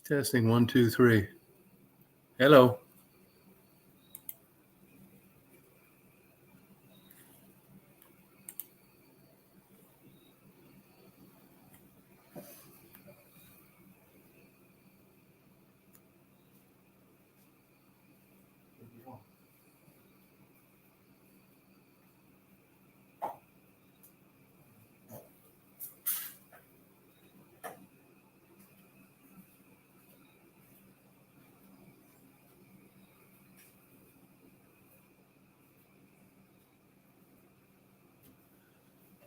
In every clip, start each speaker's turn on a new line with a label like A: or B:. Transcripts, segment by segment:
A: Testing 1, 2, 3. Hello.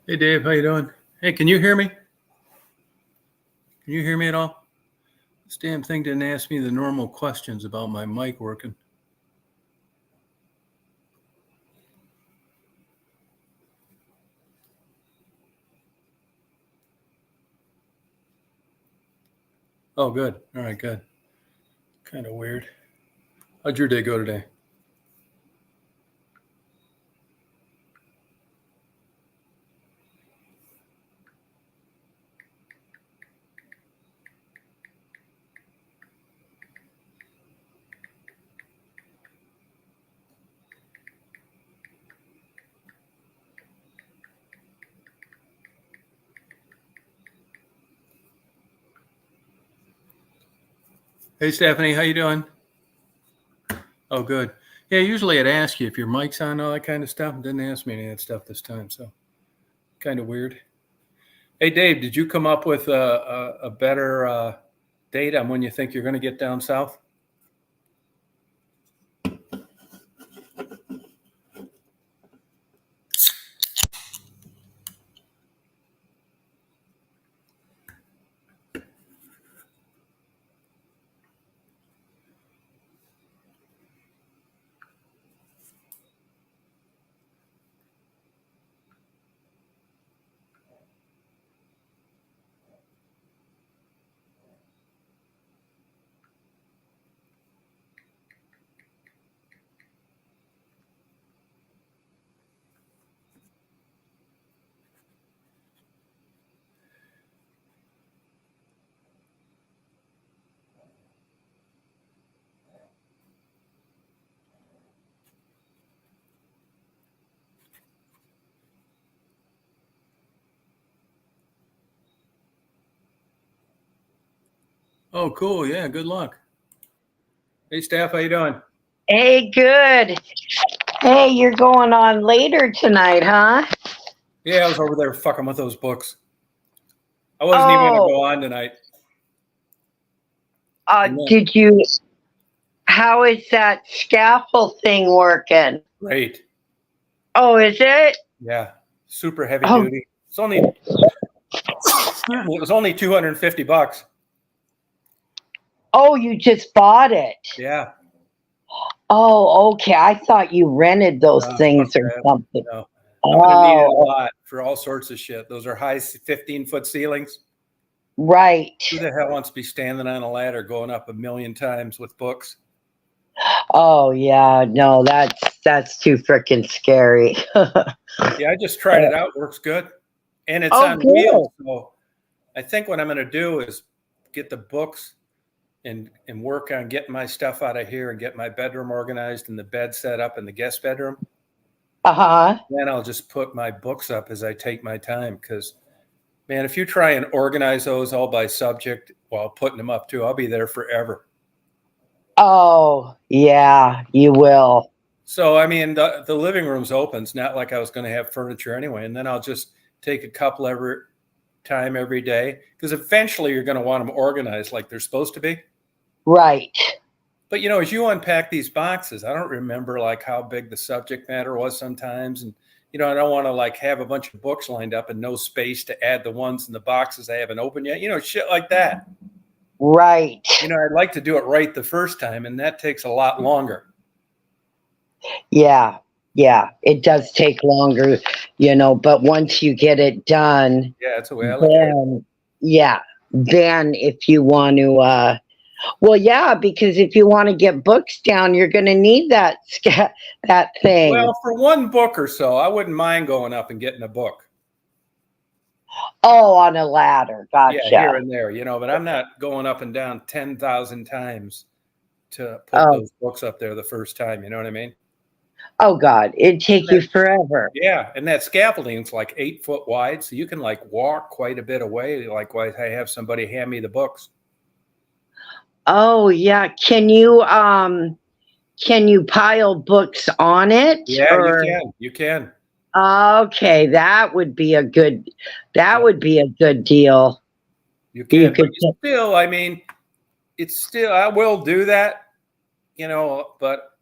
A: Hey, Dave, how you doing? Hey, can you hear me? Can you hear me at all? This damn thing didn't ask me the normal questions about my mic working. Oh, good. All right, good. Kind of weird. How'd your day go today? Hey, Stephanie, how you doing? Oh, good. Yeah, usually I'd ask you if your mic's on, all that kind of stuff. It didn't ask me any of that stuff this time, so kind of weird. Hey, Dave, did you come up with a better date on when you think you're going to get down south? Oh, cool. Yeah, good luck. Hey, Steph, how you doing?
B: Hey, good. Hey, you're going on later tonight, huh?
A: Yeah, I was over there fucking with those books. I wasn't even going to go on tonight.
B: Did you? How is that scaffold thing working?
A: Great.
B: Oh, is it?
A: Yeah, super heavy duty. It's only, it was only $250.
B: Oh, you just bought it.
A: Yeah.
B: Oh, okay. I thought you rented those things or something.
A: No. I'm going to need it a lot for all sorts of shit. Those are high 15-foot ceilings.
B: Right.
A: Who the hell wants to be standing on a ladder going up a million times with books?
B: Oh, yeah. No, that's too freaking scary.
A: Yeah, I just tried it out. Works good. And it's on wheels. So I think what I'm going to do is get the books and work on getting my stuff out of here and get my bedroom organized and the bed set up in the guest bedroom.
B: Uh-huh.
A: Then I'll just put my books up as I take my time. Because, man, if you try and organize those all by subject while putting them up too, I'll be there forever.
B: Oh, yeah, you will.
A: So, I mean, the living room's open. It's not like I was going to have furniture anyway. And then I'll just take a couple every time every day. Because eventually you're going to want them organized like they're supposed to be.
B: Right.
A: But, you know, as you unpack these boxes, I don't remember like how big the subject matter was sometimes. And, you know, I don't want to like have a bunch of books lined up and no space to add the ones in the boxes I haven't opened yet. You know, shit like that.
B: Right.
A: You know, I'd like to do it right the first time, and that takes a lot longer.
B: Yeah. Yeah. It does take longer, you know, but once you get it done.
A: Yeah, that's the way I look at it.
B: Yeah. Then if you want to, well, yeah, because if you want to get books down, you're going to need that thing.
A: Well, for one book or so, I wouldn't mind going up and getting a book.
B: Oh, on a ladder.
A: Yeah, here
B: Gotcha.
A: and there, but I'm not going up and down 10,000 times to put
B: Oh,
A: those books up there the first time. You know what I mean?
B: oh God, it'd take you forever.
A: Yeah, and that scaffolding's like 8 foot wide, so you can like walk quite a bit away. Likewise, I have somebody hand me the books.
B: Oh yeah. Can you pile books on it
A: Yeah, you
B: or
A: can. You can.
B: okay, that
A: Yeah,
B: would be a good deal.
A: you
B: You
A: can. But
B: could
A: you still, I mean, it's still, I will do that, but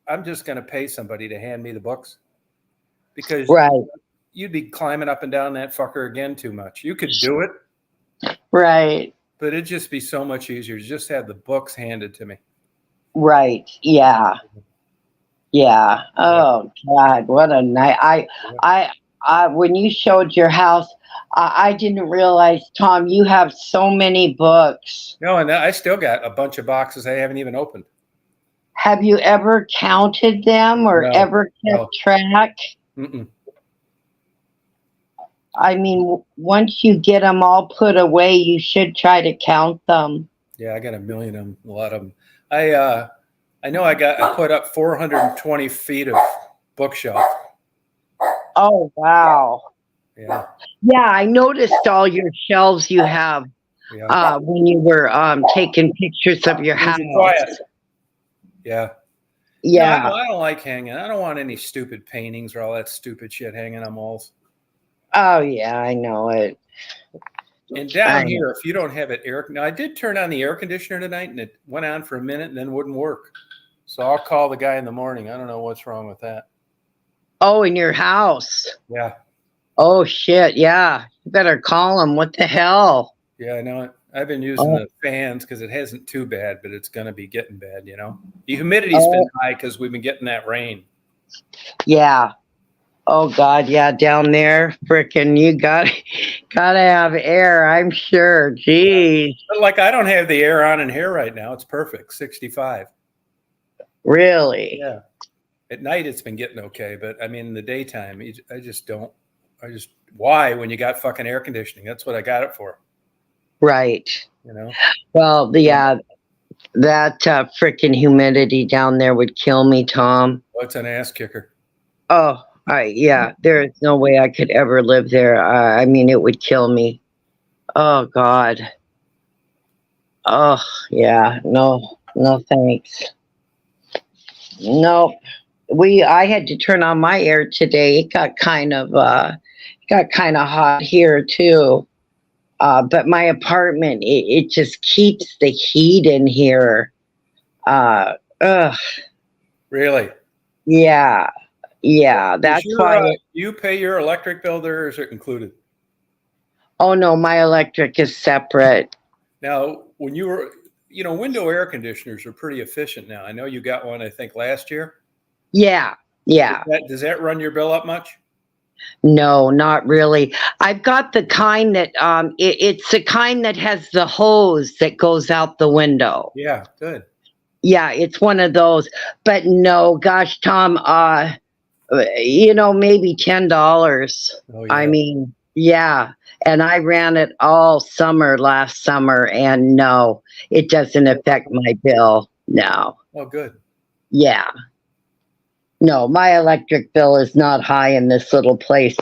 A: I'm just going to pay somebody to hand me the books because
B: right,
A: you'd be climbing up and down that fucker again too much. You could do it,
B: right,
A: but it'd just be so much easier to just have the books handed to me.
B: right. Yeah. Yeah.
A: Yeah.
B: Oh God, what a night. When you showed your house, I didn't realize, Tom, you have so many books.
A: No, and I still got a bunch of boxes I haven't even opened.
B: Have you ever counted them or
A: No,
B: ever kept
A: no.
B: track?
A: Mm-mm.
B: I mean, once you get them all put away, you should try to count them.
A: Yeah, I got a million of them, a lot of them. I know I put up 420 feet of bookshelf.
B: Oh, wow.
A: Yeah,
B: Yeah, I noticed all your shelves you have
A: yeah.
B: when you were taking pictures of your
A: Who's
B: house.
A: quiet? Yeah. No,
B: Yeah.
A: I don't like hanging. I don't want any stupid paintings or all that stupid shit hanging on walls.
B: Oh, yeah, I know it.
A: And down
B: I know.
A: here, if you don't have it now I did turn on the air conditioner tonight and it went on for a minute and then wouldn't work. So I'll call the guy in the morning. I don't know what's wrong with that.
B: Oh, in your house.
A: Yeah.
B: Oh, shit. Yeah. You better call him. What the hell?
A: Yeah, I know it. I've been using
B: Oh,
A: the fans because it hasn't too bad, but it's going to be getting bad, The humidity's been
B: oh,
A: high because we've been getting that rain.
B: yeah. Oh, God. Yeah. Down there, frickin' you gotta have air, I'm sure.
A: Yeah.
B: Jeez.
A: But like I don't have the air on in here right now. It's perfect, 65.
B: Really?
A: Yeah. At night it's been getting okay, but I mean in the daytime, why when you got fucking air conditioning? That's what I got it for,
B: Right.
A: you know?
B: Well,
A: Yeah.
B: that frickin' humidity down there would kill me, Tom.
A: What's an ass kicker?
B: Oh, yeah. There is no way I could ever live there. I mean, it would kill me. Oh, God. Oh, yeah. No, no, thanks. Nope. I had to turn on my air today. It got kind of hot here too. But my apartment, it just keeps the heat in here. Ugh.
A: Really?
B: Yeah. Yeah.
A: Is
B: That's why.
A: you pay your electric bill there or is it included?
B: Oh no, my electric is separate.
A: Now, when you were, window air conditioners are pretty efficient now. I know you got one, I think, last year.
B: Yeah. Yeah.
A: Does that run your bill up much?
B: No, not really. I've got the kind that it's the kind that has the hose that goes out the window.
A: Yeah, good.
B: Yeah, it's one of those. But no, gosh, Tom, maybe $10.
A: Oh
B: I
A: yeah.
B: mean, yeah. And I ran it all summer last summer, and no, it doesn't affect my bill. No.
A: Oh, good.
B: Yeah. No, my electric bill is not high in this little place.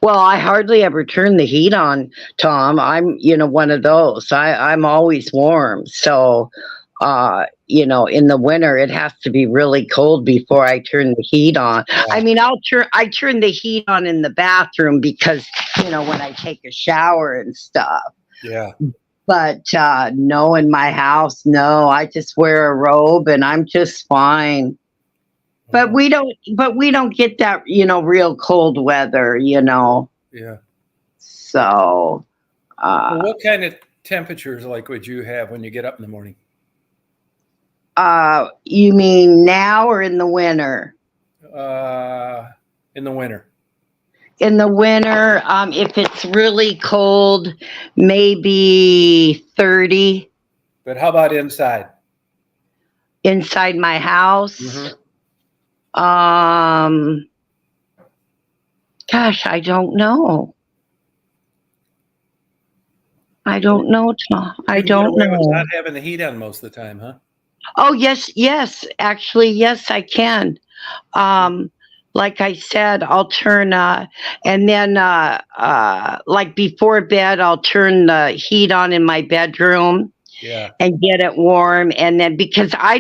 B: Well, I hardly ever turn the heat on, Tom. I'm, one of those. I'm always warm. So, in the winter it has to be really cold before I turn the heat on.
A: Yeah.
B: I mean, I turn the heat on in the bathroom because, when I take a shower and stuff.
A: Yeah.
B: But no, in my house, no. I just wear a robe and I'm just fine. But we don't get that, real cold weather,
A: Yeah.
B: So,
A: Well, what kind of temperatures would you have when you get up in the morning?
B: You mean now or in the winter?
A: In the winter.
B: In the winter, if it's really cold, maybe 30.
A: But how about inside?
B: Inside my house?
A: Mm-hmm.
B: Gosh, I don't know. I don't know, Tom. I
A: You can get
B: don't
A: away with
B: know.
A: not having the heat on most of the time, huh?
B: Oh, yes, yes. Actually, yes, I can. Um, like I said, I'll turn and then like before bed, I'll turn the heat on in my bedroom
A: Yeah.
B: and get it warm. And then because I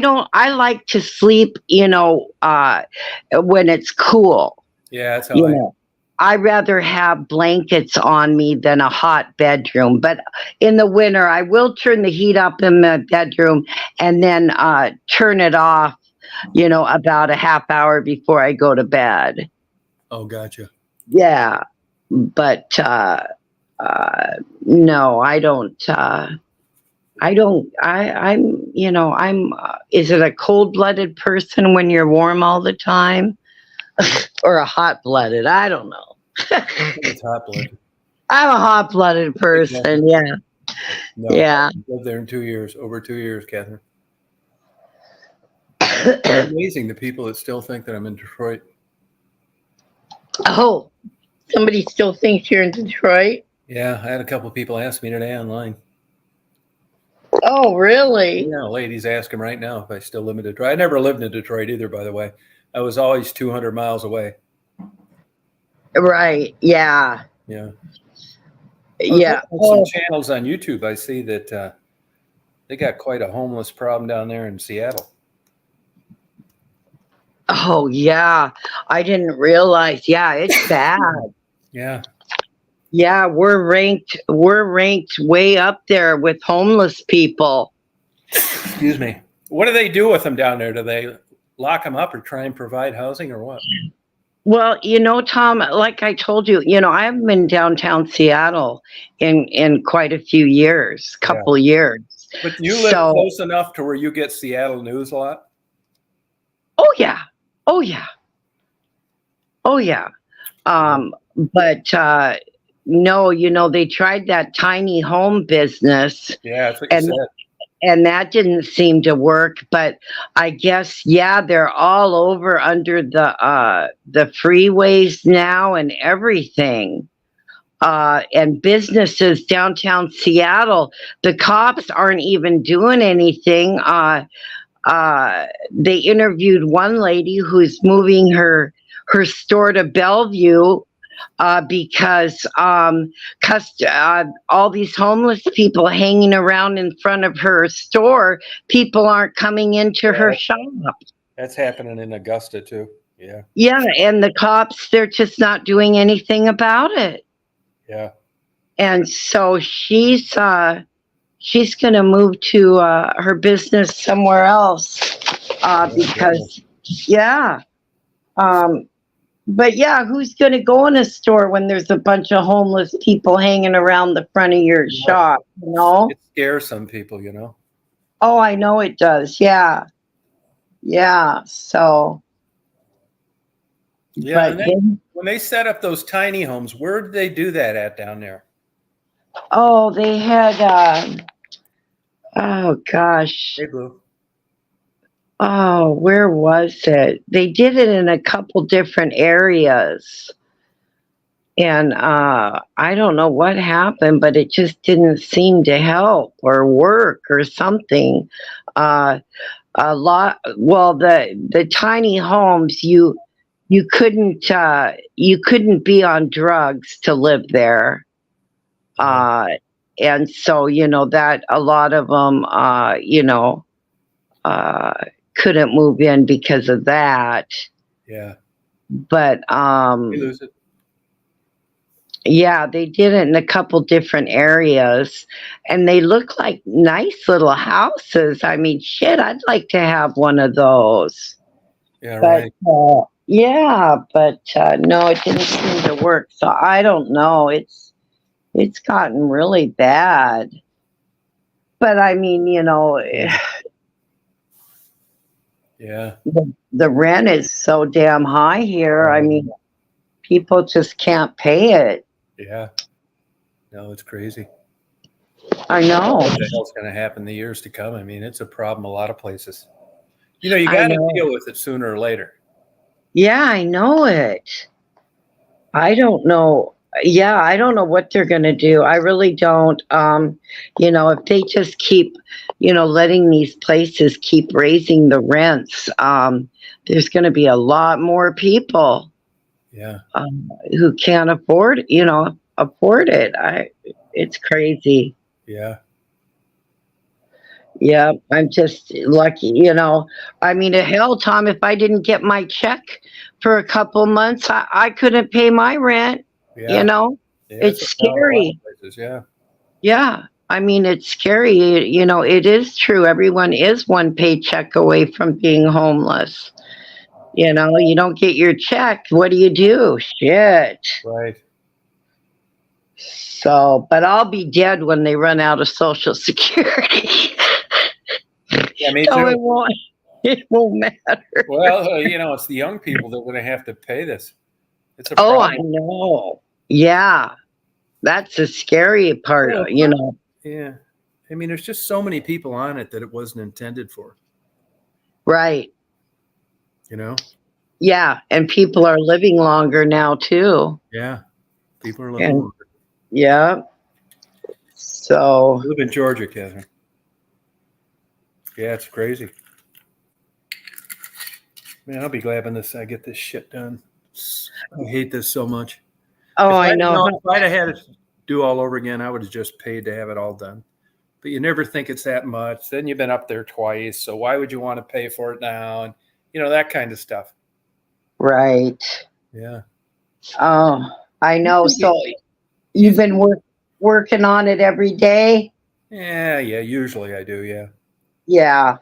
B: like to sleep, when it's cool,
A: Yeah, that's how
B: you
A: I.
B: know. I rather have blankets on me than a hot bedroom. But in the winter, I will turn the heat up in my bedroom and then turn it off, about a half hour before I go to bed.
A: Oh, gotcha.
B: Yeah. But no, I don't. Is it a cold blooded person when you're warm all the time or a hot blooded? I don't know.
A: It's hot blood.
B: I'm a hot blooded person. Yeah.
A: No,
B: Yeah.
A: I've lived there in 2 years, over 2 years, Catherine. It's amazing the people that still think that I'm in Detroit.
B: Oh, somebody still thinks you're in Detroit?
A: Yeah, I had a couple of people ask me today online.
B: Oh, really?
A: Yeah, ladies ask him right now if I still live in Detroit. I never lived in Detroit either, by the way. I was always 200 miles away.
B: Right. Yeah.
A: Yeah. I was
B: Yeah.
A: looking at some
B: Oh,
A: channels on YouTube. I see that they got quite a homeless problem down there in Seattle.
B: oh, yeah. I didn't realize. Yeah, it's bad.
A: Yeah.
B: Yeah, we're ranked way up there with homeless people.
A: Excuse me. What do they do with them down there? Do they lock them up or try and provide housing or what?
B: Well, Tom, like I told you, I haven't been downtown Seattle in quite a few years,
A: Yeah.
B: couple years.
A: But you live
B: So,
A: close enough to where you get Seattle news a lot?
B: oh yeah. Oh yeah. Oh yeah. But no, they tried that tiny home business
A: Yeah, that's what you
B: and
A: said.
B: and that didn't seem to work. But I guess, yeah, they're all over under the freeways now and everything. And businesses downtown Seattle, the cops aren't even doing anything. They interviewed one lady who's moving her store to Bellevue because all these homeless people hanging around in front of her store, people aren't coming into her shop.
A: That's happening in Augusta too. Yeah.
B: Yeah, and the cops, they're just not doing anything about it.
A: Yeah.
B: And so she's going to move to her business somewhere else because, yeah. But yeah, who's going to go in a store when there's a bunch of homeless people hanging around the front of your shop,
A: It scares some people,
B: Oh, I know it does. Yeah. Yeah. So.
A: Yeah.
B: But
A: when they set up those tiny homes, where did they do that at down there?
B: oh, they had, oh gosh.
A: Hey, Blue.
B: Oh, where was it? They did it in a couple different areas. And I don't know what happened, but it just didn't seem to help or work or something. A lot. Well, the tiny homes, you couldn't be on drugs to live there. And so that a lot of them couldn't move in because of that.
A: Yeah.
B: But
A: You lose it.
B: yeah, they did it in a couple different areas and they look like nice little houses. I mean, shit, I'd like to have one of those.
A: Yeah,
B: But
A: right.
B: yeah, but no, it didn't seem to work. So I don't know. It's gotten really bad. But I mean,
A: Yeah.
B: the rent is so damn high here. I mean, people just can't pay it.
A: Yeah. No, it's crazy.
B: I know.
A: What the hell's going to happen in the years to come? I mean, it's a problem a lot of places. You got to deal with it sooner or later.
B: Yeah, I know it. I don't know. Yeah, I don't know what they're going to do. I really don't. If they just keep, letting these places keep raising the rents, there's going to be a lot more people
A: Yeah.
B: who can't afford it. It's crazy.
A: Yeah.
B: Yeah, I'm just lucky, I mean, hell, Tom, if I didn't get my check for a couple months, I couldn't pay my rent, you
A: Yeah.
B: know?
A: Yeah. It's
B: It's
A: a problem. A lot of
B: scary.
A: places. Yeah.
B: Yeah. I mean, it's scary. It is true. Everyone is one paycheck away from being homeless. You don't get your check. What do you do? Shit.
A: Right.
B: So, but I'll be dead when they run out of Social Security.
A: Yeah. Me
B: So
A: too.
B: it won't matter.
A: Well, it's the young people that are going to have to pay this. It's a
B: Oh, I
A: problem.
B: know. Yeah. That's the scary part,
A: Well, it's not. Yeah. I mean, there's just so many people on it that it wasn't intended for.
B: Right.
A: You know.
B: Yeah. And people are living longer now, too.
A: Yeah. People are living
B: And
A: longer.
B: yeah. So,
A: You live in Georgia, Catherine. Yeah, it's crazy. Man, I'll be glad when I get this shit done. I hate this so much.
B: oh, I know.
A: If I'd have had it do all over again, I would have just paid to have it all done. But you never think it's that much. Then you've been up there twice, so why would you want to pay for it now? And that kind of stuff.
B: Right.
A: Yeah.
B: Oh, I know. So
A: You
B: you've been working on it every day?
A: Yeah. Usually I do. Yeah.
B: Yeah.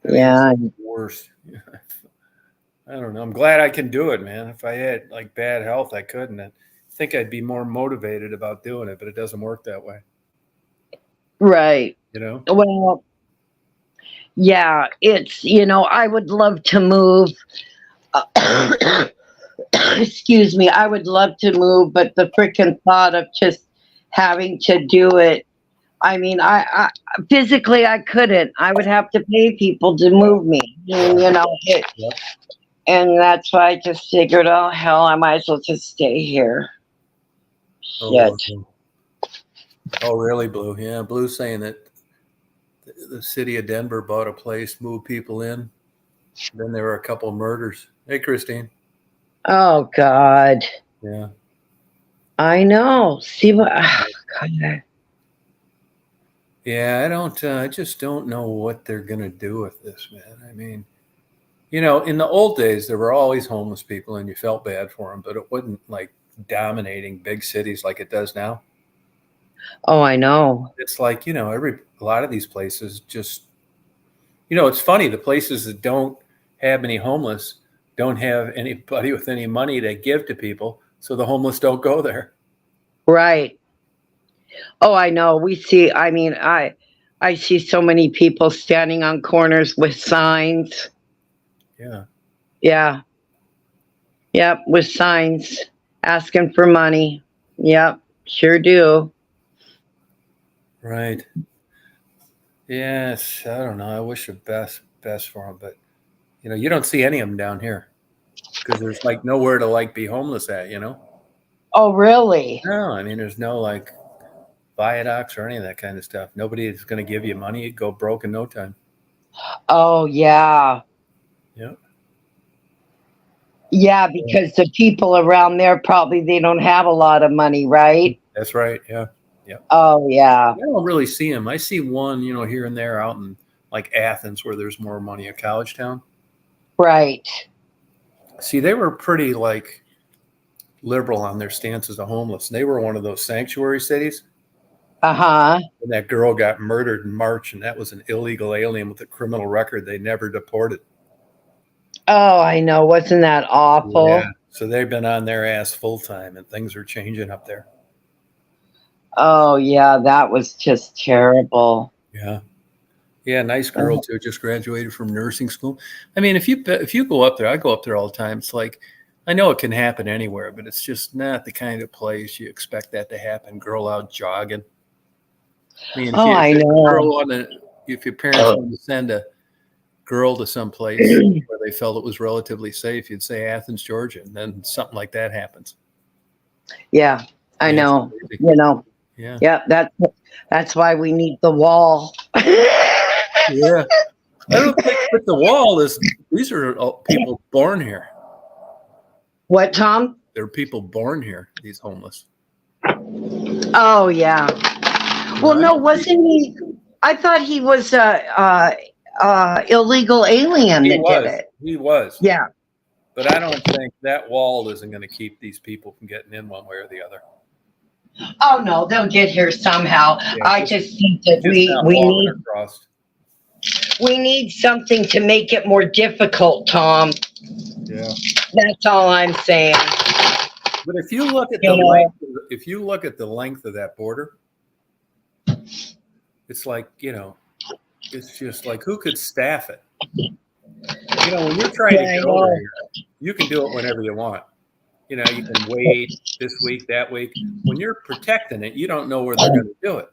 A: I mean,
B: Yeah.
A: it's worse. I don't know. I'm glad I can do it, man. If I had like bad health, I couldn't. I think I'd be more motivated about doing it, but it doesn't work that way.
B: Right.
A: You know?
B: Well, yeah, I would love to move. Excuse me. I would love to move, but the freaking thought of just having to do it. I mean, I physically I couldn't. I would have to pay people to move me. And,
A: Yep.
B: and that's why I just figured, oh hell, I might as well just stay here.
A: Oh,
B: Shit.
A: oh, really, Blue? Yeah, Blue's saying that the city of Denver bought a place, moved people in. Then there were a couple murders. Hey, Christine.
B: Oh God.
A: Yeah.
B: I know. See what? God.
A: Yeah, I don't. I just don't know what they're gonna do with this, man. I mean, in the old days, there were always homeless people, and you felt bad for them, but it wasn't like dominating big cities like it does now.
B: Oh, I know.
A: It's like a lot of these places just it's funny, the places that don't have any homeless don't have anybody with any money to give to people, so the homeless don't go there.
B: Right. Oh, I know. We see. I mean, I see so many people standing on corners with signs.
A: Yeah.
B: Yeah. Yep. With signs asking for money. Yep. Sure do.
A: Right. Yes, I don't know. I wish the best for them, but you don't see any of them down here because there's like nowhere to like be homeless at.
B: Oh, really?
A: No, I mean there's no like viaducts or any of that kind of stuff. Nobody is going to give you money. You'd go broke in no time.
B: Oh, yeah.
A: Yeah.
B: Yeah, because the people around there probably they don't have a lot of money, right?
A: That's right. Yeah. Yeah.
B: Oh, yeah.
A: I don't really see them. I see one, here and there out in like Athens where there's more money, a college town.
B: Right.
A: See, they were pretty like liberal on their stances of homeless. They were one of those sanctuary cities.
B: Uh-huh.
A: And that girl got murdered in March, and that was an illegal alien with a criminal record. They never deported.
B: Oh, I know. Wasn't that
A: Yeah.
B: awful?
A: So they've been on their ass full time, and things are changing up there.
B: Oh, yeah. That was just terrible.
A: Yeah. Yeah, nice girl too. Just graduated from nursing school. I mean, if you go up there, I go up there all the time. It's like I know it can happen anywhere, but it's just not the kind of place you expect that to happen. Girl out jogging. I mean,
B: Oh, I know.
A: if your parents want to send a girl to some place where they felt it was relatively safe, you'd say Athens, Georgia, and then something like that happens.
B: Yeah, I
A: Yeah, it's
B: know.
A: crazy.
B: You know.
A: Yeah.
B: Yeah, that's why we need the wall.
A: Yeah. I don't think, but the wall is, these are all people born here.
B: What, Tom?
A: There are people born here, these homeless.
B: Oh yeah.
A: You know,
B: Well,
A: I
B: no,
A: don't think
B: wasn't he? I thought he was a illegal alien
A: he
B: that did
A: was.
B: it.
A: He was.
B: Yeah.
A: But I don't think that wall isn't going to keep these people from getting in one way or the other.
B: Oh no, they'll get here somehow.
A: Yeah,
B: I just think
A: they're
B: that
A: just not walking across.
B: we need something to make it more difficult, Tom.
A: Yeah.
B: That's all I'm saying.
A: But if you look at
B: You
A: the
B: know,
A: length of that border, it's like, it's just like, who could staff it? When you're trying to
B: yeah, I
A: get over
B: know.
A: here, you can do it whenever you want. You can wait this week, that week. When you're protecting it, you don't know where they're going to do it.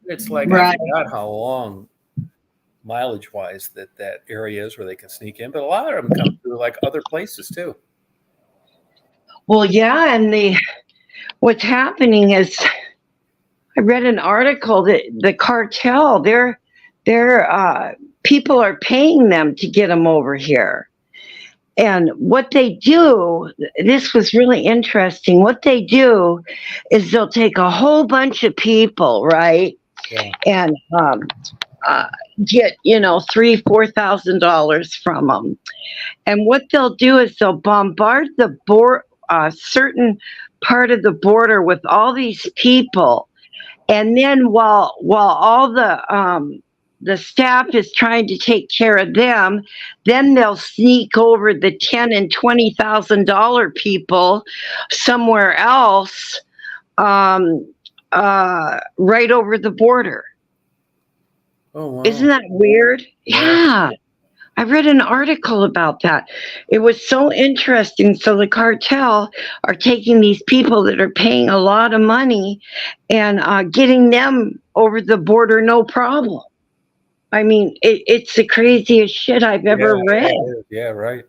A: It's like, I
B: Right.
A: forgot how long mileage wise that area is where they can sneak in, but a lot of them come through like other places too.
B: Well, yeah, and what's happening is I read an article that the cartel, their people are paying them to get them over here. And what they do, this was really interesting. What they do is they'll take a whole bunch of people, right?
A: Yeah.
B: And get $3,000-4,000 from them. And what they'll do is they'll bombard the certain part of the border with all these people, and then while all the staff is trying to take care of them, then they'll sneak over the $10,000 and $20,000 people somewhere else, right over the border.
A: Oh wow!
B: Isn't that weird? Yeah. I read an article about that. It was so interesting. So the cartel are taking these people that are paying a lot of money and getting them over the border, no problem. I mean, it's the craziest shit I've ever read.
A: Yeah, right.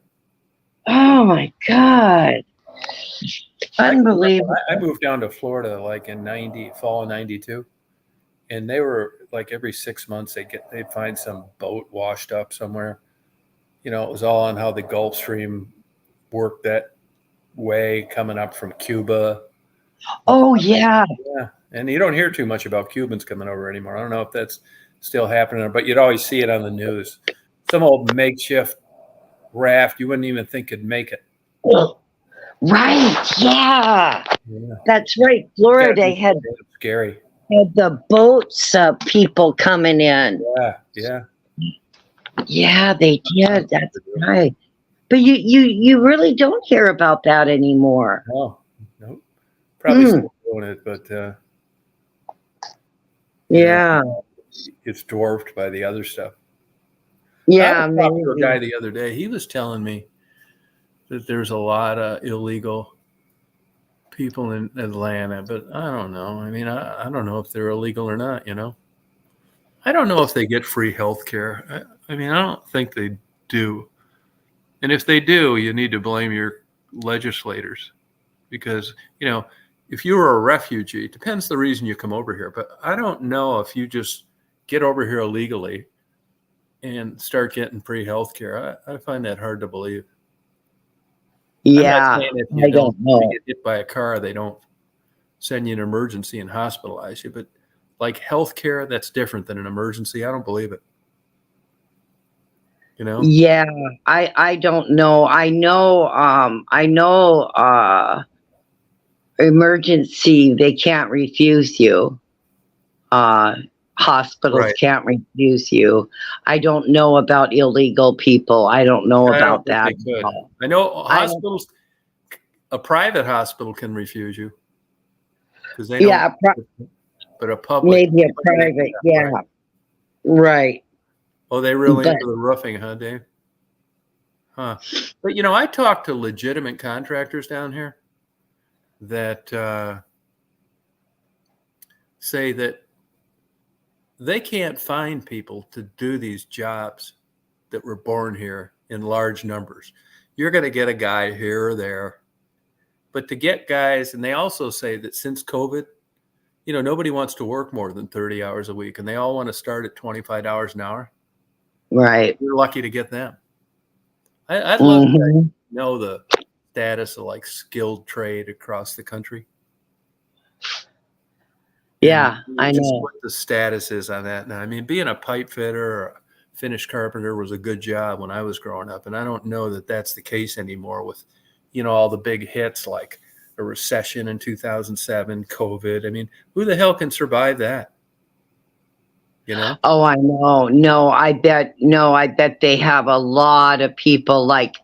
B: Oh my God. Unbelievable.
A: I moved down to Florida like in fall of '92, and they were like every 6 months they'd find some boat washed up somewhere. It was all on how the Gulf Stream worked that way coming up from Cuba.
B: Oh yeah.
A: Yeah, and you don't hear too much about Cubans coming over anymore. I don't know if that's still happening, but you'd always see it on the news. Some old makeshift raft you wouldn't even think could make it.
B: Right. Yeah. That's right. Florida had
A: scary.
B: Had the boats people coming in.
A: Yeah.
B: Yeah, they did. That's right. But you really don't hear about that anymore.
A: No. Probably still doing it, but
B: yeah,
A: it's dwarfed by the other stuff.
B: Yeah,
A: I talked to a guy the other day. He was telling me that there's a lot of illegal people in Atlanta, but I don't know. I mean, I don't know if they're illegal or not, I don't know if they get free health care. I mean, I don't think they do. And if they do, you need to blame your legislators because, if you were a refugee, it depends the reason you come over here. But I don't know if you just get over here illegally and start getting free health care. I find that hard to believe.
B: Yeah,
A: if you don't know. If you get hit by a car, they don't send you an emergency and hospitalize you. But like health care, that's different than an emergency. I don't believe it.
B: Yeah, I don't know. I know emergency, they can't refuse you. Hospitals can't refuse you. I don't know about illegal people. I don't know about that.
A: I know hospitals, a private hospital can refuse you because they don't. But a public,
B: maybe a private, yeah, right.
A: Oh, they really into the roofing, huh, Dave? Huh. But I talked to legitimate contractors down here that say that they can't find people to do these jobs that were born here in large numbers. You're going to get a guy here or there, But to get guys, and they also say that since COVID, nobody wants to work more than 30 hours a week, and they all want to start at $25 an hour.
B: Right.
A: You're lucky to get them. I'd love
B: Mm-hmm.
A: to know the status of like skilled trade across the country.
B: Yeah,
A: And
B: I
A: just
B: know.
A: what the status is on that now. I mean, being a pipe fitter or a finished carpenter was a good job when I was growing up, and I don't know that that's the case anymore with, all the big hits like a recession in 2007, COVID. I mean, who the hell can survive that?
B: Oh, I know. No, I bet they have a lot of people like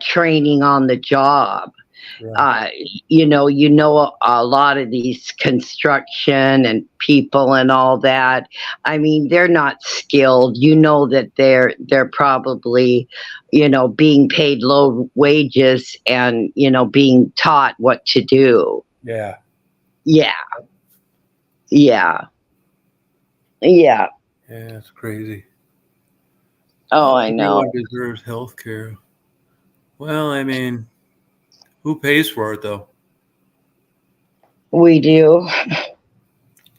B: training on the job.
A: Right.
B: A lot of these construction and people and all that. I mean, they're not skilled. That they're probably, being paid low wages and, being taught what to do.
A: Yeah.
B: Yeah. Yeah. Yeah.
A: Yeah, it's crazy.
B: Oh, I know.
A: Everyone deserves health care. Well, I mean, who pays for it though?
B: We do.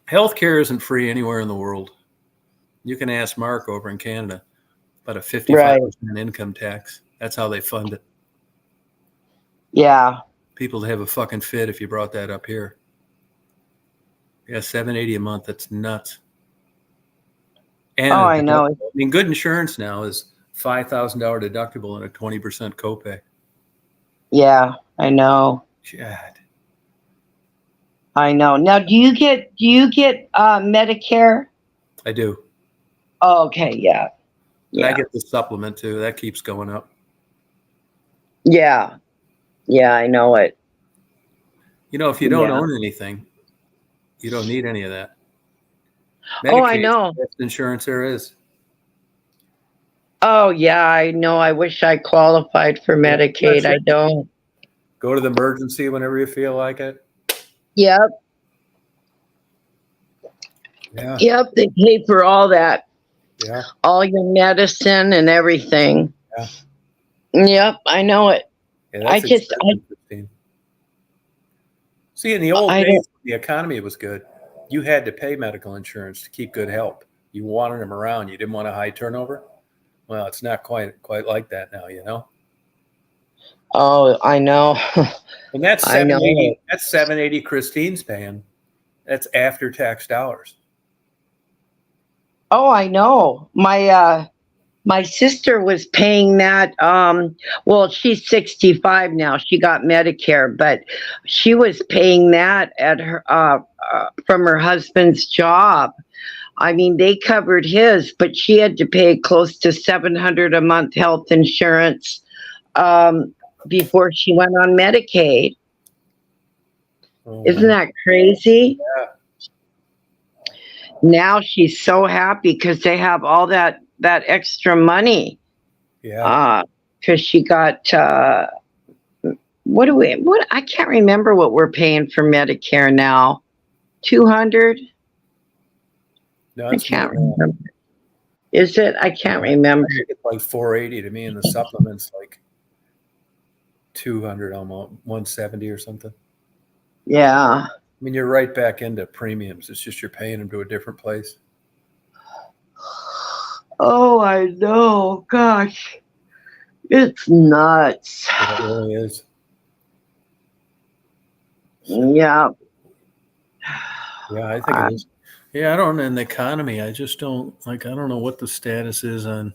A: Health care isn't free anywhere in the world. You can ask Mark over in Canada about a 55% income tax. That's how they fund it.
B: Yeah.
A: People have a fucking fit if you brought that up here. Yeah, $780 a month. That's nuts. And
B: I know.
A: I mean, good insurance now is $5,000 deductible and a 20% copay.
B: Yeah, I know.
A: God.
B: I know. Now, do you get Medicare?
A: I do.
B: Oh, okay, yeah.
A: And I get the supplement too. That keeps going up.
B: Yeah. Yeah, I know it.
A: If you don't own anything, you don't need any of that.
B: Oh, I know.
A: Best insurance there is.
B: Oh, yeah, I know. I wish I qualified for Medicaid. I don't.
A: Go to the emergency whenever you feel like it.
B: Yep.
A: Yeah.
B: Yep, they pay for all that.
A: Yeah.
B: All your medicine and everything.
A: Yeah.
B: Yep, I know it.
A: Yeah, See, in the old days, the economy was good. You had to pay medical insurance to keep good health. You wanted them around. You didn't want a high turnover. Well, it's not quite like that now,
B: Oh, I know.
A: And that's $780. That's $780 Christine's paying. That's after tax dollars.
B: Oh, I know. My sister was paying that. Well, she's 65 now. She got Medicare, but she was paying that at her from her husband's job. I mean, they covered his, but she had to pay close to $700 a month health insurance before she went on Medicaid. Oh, isn't that crazy?
A: Yeah.
B: Now she's so happy because they have all that extra money.
A: Yeah.
B: Because she got what I can't remember what we're paying for Medicare now. 200?
A: No,
B: I can't remember. Is it? I can't remember.
A: It's like 480 to me, and the supplement's like 200 almost, 170 or something.
B: Yeah.
A: I mean, you're right back into premiums. It's just you're paying them to a different place.
B: Oh, I know. Gosh. It's nuts.
A: It really is.
B: Yeah.
A: Yeah, I think it is. Yeah, I don't, in the economy, I just don't, I don't know what the status is on,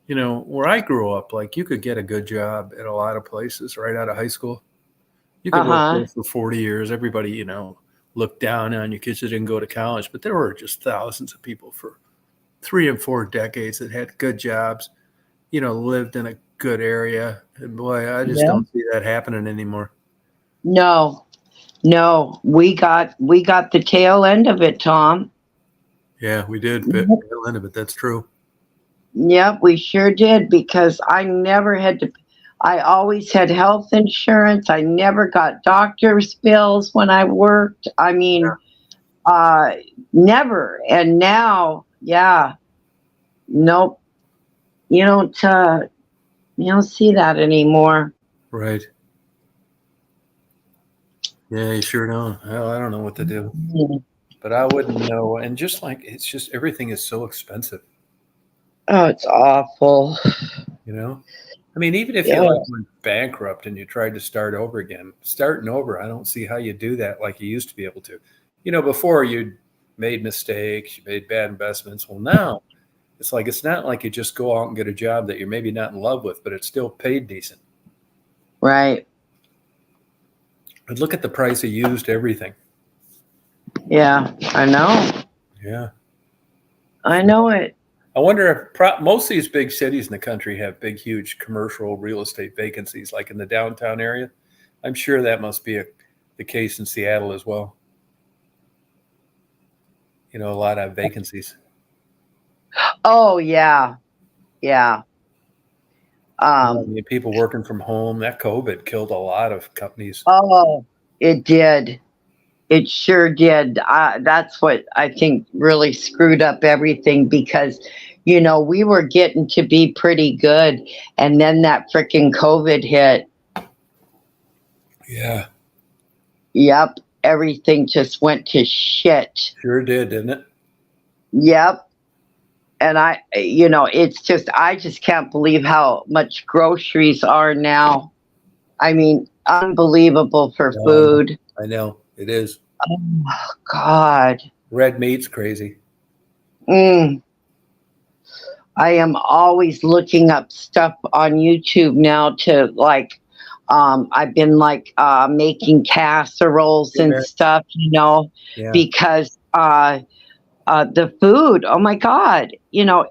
A: where I grew up, you could get a good job at a lot of places right out of high school. You could work there for 40 years. Everybody, looked down on you kids that didn't go to college, but there were just thousands of people for 3 and 4 decades that had good jobs, lived in a good area. And boy, I just don't see that happening anymore.
B: No, we got the tail end of it, Tom.
A: Yeah, we did. The tail end of it. That's true.
B: Yep, we sure did, because I never had to. I always had health insurance. I never got doctor's bills when I worked. I mean, never. And now, nope. You don't see that anymore.
A: Right. Yeah, you sure don't. Hell, I don't know what to do,
B: Mm.
A: but I wouldn't know. And just like it's just everything is so expensive,
B: Oh, it's awful.
A: you know. I mean, even if you
B: Yeah,
A: like went bankrupt and you tried to start over again, starting over, I don't see how you do that like you used to be able to. Before you made mistakes, you made bad investments. Well, now it's not like you just go out and get a job that you're maybe not in love with, but it's still paid decent.
B: right.
A: But look at the price of used everything.
B: Yeah, I know.
A: Yeah.
B: I know it.
A: I wonder if most of these big cities in the country have big, huge commercial real estate vacancies, like in the downtown area. I'm sure that must be the case in Seattle as well. A lot of vacancies.
B: Oh, yeah. Yeah.
A: I
B: Um,
A: mean, people working from home. That COVID killed a lot of companies.
B: oh, it did. It sure did. That's what I think really screwed up everything because, we were getting to be pretty good. And then that freaking COVID hit.
A: Yeah,
B: Yep. Everything just went to shit.
A: sure did, didn't it?
B: Yep. And I just can't believe how much groceries are now. I mean, unbelievable for
A: No,
B: food.
A: I know it is.
B: Oh, God.
A: Red meat's crazy.
B: Mm. I am always looking up stuff on YouTube now to I've been making casseroles and
A: Yeah,
B: stuff,
A: yeah,
B: because the food, oh my God,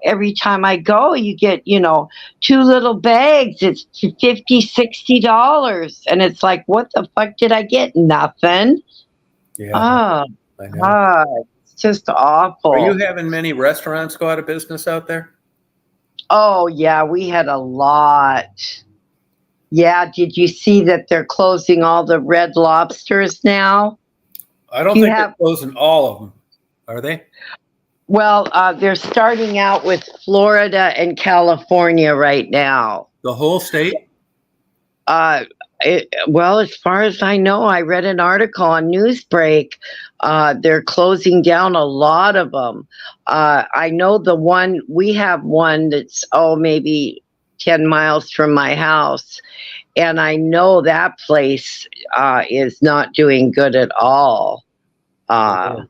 B: every time I go, you get, two little bags. It's $50, $60. And it's like, what the fuck did I get? Nothing.
A: yeah.
B: Oh,
A: I know.
B: God. It's just
A: Are you
B: awful.
A: having many restaurants go out of business out there?
B: Oh, yeah, we had a lot. Yeah, did you see that they're closing all the Red Lobsters now?
A: I don't
B: Do you
A: think they're
B: have,
A: closing all of them. Are they?
B: well, they're starting out with Florida and California right now.
A: The whole state?
B: Uh, well, as far as I know, I read an article on Newsbreak. They're closing down a lot of them. I know we have one that's, maybe 10 miles from my house. And I know that place is not doing good at all. Uh,
A: Really?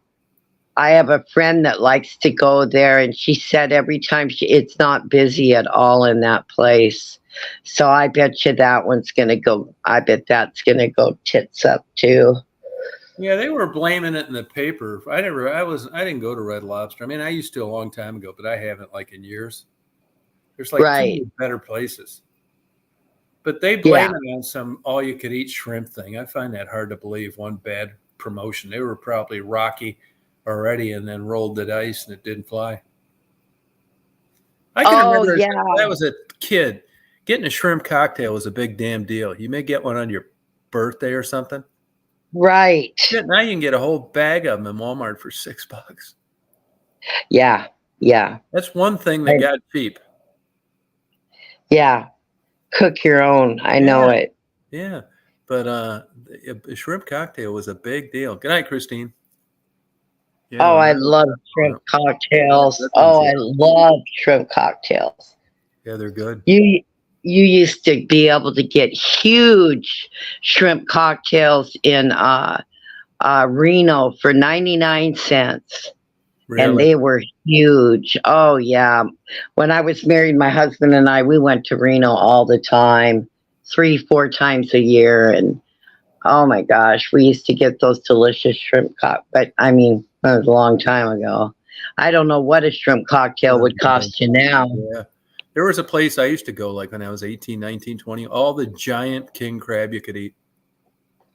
B: I have a friend that likes to go there, and she said every time it's not busy at all in that place. So I bet you that one's going to go. I bet that's going to go tits up too.
A: Yeah, they were blaming it in the paper. I didn't go to Red Lobster. I mean, I used to a long time ago, but I haven't like in years. There's like too
B: Right.
A: many better places. But they blame
B: Yeah.
A: it on some all you could eat shrimp thing. I find that hard to believe. One bad promotion. They were probably rocky already and then rolled the dice and it didn't fly. I can
B: Oh,
A: remember
B: yeah.
A: when I was a kid, getting a shrimp cocktail was a big damn deal. You may get one on your birthday or something.
B: Right.
A: Shit, now you can get a whole bag of them in Walmart for $6.
B: Yeah. Yeah.
A: That's one thing that
B: I-
A: got cheap.
B: yeah. Cook your own. I know
A: Yeah,
B: it.
A: yeah. But a shrimp cocktail was a big deal. Good night, Christine. Yeah,
B: Oh,
A: when
B: I
A: I was
B: love
A: growing
B: shrimp
A: up,
B: cocktails.
A: that thing's
B: Oh, I love shrimp cocktails.
A: yeah, they're good.
B: You used to be able to get huge shrimp cocktails in Reno for 99 cents, and
A: Really?
B: they were huge. Oh yeah, when I was married, my husband and I we went to Reno all the time, 3 4 times a year, and oh my gosh, we used to get those delicious shrimp cock. But I mean, that was a long time ago. I don't know what a shrimp cocktail would cost you now.
A: Yeah. There was a place I used to go like when I was 18, 19, 20. All the giant king crab you could eat.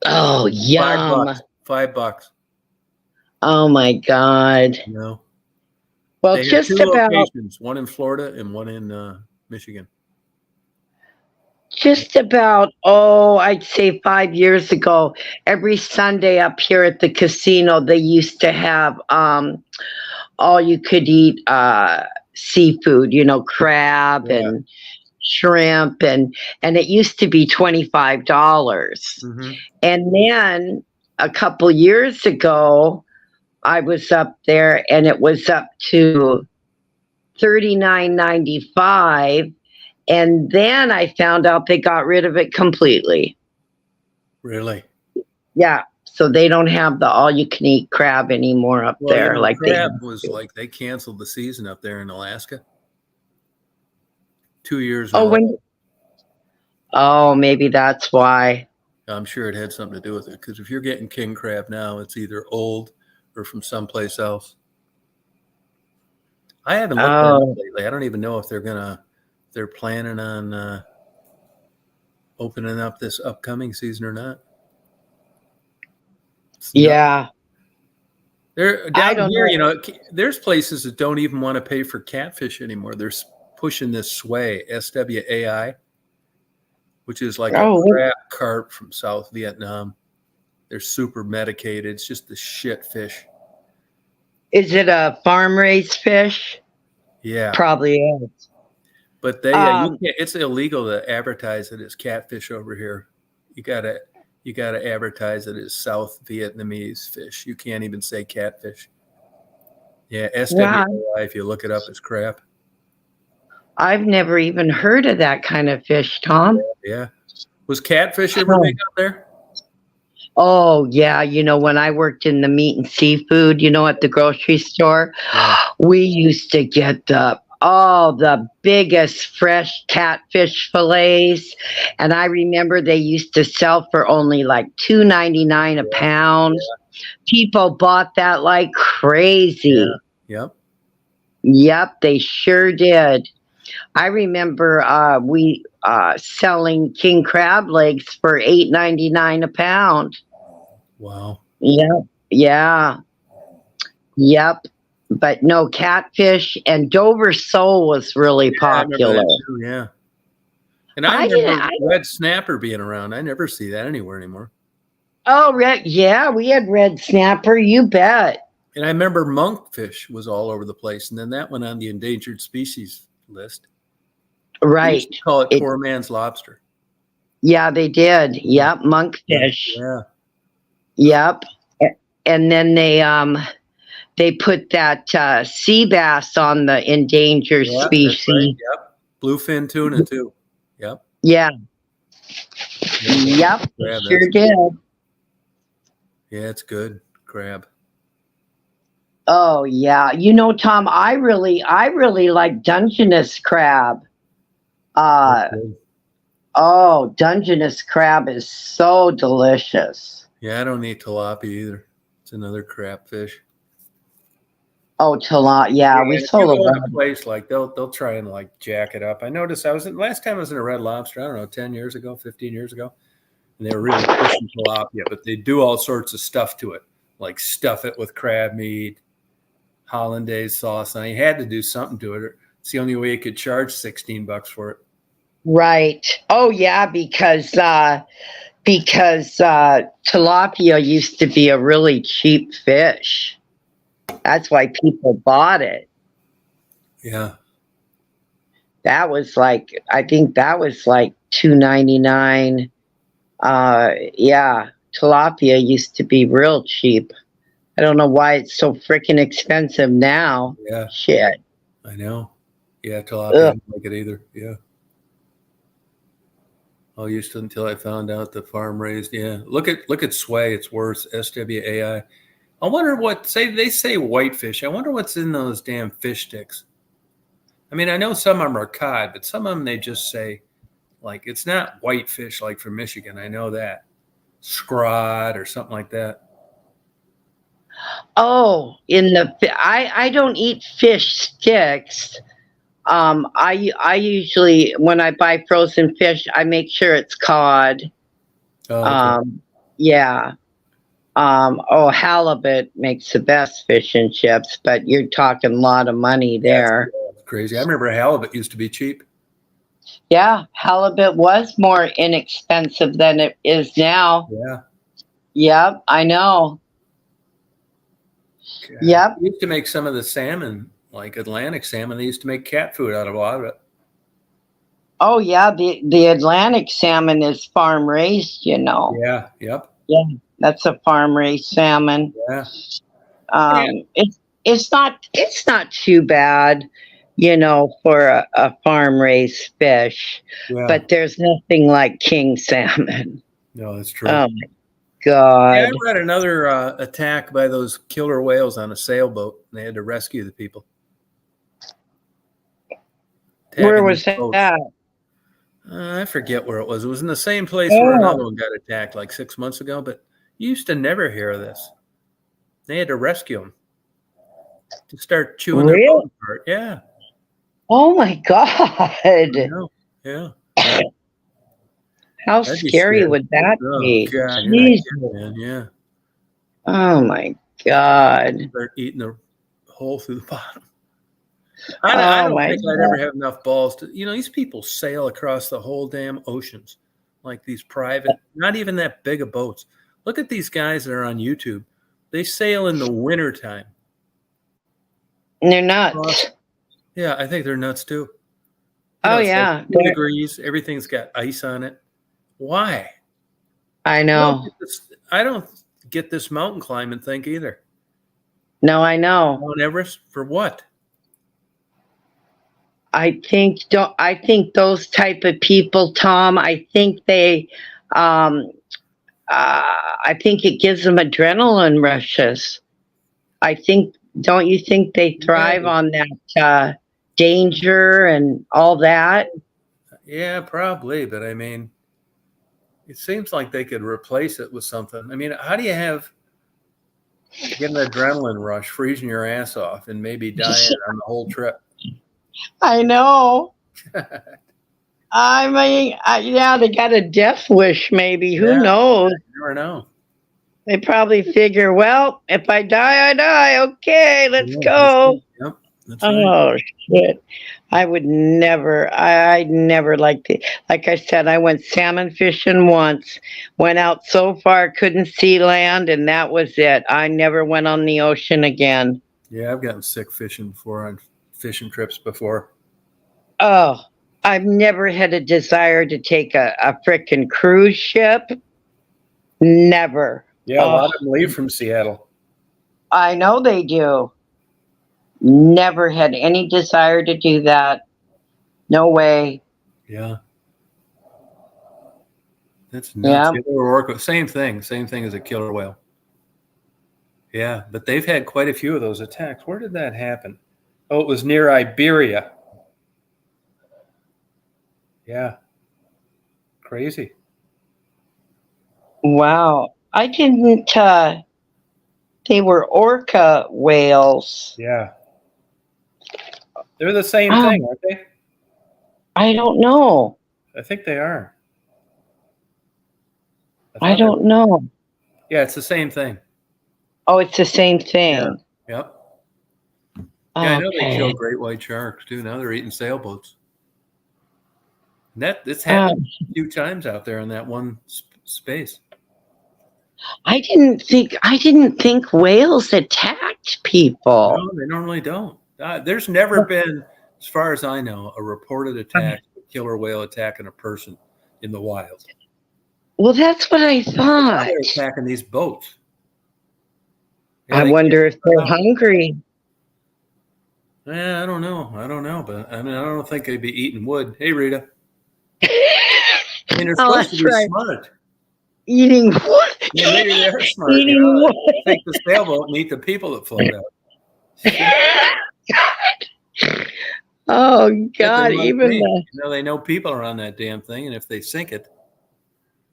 B: Oh,
A: Five
B: yum.
A: bucks. $5.
B: Oh my God.
A: You know?
B: Well,
A: They had two
B: just about
A: locations, one in Florida and one in Michigan.
B: I'd say 5 years ago, every Sunday up here at the casino, they used to have all you could eat seafood, crab
A: Yeah.
B: and shrimp, and it used to be $25.
A: Hmm.
B: And then a couple years ago, I was up there and it was up to 39.95, and then I found out they got rid of it completely.
A: Really?
B: Yeah, so they don't have the all-you-can-eat crab anymore up there. Like
A: crab was like they canceled the season up there in Alaska 2 years in a row.
B: Oh, maybe that's why.
A: I'm sure it had something to do with it, because if you're getting king crab now, it's either old or from someplace else. I haven't looked at it lately. I don't even know if they're planning on opening up this upcoming season or not.
B: Yeah.
A: They're down here, there's places that don't even want to pay for catfish anymore. They're pushing this sway, SWAI, which is like a crab carp from South Vietnam. They're super medicated. It's just the shit fish.
B: Is it a farm-raised fish?
A: Yeah.
B: Probably is.
A: But it's illegal to advertise it as catfish over here. You gotta advertise it as South Vietnamese fish. You can't even say catfish. Yeah, SWAI, if you look it up, is crap.
B: I've never even heard of that kind of fish, Tom.
A: Yeah. Was catfish ever big out there?
B: Oh, yeah. When I worked in the meat and seafood, at the grocery store, we used to get the biggest fresh catfish fillets. And I remember they used to sell for only like $2.99 a pound. Yeah. People bought that like crazy.
A: Yeah.
B: Yep, they sure did. I remember we selling king crab legs for $8.99 a pound.
A: Wow.
B: Yeah. Yep. But no, catfish and Dover sole was really popular.
A: Yeah. And I remember red snapper being around. I never see that anywhere anymore.
B: Oh, yeah, we had red snapper. You bet.
A: And I remember monkfish was all over the place, and then that went on the endangered species list.
B: Right.
A: They used to call it poor man's lobster.
B: Yeah, they did. Yep, monkfish.
A: Yeah.
B: Yep. And then they put that sea bass on the endangered species.
A: Right. Yep. Bluefin tuna too. Yep.
B: Yeah. Yep. Sure did.
A: Yeah, it's good crab.
B: Oh yeah. Tom, I really like Dungeness crab. Dungeness crab is so delicious.
A: Yeah, I don't eat tilapia either. It's another crab fish.
B: Oh, tilapia. Yeah, we sold
A: a place like they'll try and like jack it up. I noticed last time I was in a Red Lobster, I don't know, 10 years ago, 15 years ago, and they were really pushing tilapia, but they do all sorts of stuff to it, like stuff it with crab meat, hollandaise sauce, and I had to do something to it. It's the only way you could charge $16 for it.
B: Right. Oh yeah, because tilapia used to be a really cheap fish. That's why people bought it.
A: Yeah.
B: I think that was like $2.99. Yeah, tilapia used to be real cheap. I don't know why it's so freaking expensive now.
A: Yeah.
B: Shit.
A: I know. Yeah, tilapia, I don't like it either. Yeah. I used to until I found out the farm raised. Yeah. Look at sway. It's worse. SWAI. I wonder they say whitefish. I wonder what's in those damn fish sticks. I mean, I know some of them are cod, but some of them they just say, like, it's not whitefish like from Michigan. I know that. Scrod or something like that.
B: Oh, I don't eat fish sticks. I usually, when I buy frozen fish, I make sure it's cod.
A: Oh, okay.
B: Yeah. Halibut makes the best fish and chips, but you're talking a lot of money there.
A: That's crazy. I remember halibut used to be cheap.
B: Yeah, halibut was more inexpensive than it is now.
A: Yeah.
B: Yep, I know.
A: God.
B: Yep.
A: They used to make some of the salmon, like Atlantic salmon. They used to make cat food out of a lot of it.
B: Oh yeah, the Atlantic salmon is farm raised,
A: Yeah. Yep.
B: Yeah. That's a farm raised salmon.
A: Yeah.
B: It's not too bad, for a farm raised fish,
A: Yeah.
B: but there's nothing like king salmon.
A: No, that's true.
B: Oh my
A: Yeah, I
B: God.
A: read another attack by those killer whales on a sailboat, and they had to rescue the people.
B: Where
A: Attacking
B: was
A: these boats.
B: that?
A: I forget where it was. It was in the same place where another
B: Oh,
A: one got attacked like 6 months ago, but you used to never hear of this. They had to rescue them to start chewing their
B: really?
A: boat apart. Yeah,
B: Oh my
A: I
B: God.
A: know. Yeah,
B: How
A: that'd be
B: scary
A: scary.
B: would that
A: Oh
B: be?
A: God, you're not
B: Jesus.
A: kidding, man. Yeah,
B: Oh my God.
A: start eating the hole through the bottom. I
B: Oh
A: don't
B: my
A: think I'd ever
B: God.
A: have enough balls to. These people sail across the whole damn oceans, like these private, not even that big of boats. Look at these guys that are on YouTube. They sail in the wintertime.
B: They're
A: Across,
B: nuts.
A: yeah, I think they're nuts too.
B: Oh
A: It's like
B: yeah.
A: 2 degrees. Everything's got ice on it. Why?
B: I
A: I don't
B: know.
A: get this. I don't get this mountain climbing thing either.
B: No, I know.
A: Mount Everest for what?
B: I think those type of people, Tom, um I think it gives them adrenaline rushes. Don't you think they
A: Yeah,
B: thrive on that danger and all that?
A: yeah, probably. But I mean, it seems like they could replace it with something. I mean, how do you get an adrenaline rush, freezing your ass off, and maybe dying on the whole trip?
B: I know. I mean, yeah, they got a death wish, maybe. Who
A: Yeah,
B: knows?
A: you never know.
B: They probably figure, well, if I die, I die. Okay, let's
A: Yeah, that's
B: go.
A: it. Yep, that's right.
B: Oh shit! I would never. I'd never like to. Like I said, I went salmon fishing once. Went out so far, couldn't see land, and that was it. I never went on the ocean again.
A: Yeah, I've gotten sick fishing before on fishing trips before.
B: Oh, I've never had a desire to take a frickin' cruise ship. Never.
A: Yeah, a
B: Oh,
A: lot of them leave from Seattle.
B: I know they do. Never had any desire to do that. No way.
A: Yeah, that's nuts.
B: Yeah.
A: Yeah, they were orca. Same thing as a killer whale. Yeah, but they've had quite a few of those attacks. Where did that happen? Oh, it was near Iberia. Yeah, crazy.
B: Wow. I didn't they were orca whales.
A: Yeah, they're the same
B: Oh,
A: thing, aren't they?
B: I don't know.
A: I think they are. I
B: I
A: thought they were.
B: don't know.
A: Yeah, it's the same thing.
B: Oh, it's the same
A: Yeah.
B: thing.
A: Yep. Yeah, I know they kill
B: Okay.
A: great white sharks too. Now they're eating sailboats. And it's happened
B: Um,
A: a few times out there in that one space.
B: I didn't think whales attacked people.
A: No, they normally don't. There's never been, as far as I know, a reported attack, a killer whale attacking a person in the wild.
B: Well, that's what I
A: But now
B: thought.
A: they're attacking these boats. Yeah,
B: I
A: they can't
B: wonder if
A: get
B: they're
A: out.
B: hungry.
A: I don't know. But I mean, I don't think they'd be eating wood. Hey, Rita. I mean, they're
B: Oh,
A: supposed to
B: that's
A: be
B: right.
A: smart.
B: Eating what?
A: Yeah, maybe they are smart.
B: Eating what?
A: Take the sailboat and eat the people that float out. Shit.
B: Oh
A: But they
B: God!
A: might
B: Even
A: be.
B: the
A: They know people are on that damn thing, and if they sink it,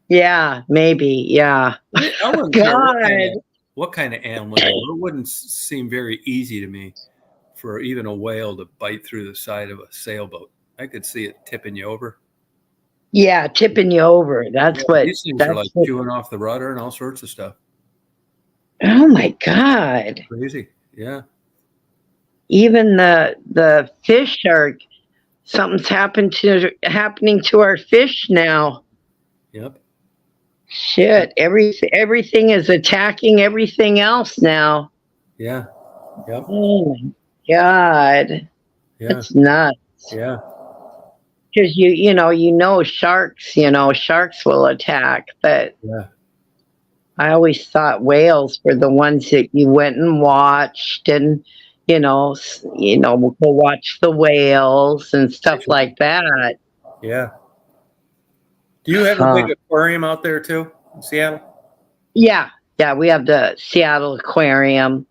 B: yeah, maybe yeah.
A: I wouldn't care
B: God.
A: what kind of animal they were. It wouldn't seem very easy to me for even a whale to bite through the side of a sailboat. I could see it tipping you over.
B: Yeah, tipping you over.
A: Yeah, these things are like
B: That's what.
A: chewing off the rudder and all sorts of stuff.
B: Oh my God!
A: Crazy. Yeah.
B: Even the fish are something's happening to our fish now.
A: Yep.
B: Shit! Everything is attacking everything else now.
A: Yeah. Yep.
B: Oh my God!
A: Yeah.
B: That's nuts.
A: Yeah.
B: Because sharks. Sharks will attack, but
A: Yeah.
B: I always thought whales were the ones that you went and watched, and we'll go watch the whales and stuff like that.
A: Yeah. Do you have a
B: Uh,
A: big aquarium out there too in Seattle?
B: yeah, yeah, we have the Seattle Aquarium.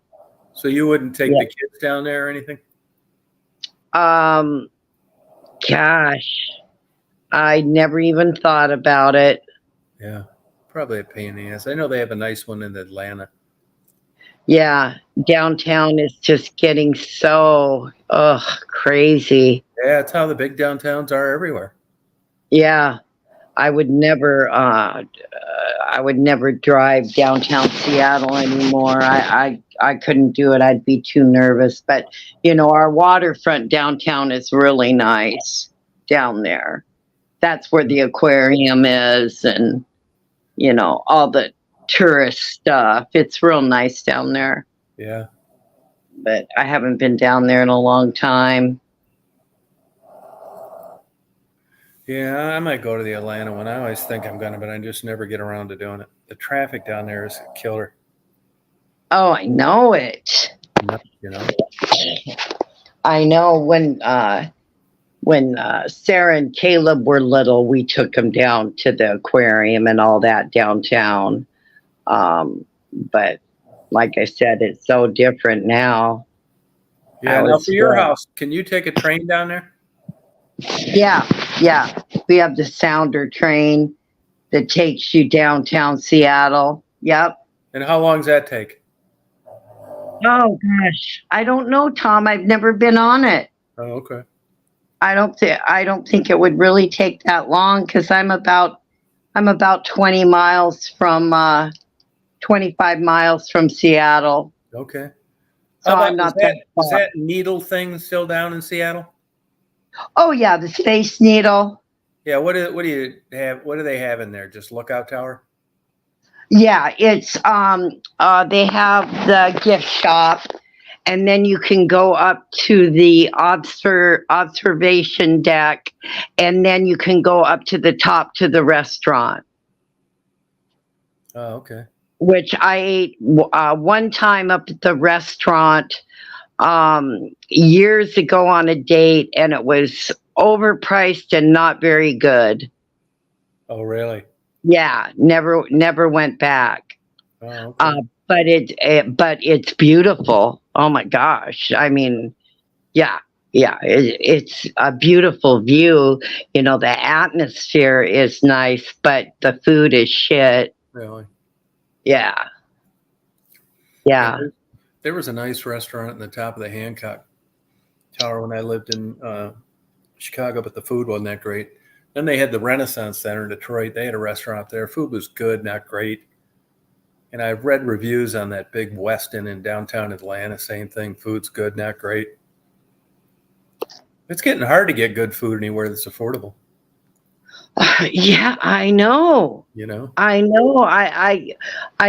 A: So you wouldn't take
B: Yeah.
A: the kids down there or anything?
B: Um, Gosh, I never even thought about it.
A: Yeah. Probably a pain in the ass. I know they have a nice one in Atlanta.
B: Yeah, downtown is just getting so crazy.
A: Yeah, it's how the big downtowns are everywhere.
B: Yeah, I would never drive downtown Seattle anymore. I couldn't do it. I'd be too nervous. But our waterfront downtown is really nice down there. That's where the aquarium is, and all the tourist stuff. It's real nice down there.
A: Yeah.
B: But I haven't been down there in a long time.
A: Yeah, I might go to the Atlanta one. I always think I'm gonna, but I just never get around to doing it. The traffic down there is a killer.
B: Oh, I know it.
A: You know.
B: I know when Sarah and Caleb were little, we took them down to the aquarium and all that downtown. But like I said, it's so different now.
A: Yeah. Now for your house, can you take a train down there?
B: Yeah. We have the Sounder train that takes you downtown Seattle. Yep.
A: And how long does that take?
B: Oh gosh, I don't know, Tom. I've never been on it.
A: Oh, okay.
B: I don't think it would really take that long because I'm about 20 miles from 25 miles from Seattle.
A: Okay.
B: So I'm not that far.
A: Is that needle thing still down in Seattle?
B: Oh yeah, the Space Needle.
A: Yeah. What do you have? What do they have in there? Just Lookout Tower?
B: Yeah, it's they have the gift shop, and then you can go up to the observation deck, and then you can go up to the top to the restaurant.
A: Oh, okay.
B: Which I ate one time up at the restaurant years ago on a date, and it was overpriced and not very good.
A: Oh, really?
B: Yeah, never went back.
A: Oh, okay.
B: But it's beautiful. Oh my gosh! I mean, yeah, it's a beautiful view. The atmosphere is nice, but the food is shit.
A: Really?
B: Yeah.
A: There was a nice restaurant in the top of the Hancock Tower when I lived in Chicago, but the food wasn't that great. Then they had the Renaissance Center in Detroit. They had a restaurant there. Food was good, not great. And I've read reviews on that big Westin in downtown Atlanta. Same thing. Food's good, not great. It's getting hard to get good food anywhere that's affordable.
B: Yeah, I know. I know. I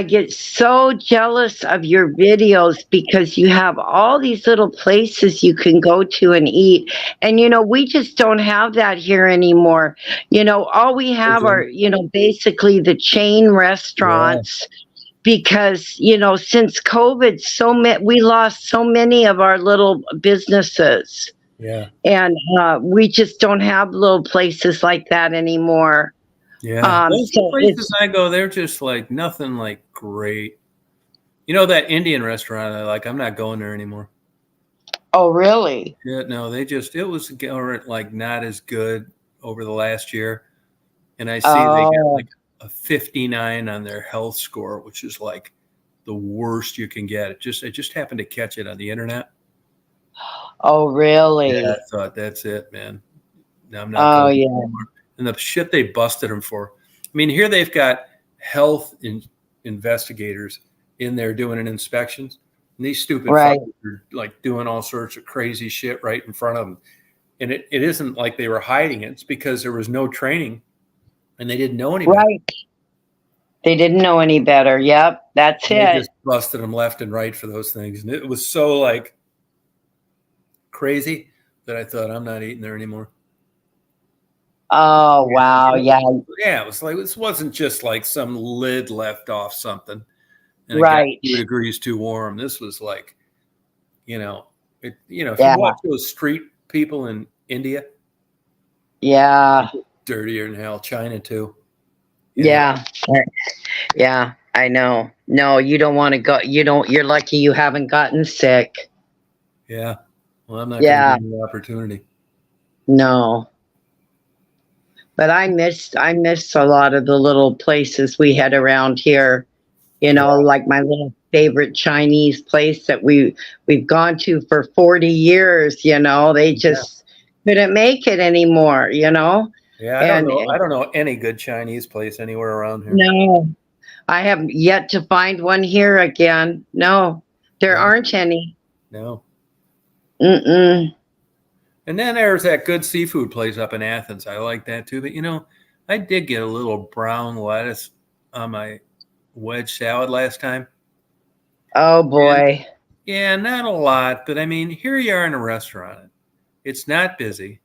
B: get so jealous of your videos because you have all these little places you can go to and eat. And we just don't have that here anymore. All we have are, basically the chain restaurants. Yeah. Because since COVID, we lost so many of our little businesses.
A: Yeah.
B: And we just don't have little places like that anymore.
A: Yeah. Those places I go, they're just like nothing like great. That Indian restaurant I like, I'm not going there anymore.
B: Oh, really?
A: Yeah, no, it was like not as good over the last year. And I see they got like a 59 on their health score, which is like the worst you can get. I just happened to catch it on the internet.
B: Oh, really?
A: Yeah, I thought that's it, man. No, I'm not.
B: Oh, yeah.
A: Anymore. And the shit they busted them for. I mean, here they've got health investigators in there doing an inspections, and these stupid fuckers are like doing all sorts of crazy shit right in front of them. And it isn't like they were hiding it. It's because there was no training, and they didn't know any better.
B: Right. They didn't know any better. Yep, that's it.
A: They just busted them left and right for those things, and it was so like crazy that I thought I'm not eating there anymore.
B: Oh, wow. Yeah.
A: Yeah, it was like this wasn't just like some lid left off something and it got
B: Right.
A: 2 degrees too warm. This was like, you know, if you
B: Yeah.
A: watch those street people in India,
B: Yeah.
A: dirtier than hell. China too.
B: Yeah. Yeah. I know. No, you don't want to go. You're lucky you haven't gotten sick.
A: Yeah. Well, I'm not going to
B: Yeah.
A: give you the opportunity.
B: No. But I miss a lot of the little places we had around here. Like my little favorite Chinese place that we've gone to for 40 years. They just couldn't make it anymore.
A: Yeah,
B: And
A: I don't know any good Chinese place anywhere around here.
B: no, I have yet to find one here again. No, there
A: Yeah.
B: aren't any.
A: No.
B: Mm-mm.
A: And then there's that good seafood place up in Athens. I like that too. But I did get a little brown lettuce on my wedge salad last time.
B: Oh
A: And
B: boy.
A: yeah, not a lot, but I mean, here you are in a restaurant. It's not busy.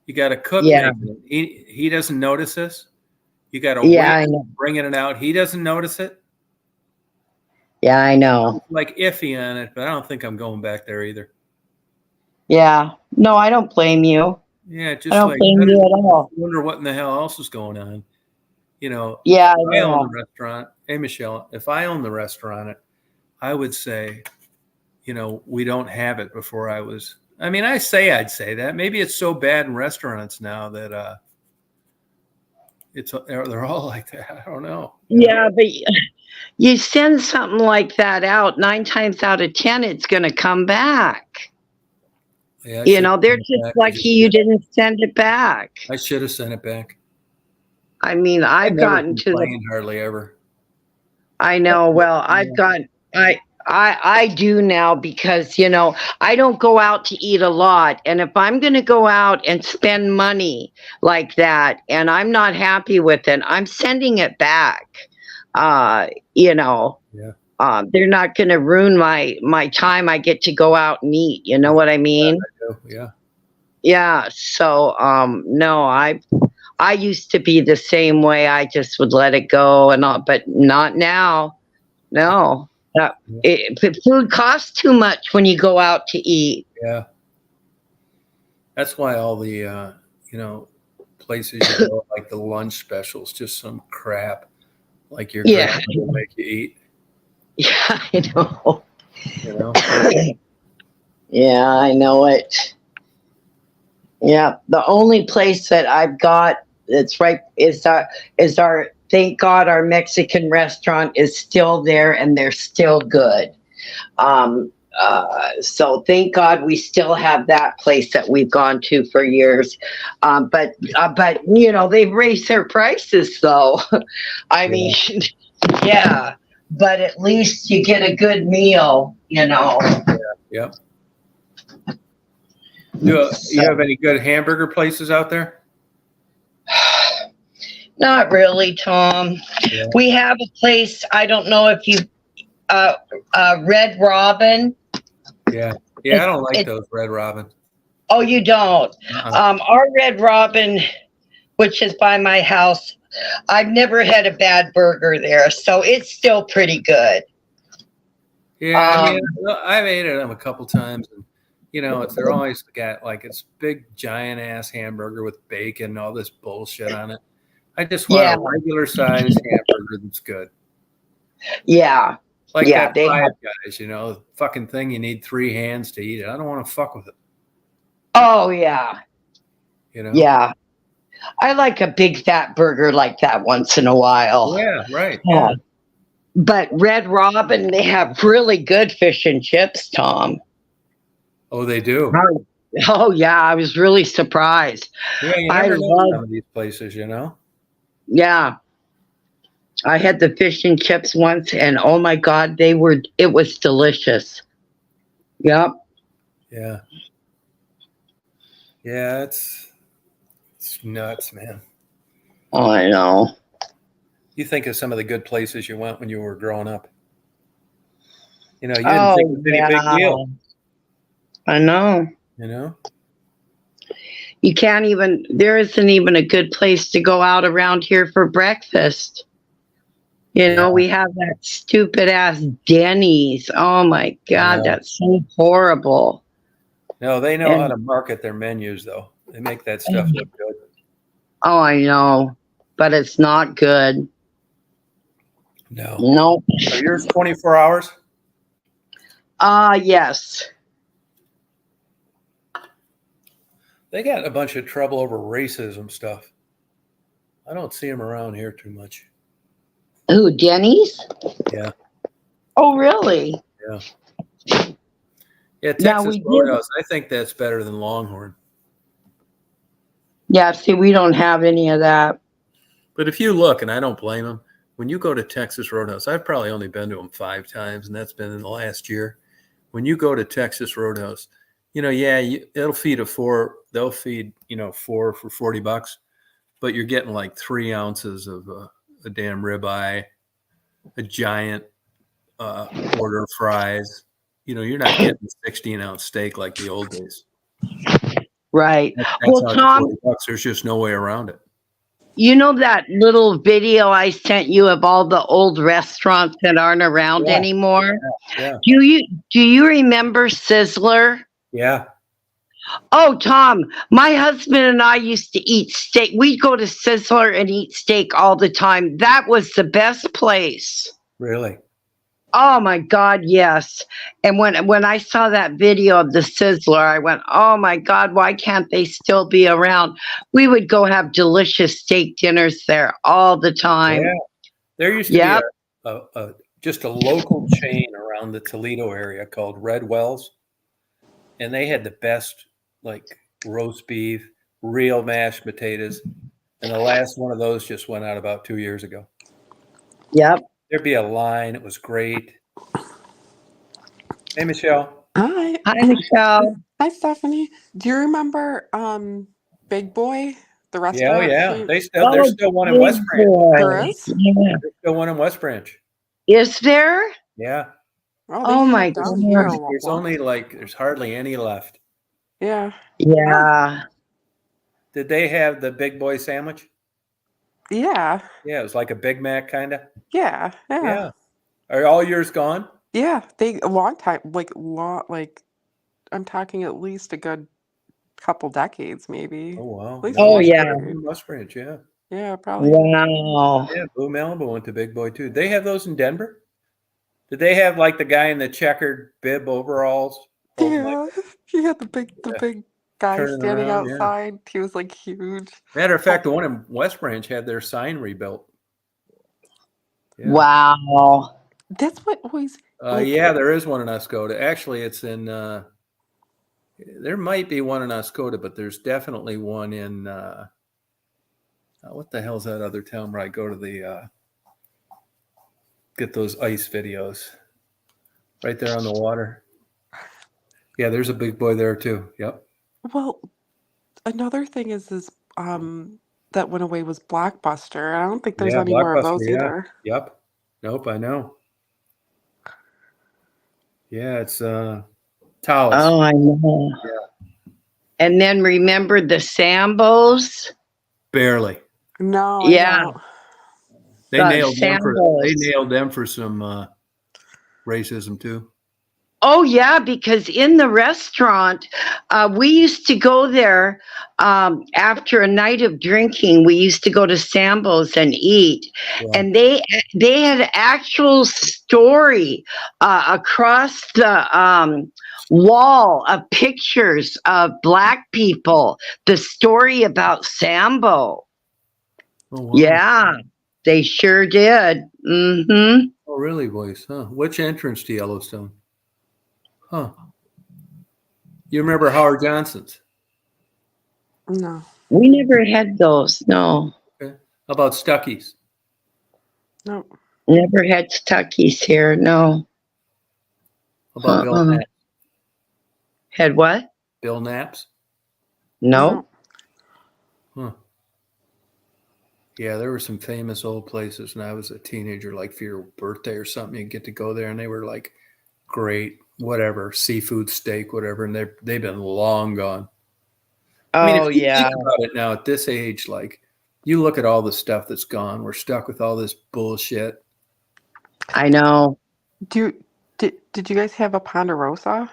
A: You got a cook
B: Yeah.
A: making it. He doesn't notice this. You got a
B: Yeah, I
A: waiter
B: know.
A: bringing it out. He doesn't notice it.
B: Yeah, I know.
A: Like iffy on it, but I don't think I'm going back there either.
B: Yeah. No, I don't blame you.
A: Yeah,
B: I
A: just
B: don't
A: like
B: blame
A: I
B: you at all.
A: wonder what in the hell else is going on.
B: Yeah, I
A: If I own the
B: know.
A: restaurant, hey Michelle, if I own the restaurant, I would say, we don't have it before I was. I mean, I'd say that. Maybe it's so bad in restaurants now that they're all like that. I don't know.
B: Yeah, but you send something like that out, 9 times out of 10, it's going to come back.
A: Yeah, I should have
B: They're
A: sent it
B: just
A: back.
B: lucky you didn't send it back.
A: I should have sent it back.
B: I mean,
A: I
B: I've
A: never
B: gotten to the.
A: complain hardly ever.
B: I know. Well, I've got. I do now because I don't go out to eat a lot, and if I'm going to go out and spend money like that, and I'm not happy with it, I'm sending it back. You know.
A: Yeah.
B: They're not going to ruin my time. I get to go out and eat. You know what I mean?
A: I do. Yeah.
B: Yeah. So no, I used to be the same way. I just would let it go and all, but not now. No. Food costs too much when you go out to eat.
A: Yeah. That's why all the places you go, like the lunch specials, just some crap. Like your grandma will make you eat.
B: Yeah, I know.
A: You know?
B: Yeah, I know it. Yeah, the only place that I've got that's right is our thank God our Mexican restaurant is still there and they're still good. So thank God we still have that place that we've gone to for years. But they've raised their prices though. I mean, yeah, but at least you get a good meal,
A: Yeah. Do you have any good hamburger places out there?
B: Not really, Tom.
A: Yeah.
B: We have a place, I don't know if you Red Robin.
A: Yeah. Yeah, I don't like those Red Robin.
B: Oh, you don't? Our Red Robin, which is by my house, I've never had a bad burger there, so it's still pretty good.
A: Yeah, I mean, I've ate at them a couple times, and they're always got like it's big giant ass hamburger with bacon and all this bullshit on it. I just want a regular sized hamburger that's good.
B: Yeah.
A: Like that Five Guys, the fucking thing you need 3 hands to eat it. I don't want to fuck with it.
B: Oh yeah. Yeah. I like a big fat burger like that once in a while.
A: Yeah, right.
B: Yeah. But Red Robin, they have really good fish and chips, Tom.
A: Oh, they do.
B: Oh yeah, I was really surprised.
A: Yeah, you never know some of these places,
B: Yeah. I had the fish and chips once and oh my God, it was delicious. Yep.
A: Yeah. Yeah, it's nuts, man.
B: Oh, I know.
A: You think of some of the good places you went when you were growing up. You didn't think it was any big deal.
B: I know. You can't even, there isn't even a good place to go out around here for breakfast. You know, we have that stupid ass Denny's. Oh my God, that's so horrible.
A: No, they know how to market their menus, though. They make that stuff look good.
B: Oh, I know, but it's not good.
A: No.
B: Nope.
A: Are yours 24 hours?
B: Yes.
A: They got a bunch of trouble over racism stuff. I don't see them around here too much.
B: Who, Denny's?
A: Yeah.
B: Oh, really?
A: Yeah. Yeah,
B: Now
A: Texas Roadhouse, I think that's better than Longhorn.
B: Yeah, see, we don't have any of that.
A: But if you look, and I don't blame them, when you go to Texas Roadhouse, I've probably only been to them 5 times, and that's been in the last year. When you go to Texas Roadhouse, you know, it'll feed they'll feed, 4 for $40, but you're getting like 3 ounces of a damn ribeye, a giant order of fries. You know, you're not getting a 16-ounce steak like the old days.
B: Right.
A: That's
B: Well,
A: how
B: Tom,
A: $40. There's just no way around it.
B: you know that little video I sent you of all the old restaurants that aren't around anymore?
A: Yeah.
B: Do you remember Sizzler?
A: Yeah.
B: Oh, Tom, my husband and I used to eat steak. We'd go to Sizzler and eat steak all the time. That was the best place.
A: Really?
B: Oh my God, yes. And when I saw that video of the Sizzler, I went, oh my God, why can't they still be around? We would go have delicious steak dinners there all the time.
A: Yeah. There used to be just a local chain around the Toledo area called Red Wells, and they had the best like roast beef, real mashed potatoes, and the last one of those just went out about 2 years ago.
B: Yep.
A: There'd be a line. It was great. Hey, Michelle.
C: Hi.
B: Hi, Michelle.
C: Hi, Stephanie. Do you remember Big Boy, the restaurant?
A: Yeah. There's still one in West Branch.
C: There is?
B: Yeah.
A: There's still one in West Branch.
B: Is there?
A: Yeah.
B: Oh my
C: God.
B: God.
A: There's hardly any left.
C: Yeah.
B: Yeah.
A: Did they have the Big Boy sandwich?
C: Yeah.
A: Yeah, it was like a Big Mac kind of.
C: Yeah.
A: Yeah. Are all yours gone?
C: Yeah. A long time, I'm talking at least a good couple decades, maybe.
A: Oh, wow.
C: At least
B: Oh, yeah.
A: In West Branch, yeah.
C: Yeah, probably.
B: Wow.
A: Yeah, Blue Malibu went to Big Boy too. They have those in Denver? Did they have like the guy in the checkered bib overalls?
C: Yeah. He had the big guy
A: Turning
C: standing
A: around, yeah.
C: outside. He was like huge.
A: Matter of fact, the one in West Branch had their sign rebuilt. Yeah.
B: Wow.
C: That's what always.
A: Yeah, there is one in Oscoda. Actually, it's in. There might be one in Oscoda, but there's definitely one in. What the hell's that other town where I go to the get those ice videos? Right there on the water. Yeah, there's a Big Boy there too. Yep.
C: Well, another thing is that went away was Blockbuster. I don't think there's any more of those either.
A: Yep. Nope, I know. Yeah, it's Talis.
B: Oh, I know.
A: Yeah.
B: And then remember the Sambos?
A: Barely.
C: No.
B: Yeah.
A: They nailed them for some racism too.
B: Oh, yeah, because in the restaurant, we used to go there after a night of drinking. We used to go to Sambo's and eat. Yeah. And they had actual story across the wall of pictures of Black people, the story about Sambo.
A: Oh, wow.
B: Yeah, they sure did. Mm-hmm.
A: Oh, really, boys? Huh? Which entrance to Yellowstone? Huh. You remember Howard Johnson's?
C: No.
B: We never had those, no.
A: Okay. How about Stuckey's?
C: No.
B: Never had Stuckey's here, no.
A: How about Bill Knapp's?
B: Had what?
A: Bill Knapp's?
B: No.
A: Huh. Yeah, there were some famous old places when I was a teenager, like for your birthday or something, you get to go there and they were like great, whatever, seafood, steak, whatever, and they've been long gone. I mean, if
B: Oh
A: you think
B: yeah,
A: about it now at this age, like you look at all the stuff that's gone. We're stuck with all this bullshit.
B: I know.
C: Did you guys have a Ponderosa?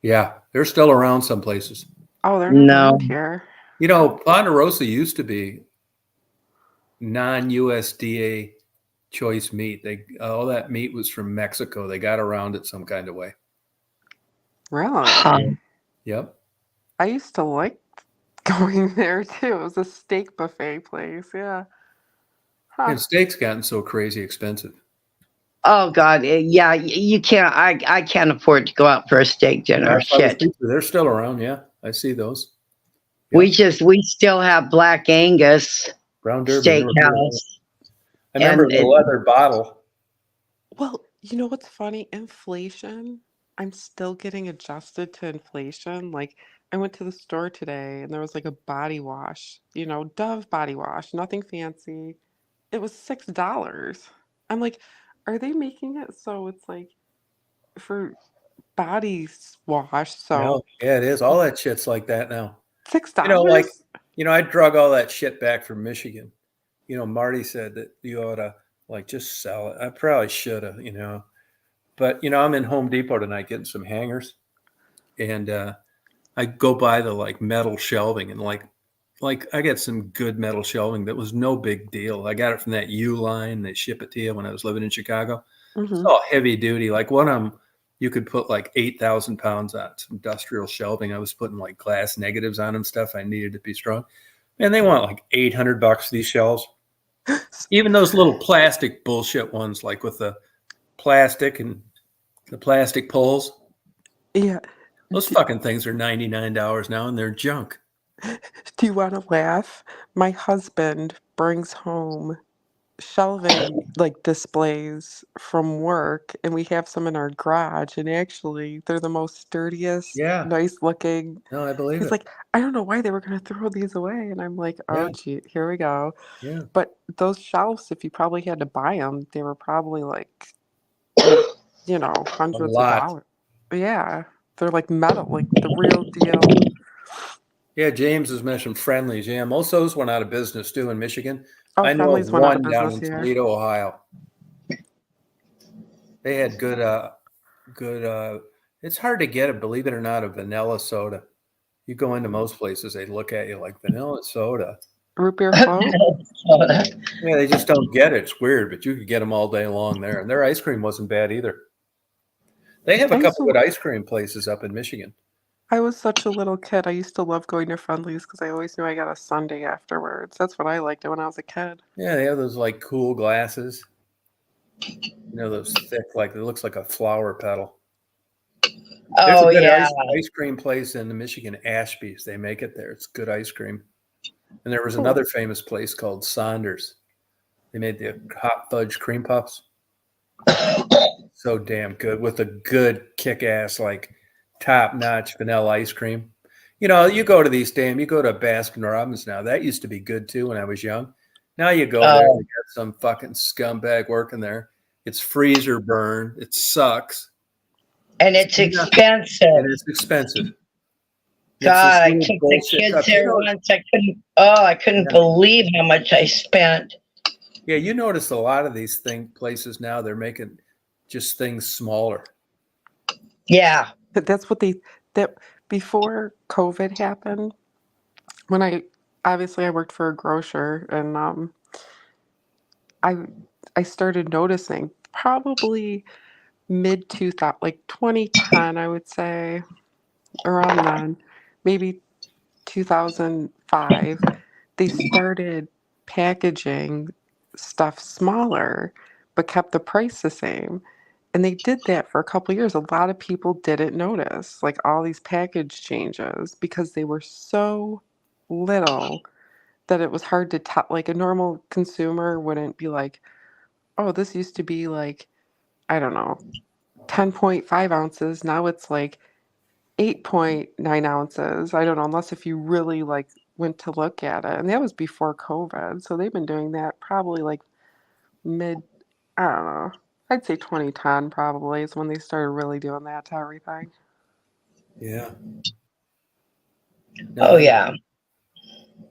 A: Yeah, they're still around some places.
C: Oh, they're not
B: No.
C: around here.
A: You know, Ponderosa used to be non-USDA choice meat. They all that meat was from Mexico. They got around it some kind of way.
B: Huh.
C: Really?
A: Yep.
C: I used to like going there too. It was a steak buffet place. Yeah. Huh.
A: And steak's gotten so crazy expensive.
B: Oh God, yeah. You can't. I can't afford to go out for a steak dinner.
A: That's why the
B: Shit.
A: pizza, they're still around. Yeah, I see those.
B: We
A: Yep.
B: just we still have Black Angus
A: Brown Derby, never heard of
B: Steakhouse,
A: it. I remember
B: and
A: the leather bottle.
C: Well, you know what's funny? Inflation. I'm still getting adjusted to inflation. Like, I went to the store today and there was like a body wash, Dove body wash, nothing fancy. It was $6. I'm like, are they making it so it's like for body wash?
A: No,
C: So
A: yeah, it is. All that shit's like that now.
C: $6?
A: Like, I drug all that shit back from Michigan. Marty said that you ought to like just sell it. I probably should have. But I'm in Home Depot tonight getting some hangers, and I go by the like metal shelving, and like I get some good metal shelving that was no big deal. I got it from that U line. They ship it to you when I was living in Chicago. It's
C: Mm-hmm.
A: all heavy duty. Like one of them, you could put like 8,000 pounds on. It's industrial shelving. I was putting like glass negatives on them, stuff I needed to be strong. And they want like $800 for these shelves. Even those little plastic bullshit ones, like with the plastic and the plastic poles,
C: Yeah.
A: those fucking things are $99 now, and they're junk.
C: Do you want to laugh? My husband brings home shelving like displays from work, and we have some in our garage, and actually they're the most sturdiest,
A: Yeah,
C: nice looking.
A: no, I believe
C: He's
A: it.
C: like, I don't know why they were going to throw these away, and I'm like,
A: Yeah,
C: oh gee, here we go.
A: yeah,
C: But those shelves, if you probably had to buy them, they were probably like
A: a
C: hundreds of
A: lot.
C: dollars. Yeah, they're like metal, like the real deal.
A: Yeah, James has mentioned Friendlies. Yeah, most of those went out of business too in Michigan.
C: Oh,
A: I know of
C: Friendly's went out of
A: one down
C: business
A: in
C: here.
A: Toledo, Ohio. They had good. It's hard to get it, believe it or not, a vanilla soda. You go into most places, they look at you like vanilla soda.
C: Root beer float.
A: Yeah, they just don't get it. It's weird, but you could get them all day long there. And their ice cream wasn't bad either. They have a
C: I used
A: couple
C: to
A: good ice cream places up in Michigan.
C: I was such a little kid. I used to love going to Friendly's because I always knew I got a sundae afterwards. That's what I liked when I was a kid.
A: Yeah, they have those like cool glasses. Those thick, like it looks like a flower petal. There's a
B: oh
A: good
B: yeah.
A: ice cream place in the Michigan, Ashby's. They make it there. It's good ice cream. And there was
C: Cool.
A: another famous place called Saunders. They made the hot fudge cream puffs. So damn good with a good kick-ass, like top-notch vanilla ice cream. You go to you go to Baskin Robbins now. That used to be good too when I was young. Now you go there,
B: Oh,
A: you got some fucking scumbag working there. It's freezer burn. It sucks.
B: and
A: It's
B: it's
A: nothing,
B: expensive.
A: and it's expensive. It's this
B: God, I
A: little
B: took the
A: bullshit
B: kids
A: cup.
B: there once. I couldn't
A: Yeah.
B: believe how much I spent.
A: Yeah, you notice a lot of these places now, they're making just things smaller.
B: Yeah.
C: But that's what that before COVID happened, when I worked for a grocer, and I I started noticing probably mid 2000, like 2010, I would say, around then, maybe 2005, they started packaging stuff smaller but kept the price the same. And they did that for a couple years. A lot of people didn't notice like all these package changes because they were so little that it was hard to tell. Like a normal consumer wouldn't be like, oh, this used to be like, I don't know, 10.5 ounces. Now it's like 8.9 ounces. I don't know, unless if you really like went to look at it. And that was before COVID. So they've been doing that probably like mid, I don't know. I'd say 2010 probably is when they started really doing that to everything.
A: Yeah. No,
B: Oh, yeah.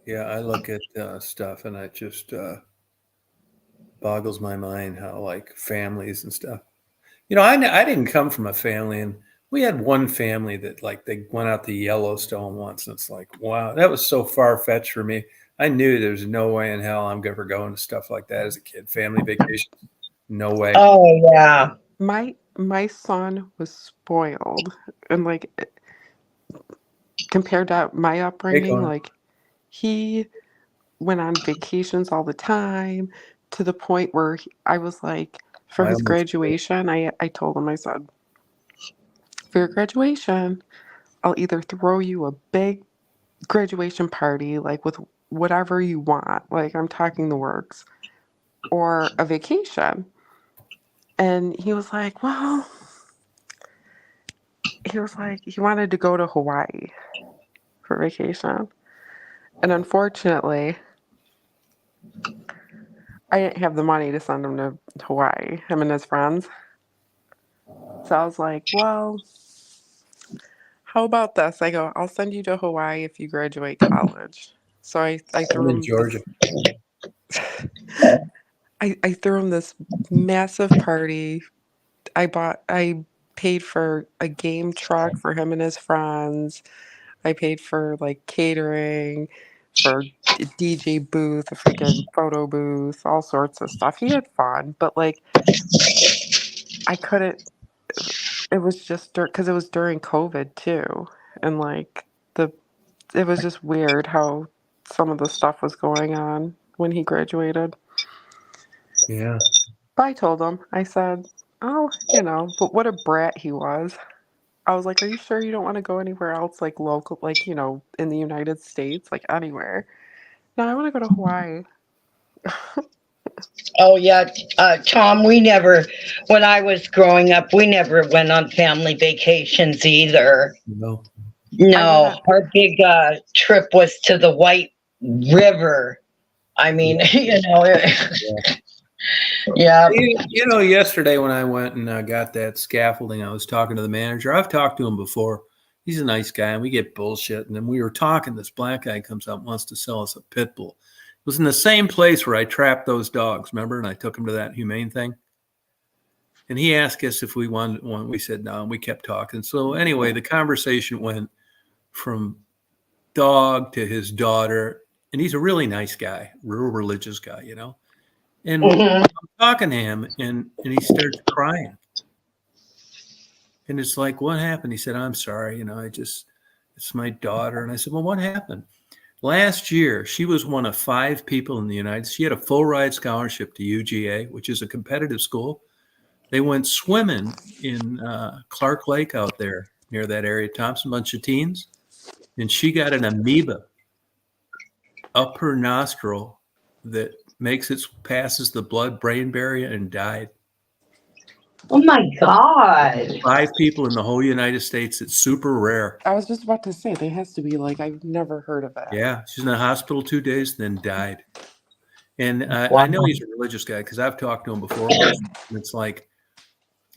A: yeah, I look at stuff and it just boggles my mind how like families and stuff. I didn't come from a family, and we had one family that like they went out to Yellowstone once, and it's like, wow, that was so far fetched for me. I knew there's no way in hell I'm ever going to stuff like that as a kid. Family vacation, no way.
B: Oh, yeah.
C: My son was spoiled, and like compared to my
A: Hey,
C: upbringing,
A: Conan.
C: like he went on vacations all the time to the point where I was like, for
A: I
C: his
A: almost
C: graduation, I told him, I said, for your graduation, I'll either throw you a big graduation party, like with whatever you want, like I'm talking the works, or a vacation. And he was like, he wanted to go to Hawaii for vacation. And unfortunately, I didn't have the money to send him to Hawaii, him and his friends. So I was like, well, how about this? I go, I'll send you to Hawaii if you graduate college. So I
A: I'm
C: threw
A: in
C: him
A: Georgia.
C: this I threw him this massive party. I paid for a game truck for him and his friends. I paid for like catering, for DJ booth, a freaking photo booth, all sorts of stuff. He had fun, but like I couldn't. It was just because it was during COVID too, and like it was just weird how some of the stuff was going on when he graduated.
A: Yeah.
C: But I told him, I said, oh, but what a brat he was. I was like, are you sure you don't want to go anywhere else, like local, like, in the United States, like anywhere? No, I want to go to Hawaii.
B: Oh, yeah. Tom, when I was growing up, we never went on family vacations either.
A: No.
C: I went
B: No,
C: on,
B: our big trip was to the White River. I
A: Yeah.
B: mean,
A: Yeah.
B: yeah.
A: Yesterday when I went and got that scaffolding, I was talking to the manager. I've talked to him before. He's a nice guy, and we get bullshit. And then we were talking. This black guy comes up and wants to sell us a pit bull. It was in the same place where I trapped those dogs, remember? And I took him to that humane thing. And he asked us if we wanted one. We said no, and we kept talking. So anyway, the conversation went from dog to his daughter. And he's a really nice guy, real religious guy, And
B: Mhm.
A: I'm talking to him, and he starts crying. And it's like, what happened? He said, I'm sorry. It's my daughter. And I said, well, what happened? Last year, she was one of 5 people in the United States. She had a full ride scholarship to UGA, which is a competitive school. They went swimming in Clark Lake out there near that area, Thompson, bunch of teens. And she got an amoeba up her nostril that passes the blood-brain barrier and died.
B: Oh my God.
A: 5 people in the whole United States. It's super rare.
C: I was just about to say, there has to be like, I've never heard of that.
A: Yeah, she's in the hospital 2 days, then died. And
B: Wow.
A: I know he's a religious guy because I've talked to him before. It's like,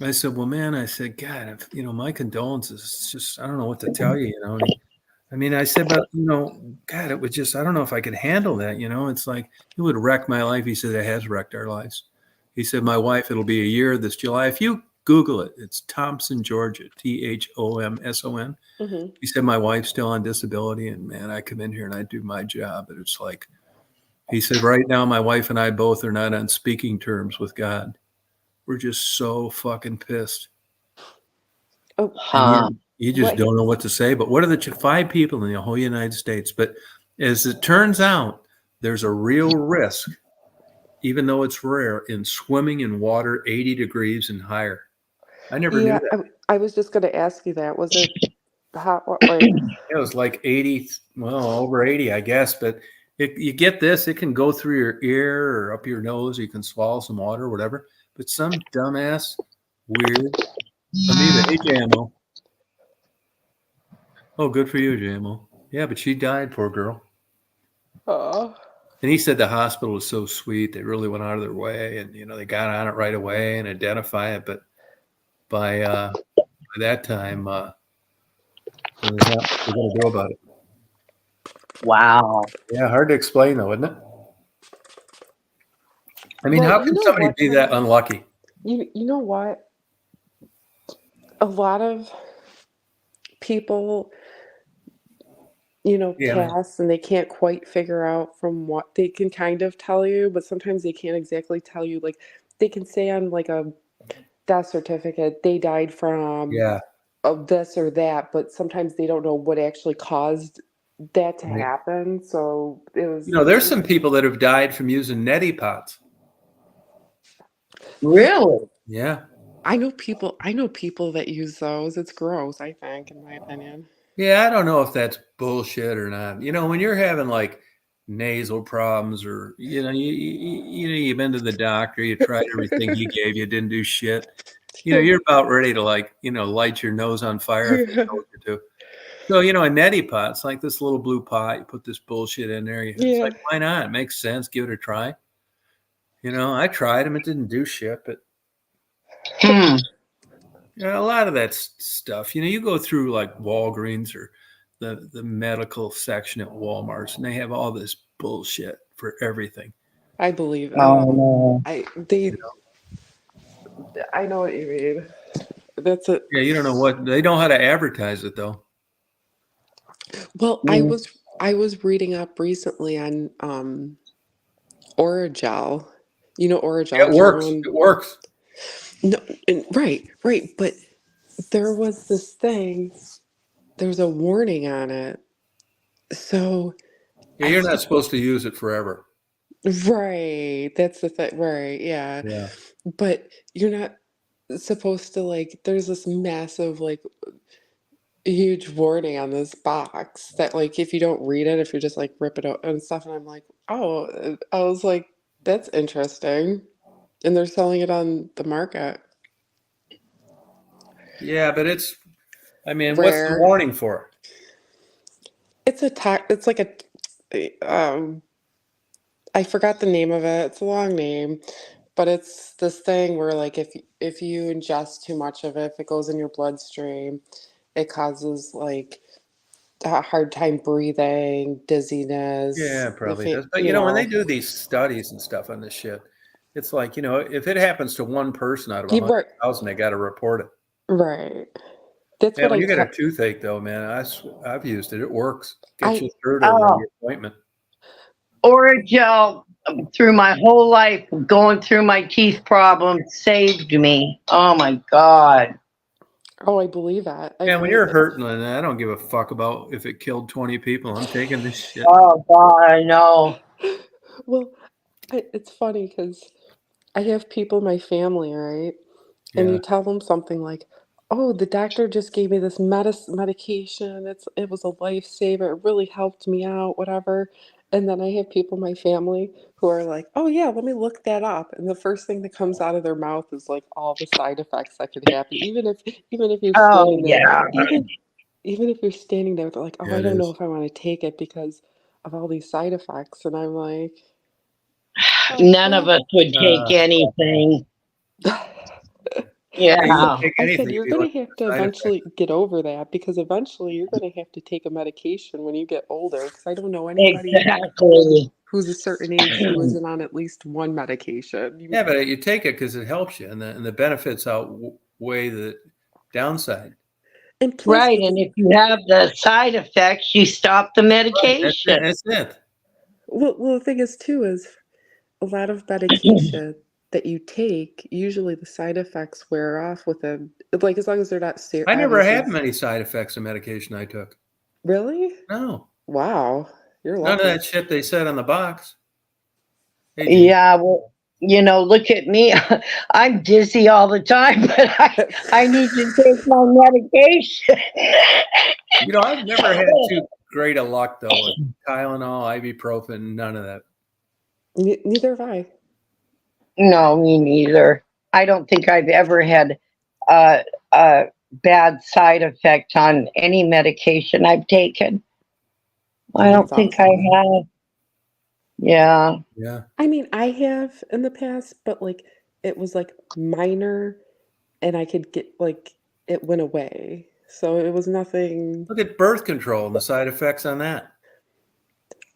A: I said, well, man, I said, God, my condolences. It's just, I don't know what to tell you, I said, but, God, it would just, I don't know if I could handle that, It's like, it would wreck my life. He said, it has wrecked our lives. He said, my wife, it'll be a year this July. If you Google it, it's Thompson, Georgia, Thomson.
C: Mm-hmm.
A: He said, my wife's still on disability, and man, I come in here and I do my job. But it's like, he said, right now, my wife and I both are not on speaking terms with God. We're just so fucking pissed.
C: Oh,
B: Huh.
A: And you just
C: what?
A: don't know what to say. But what are the 5 people in the whole United States? But as it turns out, there's a real risk, even though it's rare, in swimming in water 80 degrees and higher. I never knew
C: Yeah,
A: that.
C: I was just going to ask you that. Was it hot? Like,
A: It was like 80, well, over 80, I guess. But you get this, it can go through your ear or up your nose. You can swallow some water or whatever. But some dumbass, weird amoeba. Hey, JMO. Oh, good for you, JMO. Yeah, but she died, poor girl.
C: oh,
A: And he said the hospital was so sweet. They really went out of their way, and they got on it right away and identify it. But by that time, what are they going to do about it?
B: Wow.
A: Yeah, hard to explain though, isn't it? I mean,
C: Well,
A: how
C: you
A: can
C: know
A: somebody
C: what,
A: be that
C: Tom?
A: unlucky?
C: You know what? A lot of people,
A: Yeah, man.
C: pass and they can't quite figure out from what they can kind of tell you, but sometimes they can't exactly tell you. Like they can say on like a death certificate they died from
A: Yeah,
C: of this or that, but sometimes they don't know what actually caused that to
A: right.
C: happen. So it
A: You
C: was,
A: know, there's some people that have died from using neti pots.
B: Really?
A: Yeah.
C: I know people that use those. It's gross, I think, in my opinion.
A: Yeah, I don't know if that's bullshit or not. You know, when you're having like nasal problems or you've been to the doctor, you tried everything he gave you, didn't do shit. You know, you're about ready to like, light your nose on fire if he
C: Yeah.
A: told you to. So, a neti pot, it's like this little blue pot. You put this bullshit in there. It's
C: Yeah.
A: like, why not? It makes sense. Give it a try. I tried them. It didn't do shit, but
B: Hmm.
A: a lot of that stuff, you go through like Walgreens or the medical section at Walmart's, and they have all this bullshit for everything.
C: I believe
B: Oh no.
C: they I know what you mean. That's it.
A: Yeah, you don't know what they know how to advertise it though.
C: Well,
B: Mm.
C: I was reading up recently on Oragel. You know
A: Yeah,
C: Oragel,
A: it
C: which is
A: works.
C: one.
A: It works.
C: No, right. But there was this thing. There's a warning on it. So
A: Yeah,
C: I
A: you're not
C: keep
A: supposed to use it forever.
C: right. That's the thing. Right. Yeah.
A: Yeah.
C: But you're not supposed to like. There's this massive like huge warning on this box that like if you don't read it, if you just like rip it out and stuff, and I'm like, oh, I was like, that's interesting. And they're selling it on the market.
A: Yeah, but what's the
C: Rare.
A: warning for?
C: It's like a I forgot the name of it. It's a long name, but it's this thing where like if you ingest too much of it, if it goes in your bloodstream, it causes like a hard time breathing, dizziness,
A: Yeah, it probably
C: if
A: does. But when they do these studies and stuff on this shit, it's like, if it happens to one person out of a
C: you
A: hundred
C: right,
A: thousand, they got to report it.
C: right. That's
A: Yeah,
C: what
A: when
C: I
A: you get a
C: tell
A: toothache, though, man, I've used it. It works. Gets
C: I
A: you through to
B: Oh,
A: the appointment.
B: Oragel through my whole life, going through my teeth problems, saved me. Oh my God.
C: oh I believe that. I
A: Yeah, when
C: believe
A: you're
C: it.
A: hurting, and I don't give a fuck about if it killed 20 people. I'm taking this shit.
B: Oh God, I know.
C: Well, it's funny because I have people in my family, right? And you
A: Yeah.
C: tell them something like, "Oh, the doctor just gave me this medication. It was a lifesaver. It really helped me out, whatever." And then I have people in my family who are like, "Oh yeah, let me look that up." And the first thing that comes out of their mouth is like all the side effects that could happen. Even if you're
B: Oh
C: standing there,
B: yeah.
C: even if you're standing there, they're like, "Oh,
A: Yeah,
C: I
A: it
C: don't know
A: is.
C: if I want to take it because of all these side effects." And I'm like, "Oh,
B: None of
C: well."
B: us would take
A: Uh,
B: anything.
A: yeah, you
C: I said,
A: don't
B: Yeah.
A: take
C: I said,
A: anything if
C: you're
A: you don't
C: gonna
A: get
C: have
A: the
C: to
A: side effects.
C: eventually get over that because eventually you're gonna have to take a medication when you get older. Because I don't know anybody
B: Exactly.
C: who's a certain age who isn't on at least one medication.
A: Yeah, but you take it because it helps you, and the benefits outweigh the downside.
C: And plus,
B: Right.
C: with
B: And if you have the side effects, you stop the
A: Right. That's it.
B: medication.
A: That's it.
C: well, the thing is too is a lot of medication that you take, usually the side effects wear off within like as long as they're not
A: I never
C: obviously
A: had many side effects of medication I took.
C: really.
A: No,
C: Wow, you're
A: none of
C: lucky.
A: that shit they said on the box. Hey, Gene.
B: Yeah. Well, look at me. I'm dizzy all the time, but I need to take my medication.
A: I've never had too great a luck though with Tylenol, ibuprofen, none of that.
C: Neither have I.
B: No, me neither. I don't think I've ever had a, a bad side effect on any medication I've taken. I
C: That's
B: don't think I
C: awesome.
B: have. Yeah.
A: Yeah.
C: I mean, I have in the past, but like it was like minor and I could get like it went away. So it was nothing.
A: Look at birth control and the side effects on that.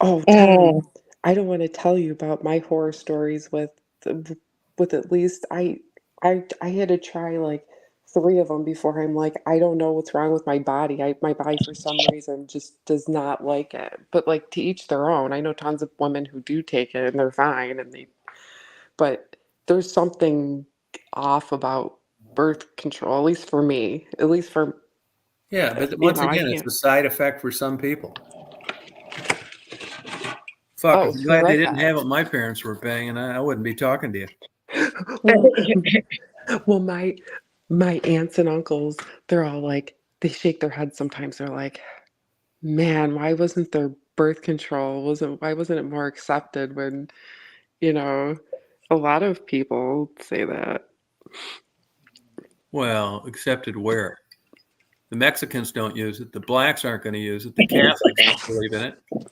C: Oh, Tom,
B: Mm.
C: I don't want to tell you about my horror stories with at least I had to try like three of them before I'm like, I don't know what's wrong with my body. My body for some reason just does not like it. But like to each their own. I know tons of women who do take it and they're fine but there's something off about birth control, at least for me. At least for
A: Yeah, but
C: you
A: once
C: know, I
A: again, it's
C: can't.
A: a side effect for some people. Fuck,
C: Oh,
A: I'm glad they didn't have
C: correct.
A: what my parents were paying, and I wouldn't be talking to you.
C: Well, well, my aunts and uncles, they're all like, they shake their heads sometimes. They're like, man, why wasn't there birth control? Why wasn't it more accepted when, you know, a lot of people say that.
A: Well, accepted where? The Mexicans don't use it. The blacks aren't going to use it. The Catholics don't believe in it.
C: Well,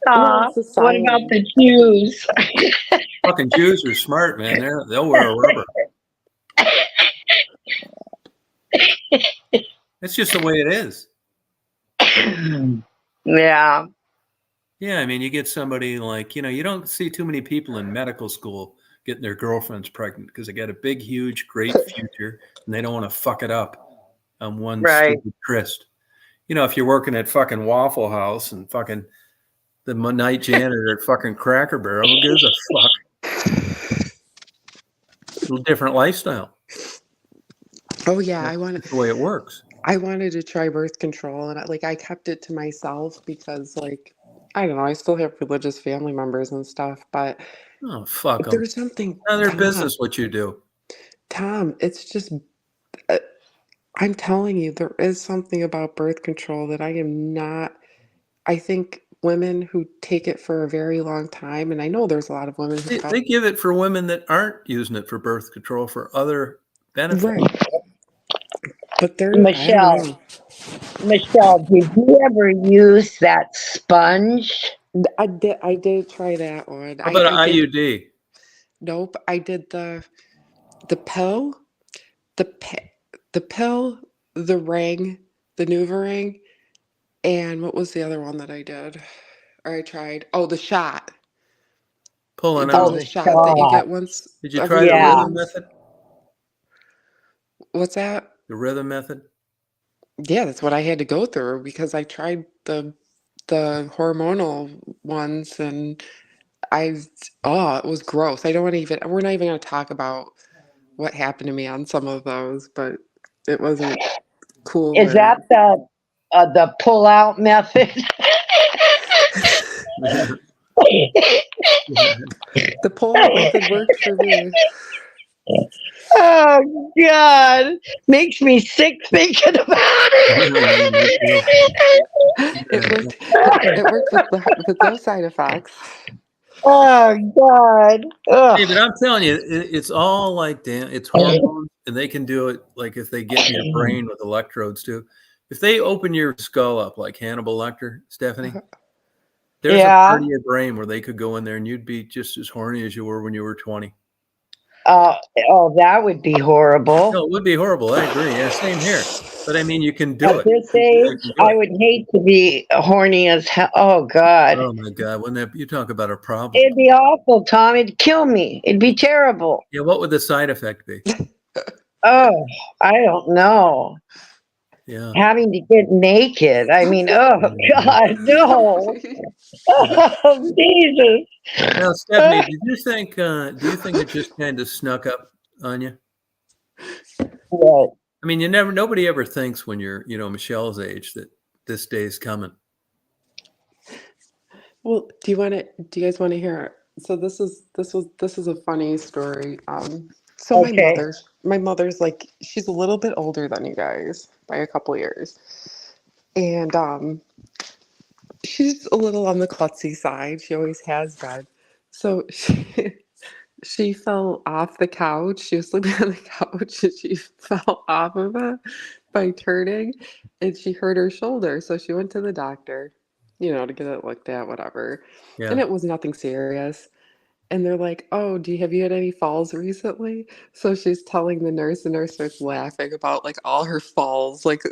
C: in
B: What about
C: society.
B: the Jews?
A: Fucking Jews are smart, man. They'll wear a rubber. That's just the way it is.
B: Yeah.
A: Yeah, I mean, you get somebody like, you don't see too many people in medical school getting their girlfriends pregnant because they got a big, huge, great future and they don't want to fuck it up on one
B: Right.
A: stupid tryst. If you're working at fucking Waffle House and fucking the night janitor at fucking Cracker Barrel, who gives a fuck? A little different lifestyle.
C: Oh yeah,
A: That's the way it works.
C: I wanted to try birth control and I kept it to myself because like I don't know, I still have religious family members and stuff, but
A: Oh, fuck them.
C: there's something
A: None of their
C: Tom,
A: business what you do.
C: It's just uh, I'm telling you there is something about birth control that I am not I think women who take it for a very long time and I know there's a lot of women who
A: They give it for women that aren't using it for birth control for other benefits.
C: right. But I don't
B: Michelle,
C: know.
B: did you ever use that sponge?
C: I did try that one.
A: How about an
C: I did
A: IUD?
C: nope. I did the pill, the pi- the pill, the ring, the NuvaRing, and what was the other one that I did? Or I tried. Oh, the shot.
A: Pulling
C: There's
B: Oh,
A: out.
C: a
B: the
C: shot that you
B: shot.
C: get once
A: Did you
C: every
A: try the
C: few
B: Yeah.
A: rhythm
C: months.
A: method?
C: What's that?
A: The rhythm method?
C: Yeah, that's what I had to go through because I tried the hormonal ones and I it was gross. I don't want to even we're not even going to talk about what happened to me on some of those, but it wasn't cool
B: Is that the pull out method?
C: the pull-out method worked for me.
B: Oh God, makes me sick thinking about
C: It
B: it.
C: worked. It worked with no side effects.
B: Oh God.
A: Hey, but
B: Ugh.
A: I'm telling you, it's all like it's hormones, and they can do it like if they get in your brain with electrodes too. If they open your skull up like Hannibal Lecter, Stephanie, there's a
B: Yeah.
A: part of your brain where they could go in there and you'd be just as horny as you were when you were 20.
B: Uh, that would be horrible.
A: No, it would be horrible. I agree. Yeah, same here. But I mean, you can do
B: At
A: it.
B: this
A: You
B: age,
A: can do
B: I
A: it.
B: would hate to be horny as hell. Oh God.
A: Oh my God, wouldn't that you talk about a problem?
B: It'd be awful, Tom. It'd kill me. It'd be terrible.
A: Yeah, what would the side effect be?
B: Oh, I don't know.
A: Yeah.
B: Having to get naked. I mean, oh God, no. Oh, Jesus.
A: Now, Stephanie, do you think it just kind of snuck up on you?
B: What?
A: I mean, nobody ever thinks when you're, Michelle's age that this day's coming.
C: Well, do you guys want to hear? So this is a funny story. So
B: Okay.
C: my mother's like she's a little bit older than you guys by a couple years, and she's a little on the klutzy side. She always has been. So she fell off the couch. She was sleeping on the couch and she fell off of it by turning and she hurt her shoulder. So she went to the doctor, to get it looked at, whatever. And
A: Yeah.
C: it was nothing serious. and they're like, "Oh, have you had any falls recently?" So she's telling the nurse starts laughing about like all her falls, like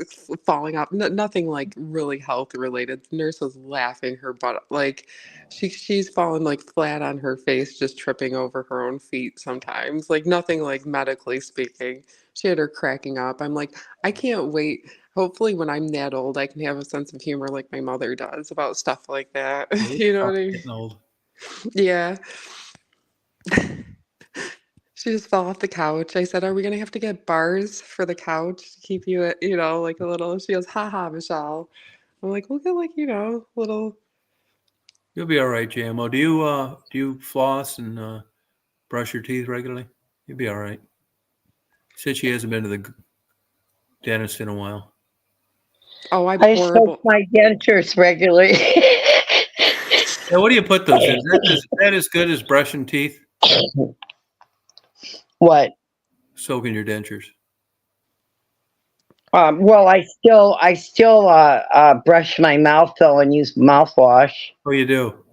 C: falling off. Nothing like really health related. The nurse was laughing her butt, like she's fallen like flat on her face, just tripping over her own feet sometimes. Like nothing like medically speaking. She had her cracking up. I'm like, I can't wait. Hopefully, when I'm that old, I can have a sense of humor like my mother does about stuff like that.
A: It's
C: You know
A: tough
C: what I mean?
A: getting old.
C: Yeah. She just fell off the couch. I said, "Are we gonna have to get bars for the couch to keep you at, like a little?" She goes, "Ha ha, Michelle." I'm like, "We'll get like, little."
A: You'll be all right, JMO. Do you floss and brush your teeth regularly? You'll be all right. Said she hasn't been to the dentist in a while.
C: Oh, I'm
B: I soak
C: horrible.
B: my dentures regularly.
A: Yeah, what do you put those in? Is that as good as brushing teeth?
B: What?
A: Soaking your dentures.
B: Well, I still brush my mouth though and use mouthwash.
A: Oh, you do?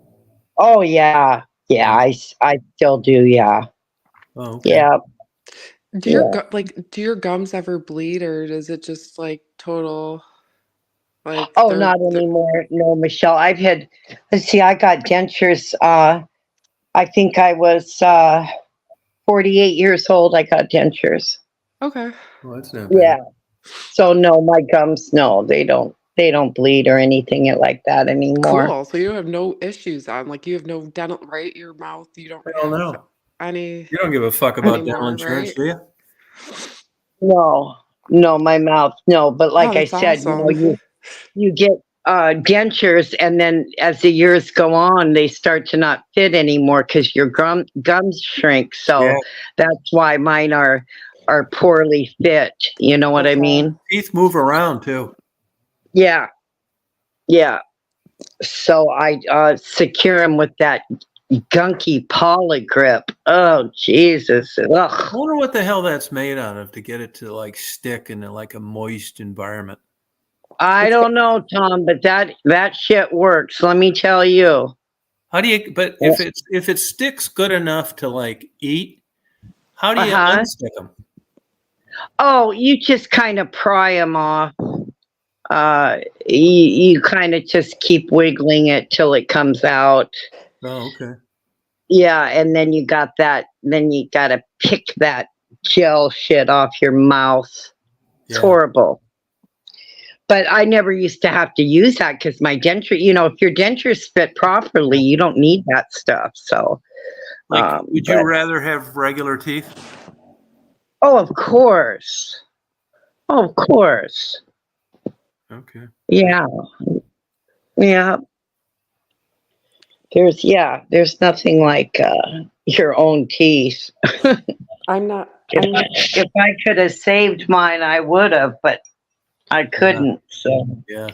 B: Oh yeah, yeah.
A: Oh,
B: I still do. Yeah,
A: okay.
B: yeah, yeah.
C: Do your gums ever bleed, or is it just like total like
B: Oh, not anymore. No, Michelle. I've had. Let's see. I got dentures. I think I was 48 years old. I got dentures.
C: okay.
A: Well, that's not bad.
B: Yeah. So no, my gums. No, they don't. They don't bleed or anything like that anymore.
C: Cool. So you have no issues on like you have no dental right? Your mouth, you don't
A: Hell
C: have
A: no.
C: any
A: You don't give a fuck about dental
C: anymore,
A: insurance,
C: right?
A: do you?
B: No, no, my mouth. No, but
C: Oh,
B: like I
C: that's
B: said,
C: awesome.
B: you get dentures, and then as the years go on, they start to not fit anymore because your gums shrink.
A: Yeah.
B: So that's why mine are poorly fit. You know what I
C: Okay.
B: mean?
A: Teeth move around too.
B: Yeah, yeah. So I secure them with that gunky poly grip. Oh Jesus!
A: I
B: Ugh.
A: wonder what the hell that's made out of to get it to like stick in like a moist environment.
B: I
C: It's
B: don't know, Tom, but that shit works. Let me tell you.
A: How do you? But if it sticks good enough to like eat, how do
B: Uh
A: you
B: huh.
A: unstick them?
B: Oh, you just kind of pry them off. You kind of just keep wiggling it till it comes out.
A: Oh, okay.
B: Yeah, and then you got that. Then you got to pick that gel shit off your mouth. It's
A: Yeah.
B: horrible. But I never used to have to use that because my denture. If your dentures fit properly, you don't need that stuff. So,
A: Like, would you
B: but
A: rather have regular teeth?
B: oh, of course, oh, of course,
A: Okay.
B: yeah, yeah. There's nothing like your own teeth.
C: I'm not
B: If
C: I'm
B: I, if I could have saved mine, I would have, but I
A: Yeah.
B: couldn't. So
A: Yeah.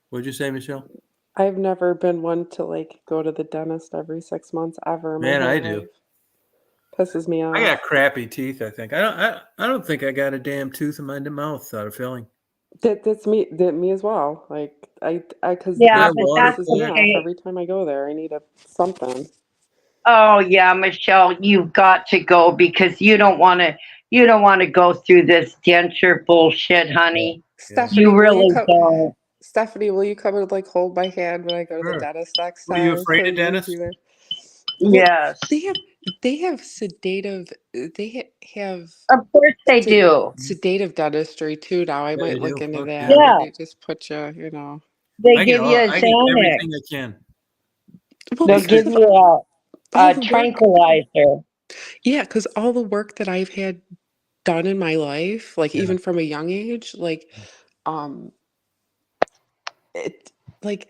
A: What'd you say, Michelle?
C: I've never been one to like go to the dentist every 6 months ever in my
A: Man, I
C: whole
A: do.
C: life. Pisses me
A: I got
C: off.
A: crappy teeth. I think I don't think I got a damn tooth in my mouth out of filling.
C: That's me as well. Like because
B: yeah,
A: Yeah,
C: that's
B: but
C: what
B: that's
C: pisses me
A: water.
C: off
B: okay.
C: every time I go there. I need something.
B: Oh yeah, Michelle, you've got to go because you don't want to go through this denture bullshit,
A: Yeah.
B: honey.
A: Yeah.
B: You
C: Stephanie, will you
B: really
C: come?
B: don't.
C: Stephanie, will you come and like hold my hand when I go to the
A: Sure.
C: dentist next
A: What are you
C: time?
A: afraid
C: So
A: of
C: you can see
A: dentists?
C: there. Well,
B: Yes,
C: they have sedative. Have
B: of course they
C: sed-
B: do.
C: sedative dentistry too now. I
A: Yeah, they
C: might look
A: do.
C: into
A: Fuck
C: that
A: yeah.
C: where
B: Yeah,
C: they just put you.
B: they give you a
A: I get
B: Xanax.
A: everything I can.
C: Well,
B: They'll
A: Because
C: because
B: give
C: of
B: you
C: all
B: a
C: the work.
B: tranquilizer.
C: Yeah, because all the work that I've had done in my life, like
A: yeah.
C: even from a young age, like um it like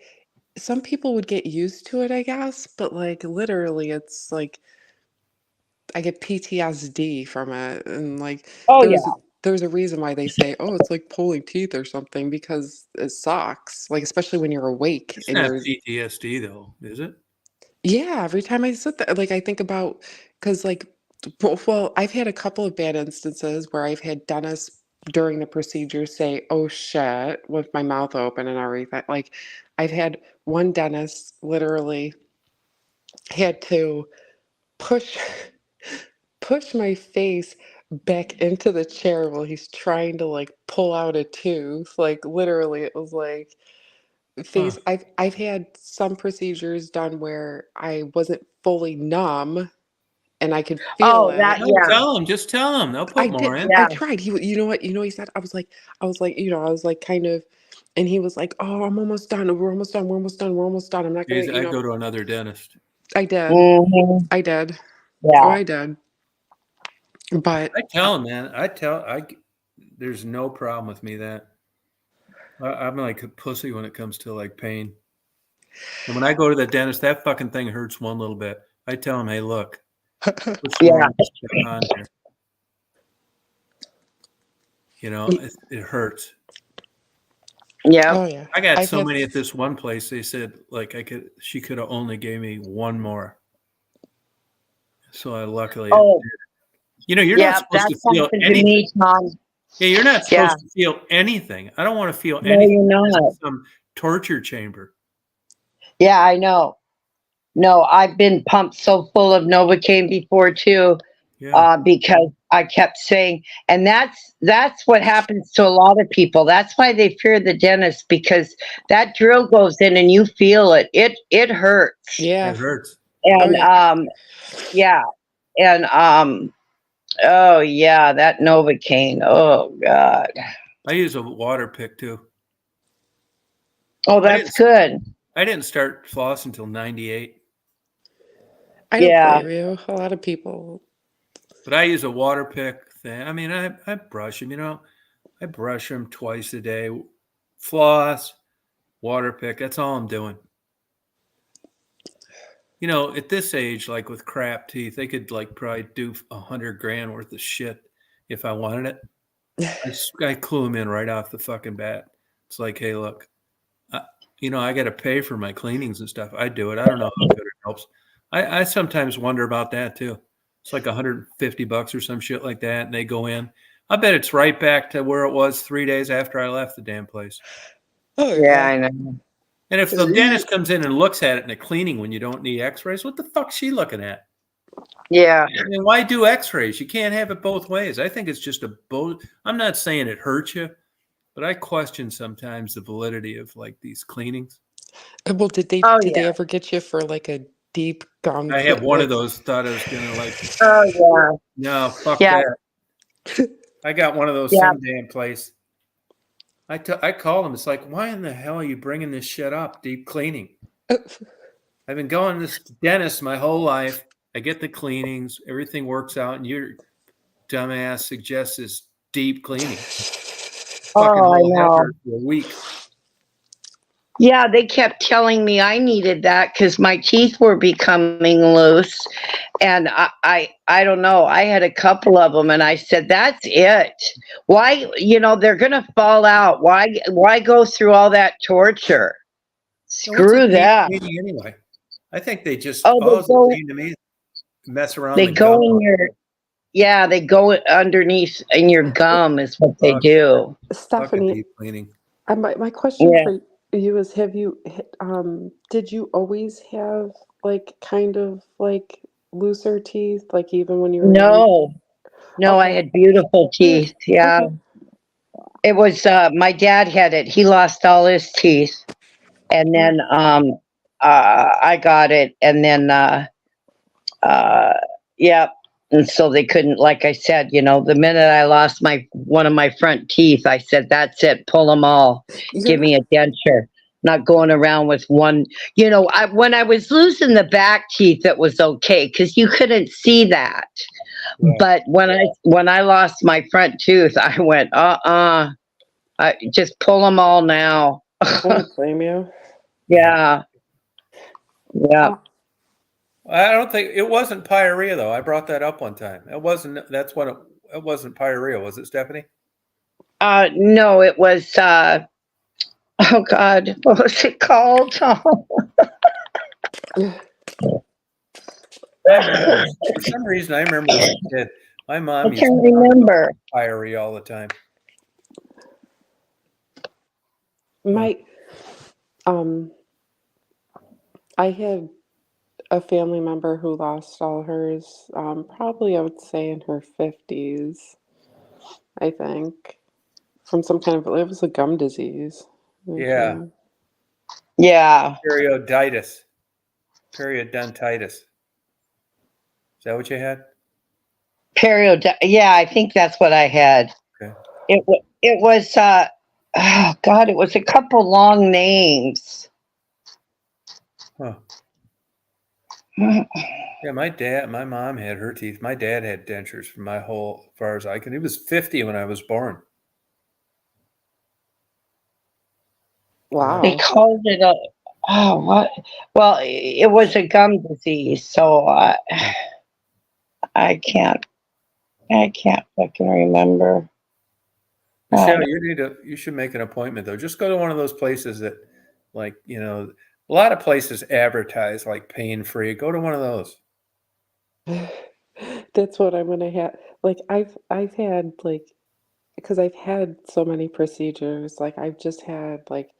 C: some people would get used to it, I guess, but like literally it's like I get PTSD from it and like
B: Oh
C: there's
B: yeah.
C: there's a reason why they say, "Oh, it's like pulling teeth or something," because it sucks. Like especially when you're awake
A: It's
C: and
A: not
C: you're
A: PTSD though, is it?
C: yeah, every time I sit there, like I think about because like well, I've had a couple of bad instances where I've had dentists during the procedure say, "Oh shit," with my mouth open and everything. Like I've had one dentist literally had to push push my face back into the chair while he's trying to like pull out a tooth. Like literally, it was like
A: Huh.
C: face. I've had some procedures done where I wasn't fully numb and I could feel
B: Oh, that,
C: it.
A: No,
B: yeah,
A: tell them. Just tell them. They'll
C: I
A: put more
C: did.
A: in.
C: I
B: yeah.
C: tried. You know what? He said. I was like, kind of, and he was like, "Oh, I'm almost done. We're almost done. We're almost done. We're almost done. I'm not gonna,
A: Jeez,
C: you
A: I
C: know."
A: go to another dentist.
C: I did.
B: Hmm.
C: I did. Oh,
B: Yeah.
C: I did. But
A: I tell them, man. There's no problem with me that I'm like a pussy when it comes to like pain. And when I go to the dentist, that fucking thing hurts one little bit. I tell them, hey, look, what's
B: Yeah.
A: wrong with the con here? You know, it hurts.
B: Yep.
C: oh yeah,
A: I got
C: I've
A: so
C: had.
A: many at this one place. They said like she could have only gave me one more. So I luckily,
B: Oh,
A: you know, you're not
B: yeah.
A: supposed
B: That
A: to feel
B: happened to
A: anything.
B: me, Tom.
A: Yeah, you're not
B: Yeah.
A: supposed to feel anything. I don't want to feel
B: No,
A: anything.
B: you're
A: This
B: not.
A: is some torture chamber.
B: Yeah, I know. No, I've been pumped so full of Novocaine before too,
A: Yeah,
B: because I kept saying, and that's what happens to a lot of people. That's why they fear the dentist, because that drill goes in and you feel it. It hurts.
C: Yeah.
A: it hurts.
C: Oh
B: And
C: yeah.
B: yeah, and oh yeah, that Novocaine. Oh God.
A: I use a water pick too.
B: Oh,
A: I
B: that's
A: didn't.
B: good.
A: I didn't start floss until '98,
C: I don't
B: Yeah.
C: blame you. A lot of people.
A: but I use a water pick thing. I mean, I brush them. You know, I brush them twice a day. Floss, water pick. That's all I'm doing. You know, at this age, like with crap teeth, they could like probably do 100 grand worth of shit if I wanted it. I clue them in right off the fucking bat. It's like, hey, look, I, you know, I got to pay for my cleanings and stuff. I do it. I don't know how good it helps. I sometimes wonder about that too. It's like $150 or some shit like that, and they go in. I bet it's right back to where it was 3 days after I left the damn place.
C: Oh
B: Yeah,
C: yeah.
B: I know.
A: And if the dentist comes in and looks at it in a cleaning when you don't need X-rays, what the fuck's she looking at?
B: Yeah.
A: I mean, why do X-rays? You can't have it both ways. I think it's just a both. I'm not saying it hurts you, but I question sometimes the validity of like these cleanings.
C: Well,
B: Oh
C: did they
B: yeah.
C: ever get you for like a deep gum
A: I have one of
C: like
A: those. Thought I was gonna like,
B: Oh
A: no, fuck
B: yeah.
A: that. I got one of those
B: Yeah.
A: some damn place. I call them. It's like, why in the hell are you bringing this shit up? Deep cleaning. I've been going to this dentist my whole life. I get the cleanings. Everything works out, and your dumbass suggests this deep cleaning. Fucking
B: Oh, I
A: whole head
B: know.
A: hurt for a week.
B: Yeah, they kept telling me I needed that because my teeth were becoming loose, and I don't know. I had a couple of them, and I said, "That's it. Why? They're gonna fall out. Why go through all that torture?
A: Now, what's a
B: Screw
A: deep
B: that."
A: cleaning anyway? I think they just
B: Oh,
A: all it seemed to me mess around
B: they
A: the gum.
B: go in your yeah, they go underneath in your gum is what they
A: Fuck,
B: do.
A: fuck a
C: Stephanie,
A: deep cleaning.
C: my question
B: Yeah.
C: for you is did you always have like kind of like looser teeth like even when you were young?
B: No, no, I
C: Okay.
B: had beautiful
C: All right.
B: teeth. Yeah.
C: Okay.
B: It was my dad had it. He lost all his teeth, and
C: Oh,
B: then I got it, and then uh yeah, and so they couldn't, like I said, the minute I lost my one of my front teeth, I said, "That's it, pull them all,
C: you're
B: give
C: not
B: me a denture." Not going around with one. When I was losing the back teeth, it was okay because you couldn't see that.
A: Yeah.
B: But when I lost my front tooth, I went, I just pull them all now.
C: I don't blame you.
A: Yeah.
B: Yeah, yeah.
C: Uh,
A: I don't think it wasn't pyorrhea though. I brought that up one time. It wasn't. That's what it wasn't pyorrhea, was it, Stephanie?
B: No, it was. Oh God, what was it called?
A: I remember for some reason. I remember as a kid, my
B: I
A: mom used
B: can't
A: to talk about
B: remember.
A: pyorrhea all the time. So,
C: my um I had a family member who lost all hers, probably I would say in her 50s, I think, from some kind of, it was a gum disease.
A: Yeah.
C: Actually.
B: Yeah.
A: Perioditis. Periodontitis. Is that what you had?
B: Yeah, I think that's what I had.
A: Okay.
B: It was oh God, it was a couple long names.
A: Huh.
B: Mm.
A: Yeah, my mom had her teeth. My dad had dentures for my whole, as far as I can. He was 50 when I was born.
B: They
C: Wow.
B: called it a what? Well, it was a gum disease, so I can't fucking remember.
A: Michelle, you should make an appointment though. Just go to one of those places that, like, a lot of places advertise like pain free. Go to one of those.
C: That's what I'm gonna have. Like I've had like because I've had so many procedures. Like I've just had like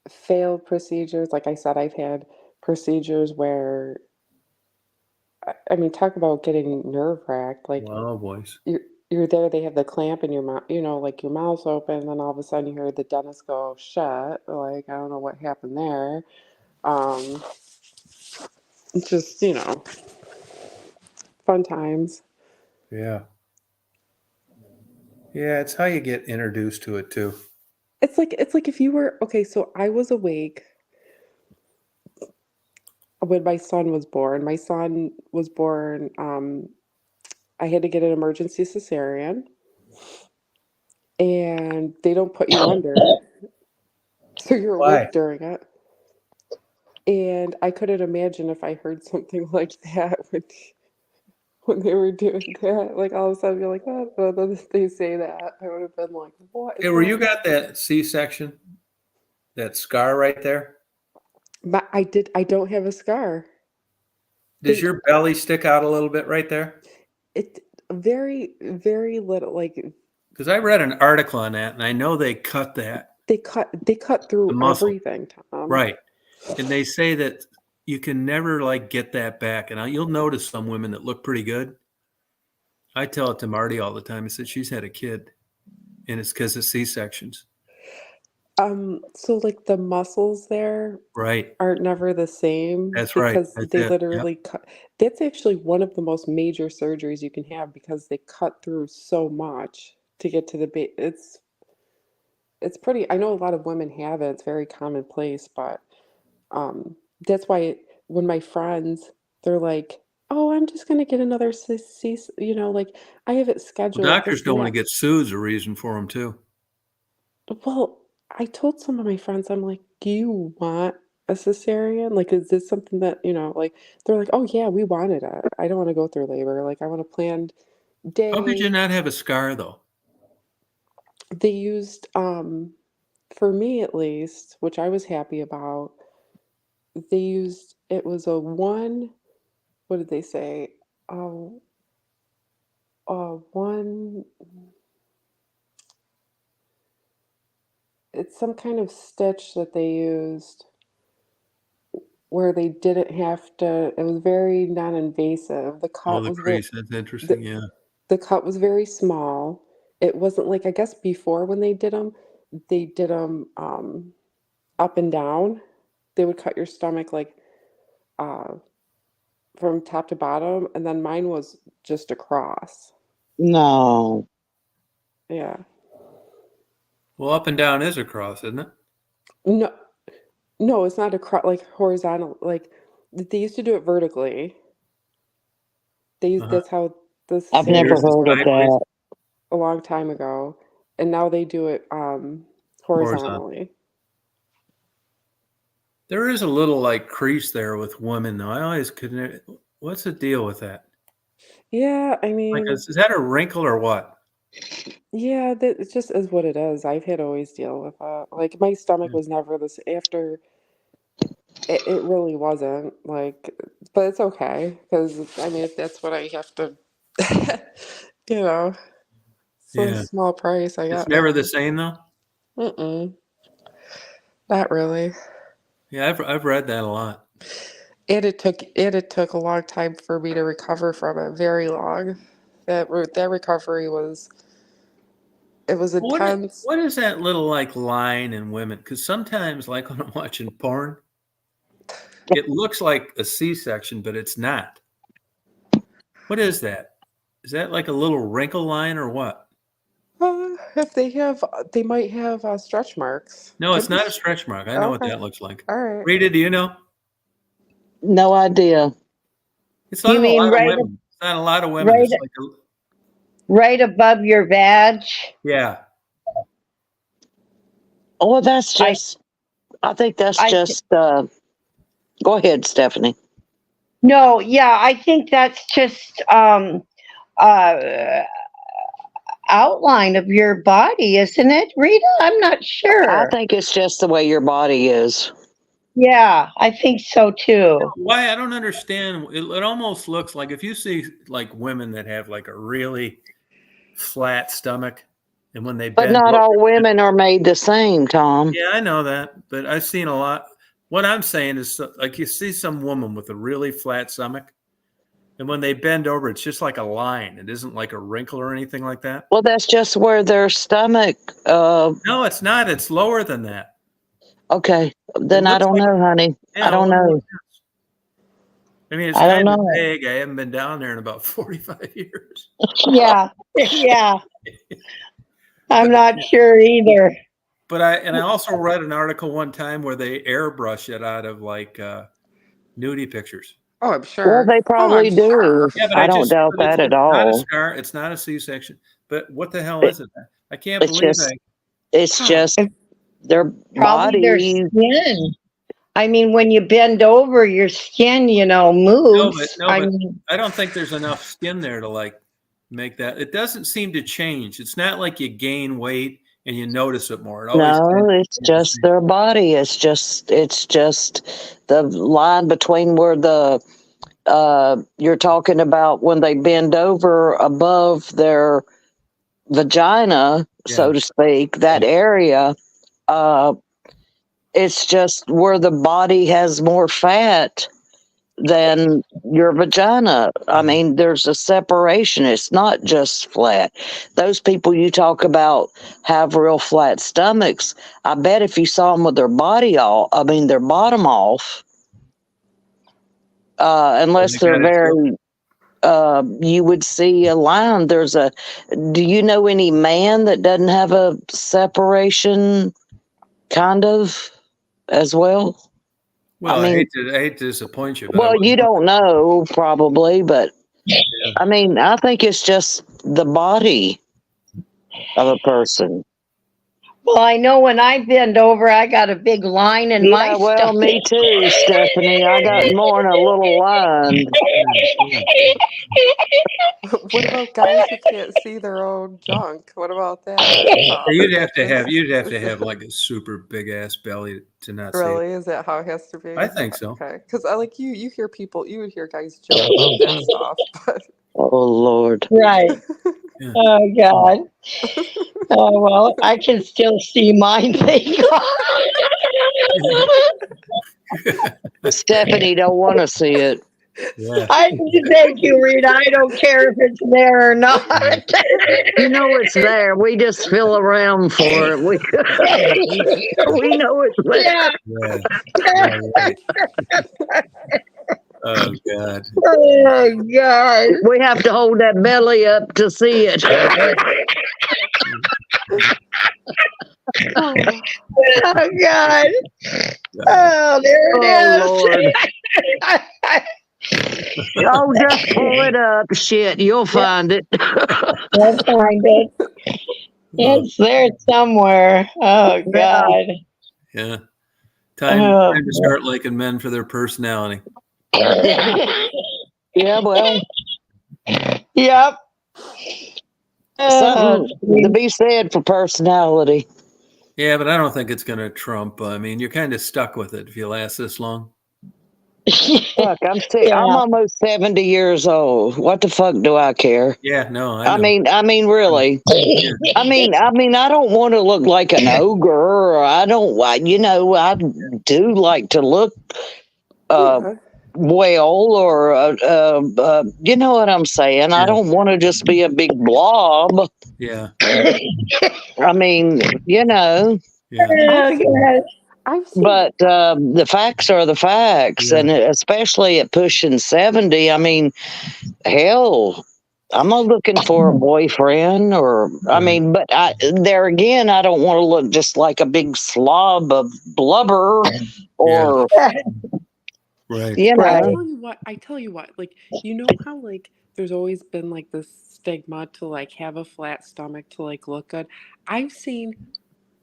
C: failed procedures. Like I said, I've had procedures where I mean, talk about getting nerve wracked. Like
A: Wow, boys.
C: you're there, they have the clamp in your mouth, like your mouth's open, and then all of a sudden you hear the dentist go shut. Like I don't know what happened there. Um, it's just fun times.
A: Yeah. Yeah, it's how you get introduced to it too.
C: It's like if you were okay. So I was awake when my son was born. My son was born. I had to get an emergency cesarean, and they don't put you under, so you're
A: Why?
C: awake during it. And I couldn't imagine if I heard something like that when they were doing that. Like all of a sudden, you're like, oh, they say that. I would have been like, what is
A: Hey, where you
C: going on?
A: got that C-section, that scar right there?
C: But I don't have a scar.
A: Does
C: They
A: your belly stick out a little bit right there?
C: it very very little. Like
A: Because I read an article on that, and I know they cut that,
C: they cut
A: the
C: through
A: muscle.
C: everything, Tom.
A: Right. And they say that you can never like get that back. And you'll notice some women that look pretty good. I tell it to Marty all the time. I said she's had a kid, and it's because of C-sections.
C: So like the muscles there
A: Right.
C: aren't never the same
A: That's right.
C: because
A: That's
C: they
A: it. Yep.
C: literally cut. That's actually one of the most major surgeries you can have because they cut through so much to get to the base. It's pretty. I know a lot of women have it. It's very commonplace, but that's why when my friends they're like, "Oh, I'm just gonna get another like I have it
A: Well,
C: scheduled
A: doctors
C: this
A: don't want to get
C: next."
A: sued is a reason for them too.
C: Well, I told some of my friends, I'm like, "Do you want a cesarean? Like, is this something that, like, they're like, oh, yeah, we wanted it. I don't want to go through labor. Like, I want a planned
A: How could you
C: day."
A: not have a scar though?
C: They used, for me at least, which I was happy about, it was a what did they say? Oh, one, it's some kind of stitch that they used where they didn't have to, it was very non-invasive.
A: Oh, the crease. That's
C: The,
A: interesting. Yeah.
C: the cut was very small. It wasn't like, I guess before when they did them up and down. They would cut your stomach like uh, from top to bottom, and then mine was just across.
B: No.
C: Yeah.
A: Well, up and down is a cross, isn't it?
C: No, no, it's not across like horizontal. Like they used to do it vertically.
A: Uh-huh.
C: That's how the
B: I've
A: And
B: never
A: yours
C: cesareans
A: is
B: heard of
C: were
A: sideways,
B: that.
C: a long time ago, and now they do it
A: horizontal.
C: horizontally.
A: There is a little like crease there with women, though. I always couldn't. What's the deal with that?
C: Yeah, I
A: Like,
C: mean,
A: is that a wrinkle or what?
C: yeah, that it just is what it is. I've had to always deal with that. Like my stomach
A: Yeah.
C: was never this after it really wasn't like, but it's okay because I mean if that's what I have to, you know, it's a
A: Yeah.
C: small price I
A: It's
C: got
A: never the
C: now.
A: same though.
C: Mm-mm, not really.
A: Yeah, I've read that a lot.
C: And it took a long time for me to recover from it, very long. That recovery was it was intense.
A: What is that little like line in women? Because sometimes, like when I'm watching porn, it looks like a C-section, but it's not. What is that? Is that like a little wrinkle line or what?
C: If they might have stretch marks.
A: No, it's
C: Could be.
A: not a stretch mark. I know what
C: Okay.
A: that looks like.
C: All right.
A: Rita, do you know?
B: No idea.
A: It's
B: You
A: not a
B: mean
A: lot of women. It's not a lot of women.
B: right
A: It's like
B: right above your vag?
A: yeah.
D: Oh, that's
B: I
D: just, I think that's
B: I
D: just, go ahead, Stephanie.
B: no, yeah, I think that's just uh outline of your body, isn't it, Rita? I'm not
D: I
B: sure.
D: think it's just the way your body is.
B: Yeah, I think so too.
A: Why I don't understand. It almost looks like if you see like women that have like a really flat stomach, and when they
D: But
A: bend
D: not
A: over,
D: all women are made the same, Tom.
A: yeah, I know that, but I've seen a lot. What I'm saying is, like, you see some woman with a really flat stomach, and when they bend over, it's just like a line. It isn't like a wrinkle or anything like that.
D: Well, that's just where their stomach,
A: No, it's not. It's lower than that.
D: okay.
A: It
D: Then I
A: looks
D: don't
A: like,
D: know, honey.
A: yeah,
D: I
A: it
D: don't
A: wouldn't make
D: know.
A: sense. I mean, it's
B: I don't
A: kind of
B: know.
A: vague. I haven't been down there in about 45 years.
B: Yeah. Yeah. I'm
A: But
B: not sure either.
A: I also read an article one time where they airbrush it out of like nudie pictures.
C: Oh, I'm
D: Well,
C: sure.
D: they
C: Oh, I'm
D: probably
C: sure.
D: do.
A: Yeah, but
D: I don't doubt
A: but
D: that at
A: it's not a
D: all.
A: scar. It's not a C-section. But what the hell
D: It,
A: is it? I can't
D: it's
A: believe
D: just,
A: I.
D: it's
C: Tom.
D: just their
B: Probably their
D: body.
B: skin. I mean, when you bend over, your skin, moves.
A: No,
B: I
A: but
B: mean,
A: I don't think there's enough skin there to like make that. It doesn't seem to change. It's not like you gain weight and you notice it more. It always
D: No,
A: kind of
D: it's
A: stays the
D: just
A: same.
D: their body. It's just the line between where the you're talking about when they bend over above their vagina,
A: Yeah.
D: so to speak, that area. Uh, it's just where the body has more fat than your vagina. I
A: Yeah.
D: mean, there's a separation. It's not just flat. Those people you talk about have real flat stomachs. I bet if you saw them with their their bottom off,
A: Well,
D: unless
A: they
D: they're
A: got it too.
D: very, you would see a line. Do you know any man that doesn't have a separation kind of as well?
A: Well,
D: I mean,
A: I hate to disappoint you, but I
D: well, you
A: wouldn't.
D: don't know probably, but
A: Yeah.
D: I mean, I think it's just the body of a person.
B: well, I know when I bend over, I got a big line in my
D: Yeah, well,
B: stomach.
D: me too, Stephanie. I got more than a little line.
A: Yeah.
C: What about guys who can't see their own junk? What about that,
A: Yeah,
C: Tom? Is that just
A: you'd have to
C: is
A: have
C: that,
A: like a super big ass belly to not see it.
C: really? Is that how it has to
A: I
C: be?
A: think so.
C: Okay, because I like you hear people, you would hear guys joke about that stuff, but
D: Oh, Lord.
B: Right.
A: Yeah.
B: Oh, God. Oh, well, I can still see mine. Thank God.
D: Stephanie don't want to see it.
A: Yeah.
B: Thank you, Rita. I don't care if it's there or not.
A: Yeah.
D: You know it's there. We just feel around for it. We know it's
B: Yeah.
D: there.
A: Yeah. Yeah. Right. Oh God.
B: Oh, God.
D: We have to hold that belly up to see it.
C: oh,
B: Oh, God.
A: God.
B: Oh, there
D: Oh,
B: it
D: Lord.
B: is.
D: Oh, just pull it up. Shit, you'll find it.
B: We'll find it.
A: Oh,
B: It's there somewhere. Oh,
D: Yeah.
B: God.
A: yeah.
B: Oh.
A: Time to start liking men for their personality.
D: Yeah, well,
B: Yep. Oh,
D: something to be said for personality.
A: Yeah, but I don't think it's going to trump. I mean, you're kind of stuck with it if you last this long.
D: Fuck, I'm
B: yeah.
D: almost 70 years old. What the fuck do I care?
A: Yeah, no, I
D: I
A: know.
D: mean, really.
A: Yeah.
D: I don't want to look like an ogre, or I do like to look
C: yeah.
D: well, or you know what I'm saying. I
A: Yeah.
D: don't want to just be a big blob.
A: Yeah.
D: I mean,
A: Yeah.
C: I've seen, I've seen,
D: but the facts are the facts,
A: Yeah.
D: and especially at pushing 70. I mean, hell, I'm not looking for a boyfriend, or I
A: Right.
D: mean, but there again, I don't want to look just like a big slob of blubber, or
A: Right.
D: you
C: I
B: Right.
D: know.
C: tell you what, like, you know how, like, there's always been, like, this stigma to, like, have a flat stomach to, like, look good. I've seen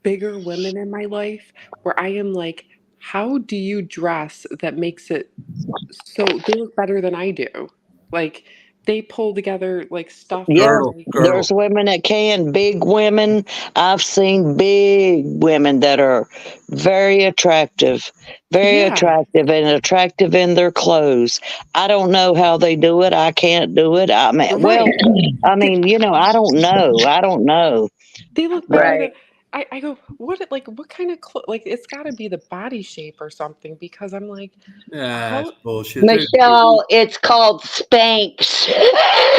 C: bigger women in my life where I am like, how do you dress that makes it so they look better than I do? Like, they pull together, like, stuff
D: Yeah,
C: that
A: Girdle.
C: I
A: Girdle.
D: there's women that can, big women. I've seen big women that are very
C: yeah,
D: and attractive in their clothes. I don't know how they do it. I can't do it. I mean, well,
C: right.
D: I
C: They,
D: mean, I don't know. I don't know.
C: they look
D: But
C: better than
B: Right.
C: I go, what kind of like, it's got to be the body shape or something, because I'm like,
A: That's
C: how
A: bullshit.
B: Michelle, it's called Spanx.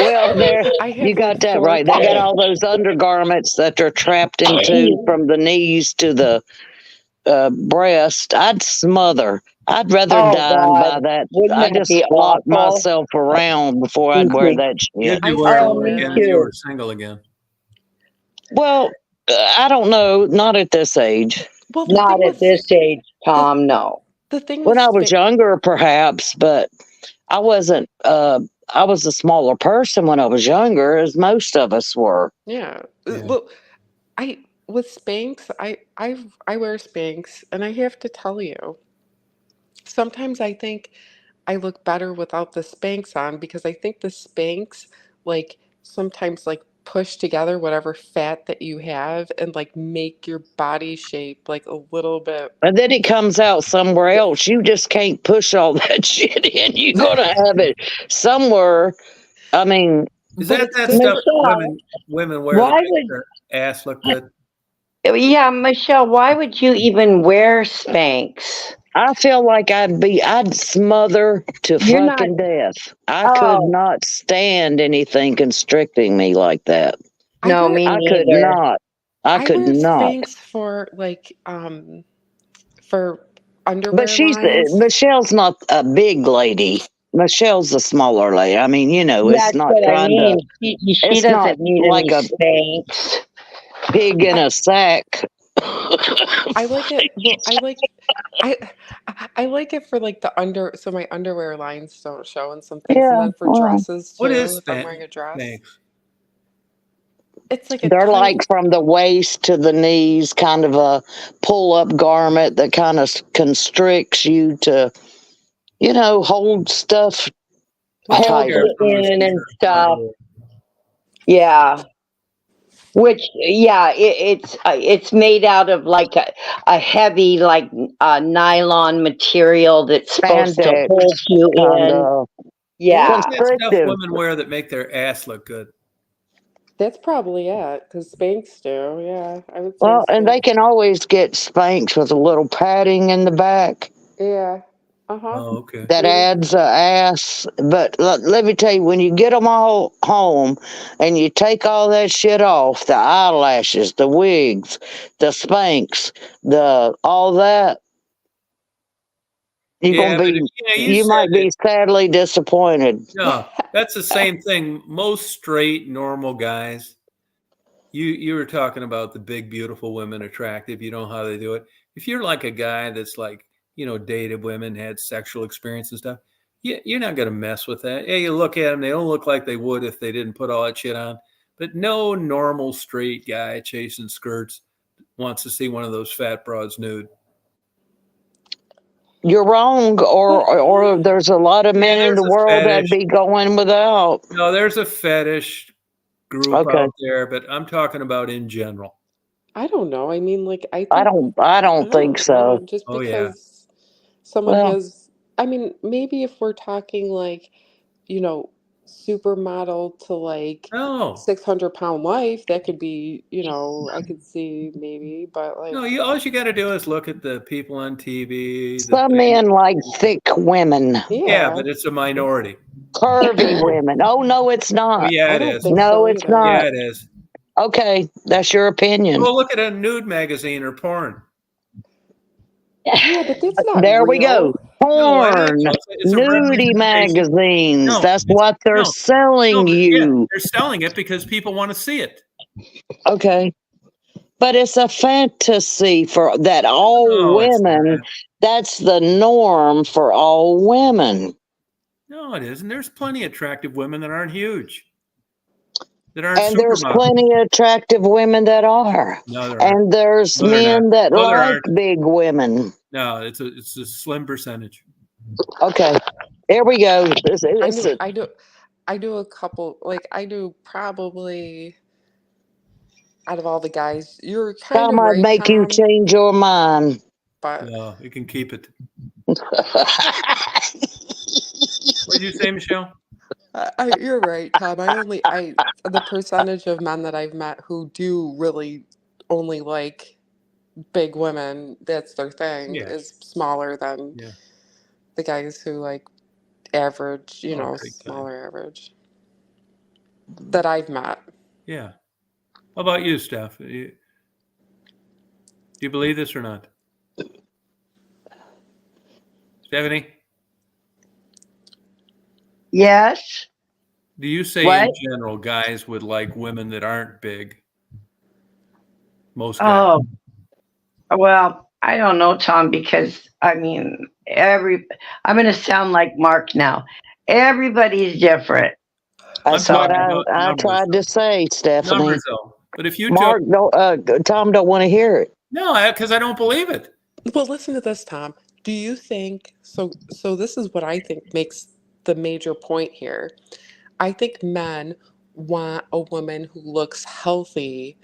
D: well, there
C: I
D: you
C: have like
D: got that
C: four
D: right. They got
C: pairs.
D: all those undergarments that are trapped into from the knees to the breast. I'd smother. I'd rather
B: Oh
D: die by
B: God,
D: that.
B: wouldn't
D: I
B: that
D: just
B: be
D: flop
B: awful?
D: myself around before
B: Me
D: I'd wear
B: too.
D: that shit.
A: You'd be
C: I
A: wearing
B: Oh,
C: still
A: them
B: me
A: again
C: wear
A: if you
B: too.
A: were single again.
D: Well, I don't know. Not at this age.
C: well the
B: Not
C: thing
B: at
C: with
B: this age,
C: the
B: Tom. No.
C: the thing with
D: When I was
C: spa-
D: younger, perhaps, but I wasn't. I was a smaller person when I was younger, as most of us were.
C: yeah,
A: Yeah.
C: well, I with Spanx, I wear Spanx, and I have to tell you, sometimes I think I look better without the Spanx on, because I think the Spanx, like, sometimes, like, push together whatever fat that you have and, like, make your body shape like a little bit.
D: And then it comes out somewhere else. You just can't push all that shit in. You're gonna have it somewhere. I mean,
A: Is
C: But
A: that
C: it's
A: that
C: good
A: stuff
C: for.
A: that
B: Michelle,
A: women wear that
B: why
A: makes
B: would
A: their ass look good?
B: yeah, Michelle, why would you even wear Spanx?
D: I feel like I'd smother to
B: You're not.
D: fucking death. I could
B: Oh
D: not stand anything constricting me like that.
C: I
B: no,
C: wear
B: me
D: I could
B: neither.
D: not. I
C: I
D: could
C: wear
D: not.
C: Spanx for, like, for
D: But
C: underwear lines.
D: Michelle's not a big lady. Michelle's a smaller lady. I mean, it's
B: That's
D: not
B: what I
D: trying to,
B: mean. She
D: it's not
B: doesn't need
D: like
B: any
D: a
B: Spanx.
D: pig in
C: I
D: a sack.
C: I like it. Well, I I like it for, like, the so my underwear lines don't show and some things, and
D: Yeah,
C: then for
D: well,
C: dresses
A: What
C: too.
A: is
C: If I'm wearing a dress,
A: Spanx?
C: it's like a
D: they're like
C: tight.
D: from the waist to the knees, kind of a pull up garment that kind of constricts you to, hold stuff
C: Like,
B: Hold
A: Hair
D: tighter.
B: you
A: from her
B: in and
A: skirt.
B: stuff.
A: Oh,
B: Yeah. Which, yeah, it's made out of like a heavy like nylon material that's supposed to
D: Spandex,
B: hold you
D: kind
B: in.
D: of
B: Yeah.
A: what's that stuff
D: constrictive.
A: women wear that make their ass look good?
C: that's probably it, because Spanx do. Yeah, I would say
D: Well, and
C: Spanx.
D: they can always get Spanx with a little padding in the back
C: Yeah. Uh-huh.
A: Oh, okay.
D: that adds a ass. But let me tell you, when you get them all home and you take all that shit off, the eyelashes, the wigs, the Spanx, the all that, you're gonna
A: Yeah, but
D: be,
A: you
D: you
A: said
D: might
A: it.
D: be sadly disappointed.
A: No, that's the same thing. Most straight, normal guys. You were talking about the big, beautiful women, attractive. You know how they do it. If you're like a guy that's like, dated women, had sexual experience and stuff, you're not going to mess with that. Yeah, you look at them, they don't look like they would if they didn't put all that shit on. But no normal straight guy chasing skirts wants to see one of those fat broads nude.
D: You're wrong,
C: But
D: or there's a lot of
A: Yeah,
D: men in the
A: there's a
D: world that'd
A: fetish.
D: be going without.
A: No, there's a fetish group
D: Okay.
A: out there, but I'm talking about in general.
C: I don't know. I mean, like, I
D: I
C: think
D: don't I
C: I
D: don't think
C: don't know.
D: so.
C: Just
A: Oh yeah.
C: because someone
D: Well,
C: has, I mean, maybe if we're talking like, you know, supermodel to like
A: No,
C: 600-pound life, that could be, I could see maybe, but like,
A: no. All you got to do is look at the people on TV.
D: Some men like thick women,
A: Yeah,
C: yeah,
A: but it's a minority.
D: curvy women. Oh, no, it's
A: Well,
D: not.
A: yeah,
C: I
A: it
C: don't
A: is.
C: think
D: No,
C: so
D: it's
C: either.
D: not.
A: Yeah, it is.
D: Okay, that's your opinion.
A: Well, look at a nude magazine or porn.
C: Yeah, but that's not
D: There we
C: real.
D: go.
A: No, it is.
D: Porn,
A: It's a
D: nudie
A: representation.
D: magazines.
A: No,
D: That's
A: it's
D: what they're
A: no,
D: selling
A: but yeah,
D: you.
A: they're selling it because people want to see it.
D: Okay. But it's a fantasy for that all
A: No, it's
D: women,
A: not.
D: that's the norm for all women.
A: No, it isn't. There's plenty of attractive women that aren't huge, that aren't
D: And there's
A: supermodels.
D: plenty of attractive women that are.
A: No, there aren't.
D: And there's
A: No, they're
D: men
A: not.
D: that
A: No, there
D: like
A: aren't.
D: big women.
A: No, it's a slim percentage.
D: Okay. There we go.
C: I do a couple, like I do probably out of all the guys, you're kind
D: Tom,
C: of
D: I'd
C: right,
D: make you
C: Tom,
D: change your mind.
C: but
A: No, you can keep it. What did you say, Michelle?
C: you're right, Tom. The percentage of men that I've met who do really only like big women, that's their thing,
A: Yeah.
C: is smaller than
A: Yeah.
C: the guys who like average,
A: Oh, big time.
C: smaller average that I've met.
A: Yeah. How about you, Steph? Do you believe this or not? Stephanie,
B: Yes.
A: do you say
B: What?
A: in general guys would like women that aren't big? Most guys.
B: Oh, well, I don't know, Tom, because I mean, I'm going to sound like Mark now. Everybody's different.
D: That's
A: I'm
D: what
A: talking about
D: I
A: numbers,
D: tried to say, Stephanie.
A: numbers, though. But if you
D: Mark, Tom don't want to hear it.
A: no, because I don't believe it.
C: Well, listen to this, Tom. Do you think so? So this is what I think makes the major point here. I think men want a woman who looks healthy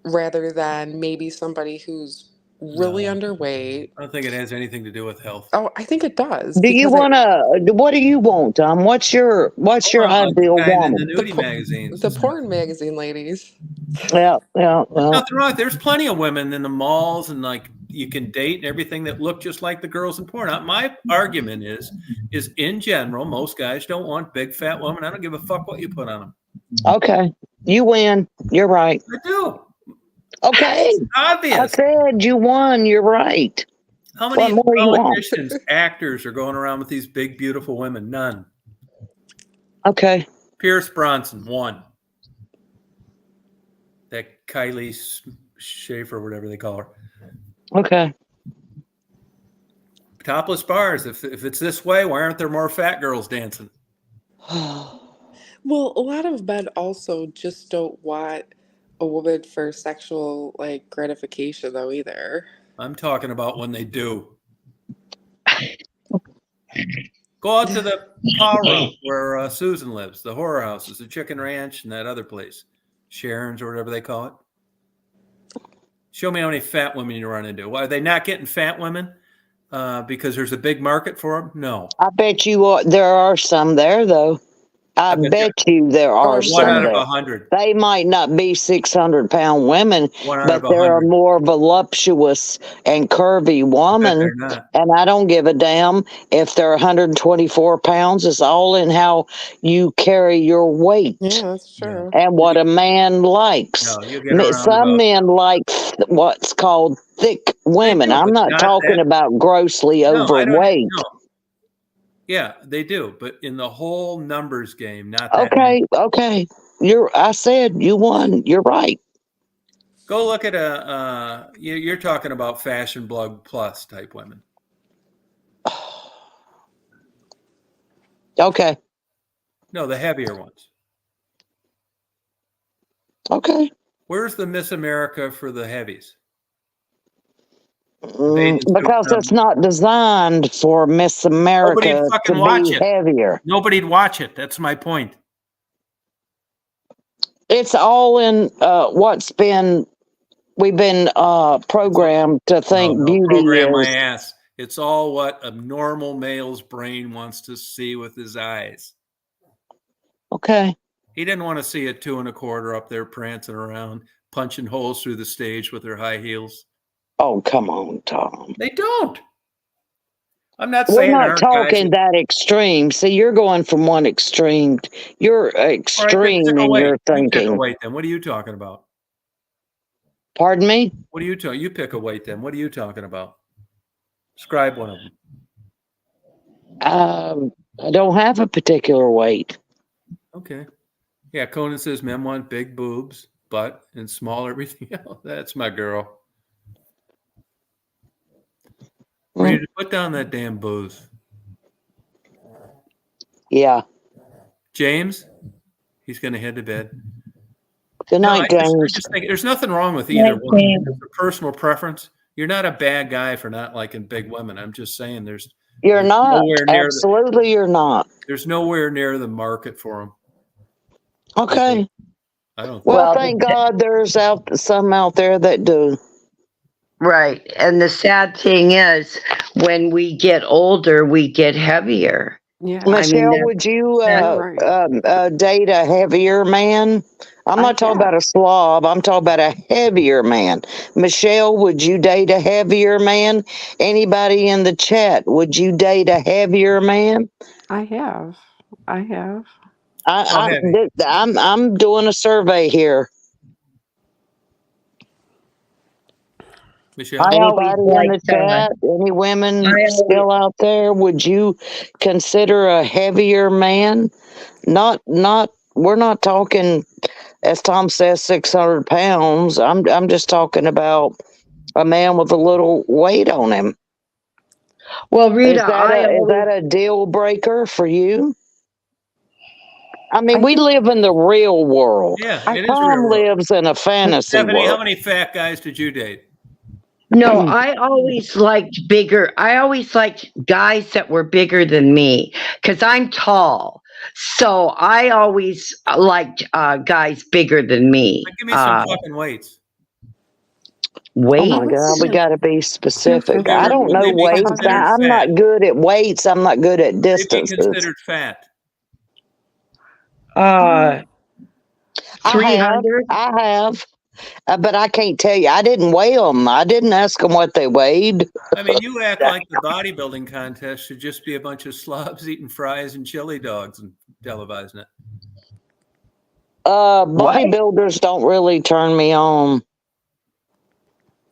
C: rather than maybe somebody who's really
A: No.
C: underweight.
A: I don't think it has anything to do with health.
C: Oh, I think it does.
D: Do you
C: because
D: want to? What do you want, Tom? What's your
A: Like the
D: ideal
A: guys in
D: woman?
A: the nudie magazines.
C: the porn magazine ladies.
D: Yeah.
A: Nothing wrong. There's plenty of women in the malls and like you can date and everything that look just like the girls in porn. My argument is in general, most guys don't want big fat women. I don't give a fuck what you put on them.
D: Okay, you win. You're right.
A: I do.
D: Okay,
A: It's
D: I
A: obvious.
D: said you won. You're right.
A: How many
D: What more you want?
A: politicians, actors are going around with these big, beautiful women? None.
D: Okay.
A: Pierce Bronson, one. That Kylie Schaefer, whatever they call her.
D: Okay.
A: Topless bars. If it's this way, why aren't there more fat girls dancing?
C: Well, a lot of men also just don't want a woman for sexual like gratification though either.
A: I'm talking about when they do. Go out to the power room where Susan lives, the horror houses, the Chicken Ranch, and that other place, Sharon's or whatever they call it. Show me how many fat women you run into. Why are they not getting fat women? Because there's a big market for them? No.
D: I bet you there are some there, though. I bet you there are
C: One
D: some
A: One out of
D: there.
A: 100.
D: They might not be 600-pound women,
A: One out
D: but
A: of
D: they're a
A: 100.
D: more voluptuous and curvy
A: But
D: woman.
A: they're not.
D: And I don't give a damn if they're 124 pounds. It's all in how you carry your weight
C: Yeah, that's true.
D: and what a man likes.
A: No, you get around
D: Some
A: about.
D: men like what's called thick women.
A: do,
D: I'm
A: but
D: not
A: not
D: talking
A: that-
D: about grossly
A: No, I don't.
D: overweight.
A: No. Yeah, they do, but in the whole numbers game, not that.
D: Okay. I said you won. You're right.
A: Go look at you're talking about Fashion Blog Plus type women.
D: Okay.
A: No, the heavier ones.
D: Okay.
A: Where's the Miss America for the heavies?
D: Because it's not designed for Miss America
A: Nobody'd
D: to
A: fucking watch
D: be
A: it.
D: heavier.
A: Nobody'd watch it. That's my point.
D: It's all in we've been programmed to think
A: No,
D: beauty
A: program my
D: is.
A: ass. It's all what a normal male's brain wants to see with his eyes.
D: Okay.
A: He didn't want to see a 2 1/4 up there prancing around, punching holes through the stage with her high heels.
D: Oh, come on, Tom.
A: They don't. I'm not
D: We're
A: saying
D: not
A: there aren't guys
D: talking that extreme. See, you're going from one extreme. You're
A: all right, then
D: extreme
A: pick a
D: in
A: weight.
D: your
A: You pick a
D: thinking.
A: weight then. What are you talking about?
D: Pardon me?
A: What are you talking? You pick a weight then. What are you talking about? Describe one of them.
D: I don't have a particular weight.
A: Okay. Yeah, Conan says men want big boobs, butt, and small everything else. That's my girl. Rita, put down that damn booze.
D: Yeah.
A: James, he's going to head to bed.
D: Good
A: No,
D: night,
A: I
D: James.
A: just think there's nothing wrong with either one. It's a personal preference. You're not a bad guy for not liking big women. I'm just saying
D: You're not.
A: nowhere near
D: Absolutely, you're not.
A: there's nowhere near the market for them.
D: Okay.
A: I don't.
D: Well,
B: Well,
D: thank God there's some out there that do.
B: right. And the sad thing is, when we get older, we get heavier.
C: Yeah,
B: I mean,
D: Michelle,
B: that's
D: would you
C: you're right.
D: date a heavier man? I'm
C: I
D: not talking
C: have.
D: about a slob. I'm talking about a heavier man. Michelle, would you date a heavier man? Anybody in the chat, would you date a heavier man?
C: I have. I have.
A: How heavy?
D: I'm doing a survey here.
A: Michelle?
B: I always
D: Anybody in the chat? Any women
B: I always,
D: still out there? Would you consider a heavier man? Not. We're not talking, as Tom says, 600 pounds. I'm just talking about a man with a little weight on him.
B: well,
D: Is
B: Rita,
D: that a deal breaker for you? I mean,
C: I
D: we
C: think
D: live in the real world.
A: Yeah,
C: I
A: it is real
D: Tom
A: world.
D: lives in a fantasy
A: Stephanie, how
D: world.
A: many fat guys did you date?
B: no, I always liked bigger. I always liked guys that were bigger than me because I'm tall. So I always liked guys bigger than me.
A: Like, give me some fucking weights.
D: Oh
B: Weight?
D: my God, we got to be specific.
C: 250.
D: I don't know
A: Would they be
D: weights.
A: considered
D: I'm
A: fat?
D: not good at weights. I'm not good at
A: Would they be
D: distances.
A: considered fat?
B: Uh, 300?
D: I have, but I can't tell you. I didn't weigh them. I didn't ask them what they weighed.
A: I mean, you act like the bodybuilding contest should just be a bunch of slobs eating fries and chili dogs and televising it.
D: Bodybuilders don't really turn me on.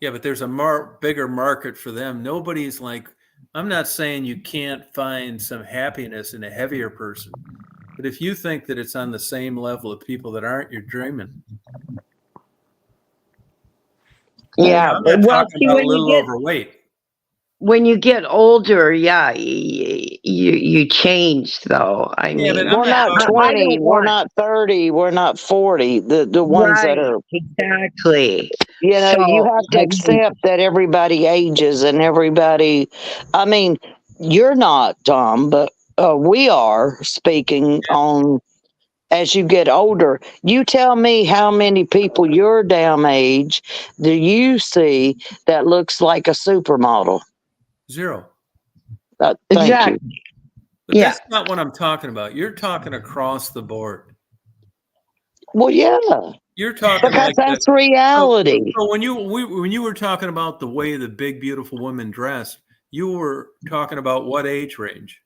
A: Yeah, but there's a bigger market for them. Nobody's like, I'm not saying you can't find some happiness in a heavier person, but if you think that it's on the same level of people that aren't, you're dreaming.
B: Yeah.
A: I'm not
B: Well,
A: talking
B: see,
A: about a little overweight.
B: when you get older, yeah, you change though. I
A: Yeah, but
B: mean,
A: I'm
D: We're
A: not
D: not
A: talking.
D: 20. We're
B: want-
D: not 30. We're not 40. The ones that
B: right,
D: are,
B: exactly.
D: you know,
B: So,
D: you have to
B: I mean,
D: accept that everybody ages and everybody, I mean, you're not, Tom, but we are speaking on as you get older. You tell me how many people your damn age do you see that looks like a supermodel?
A: Zero.
D: Thank
B: exactly.
D: you.
A: But
B: Yeah.
A: that's not what I'm talking about. You're talking across the board.
D: Well, yeah,
A: You're talking
D: because
A: like
D: that's
A: that.
D: reality.
A: So when you were talking about the way the big beautiful women dress, you were talking about what age range?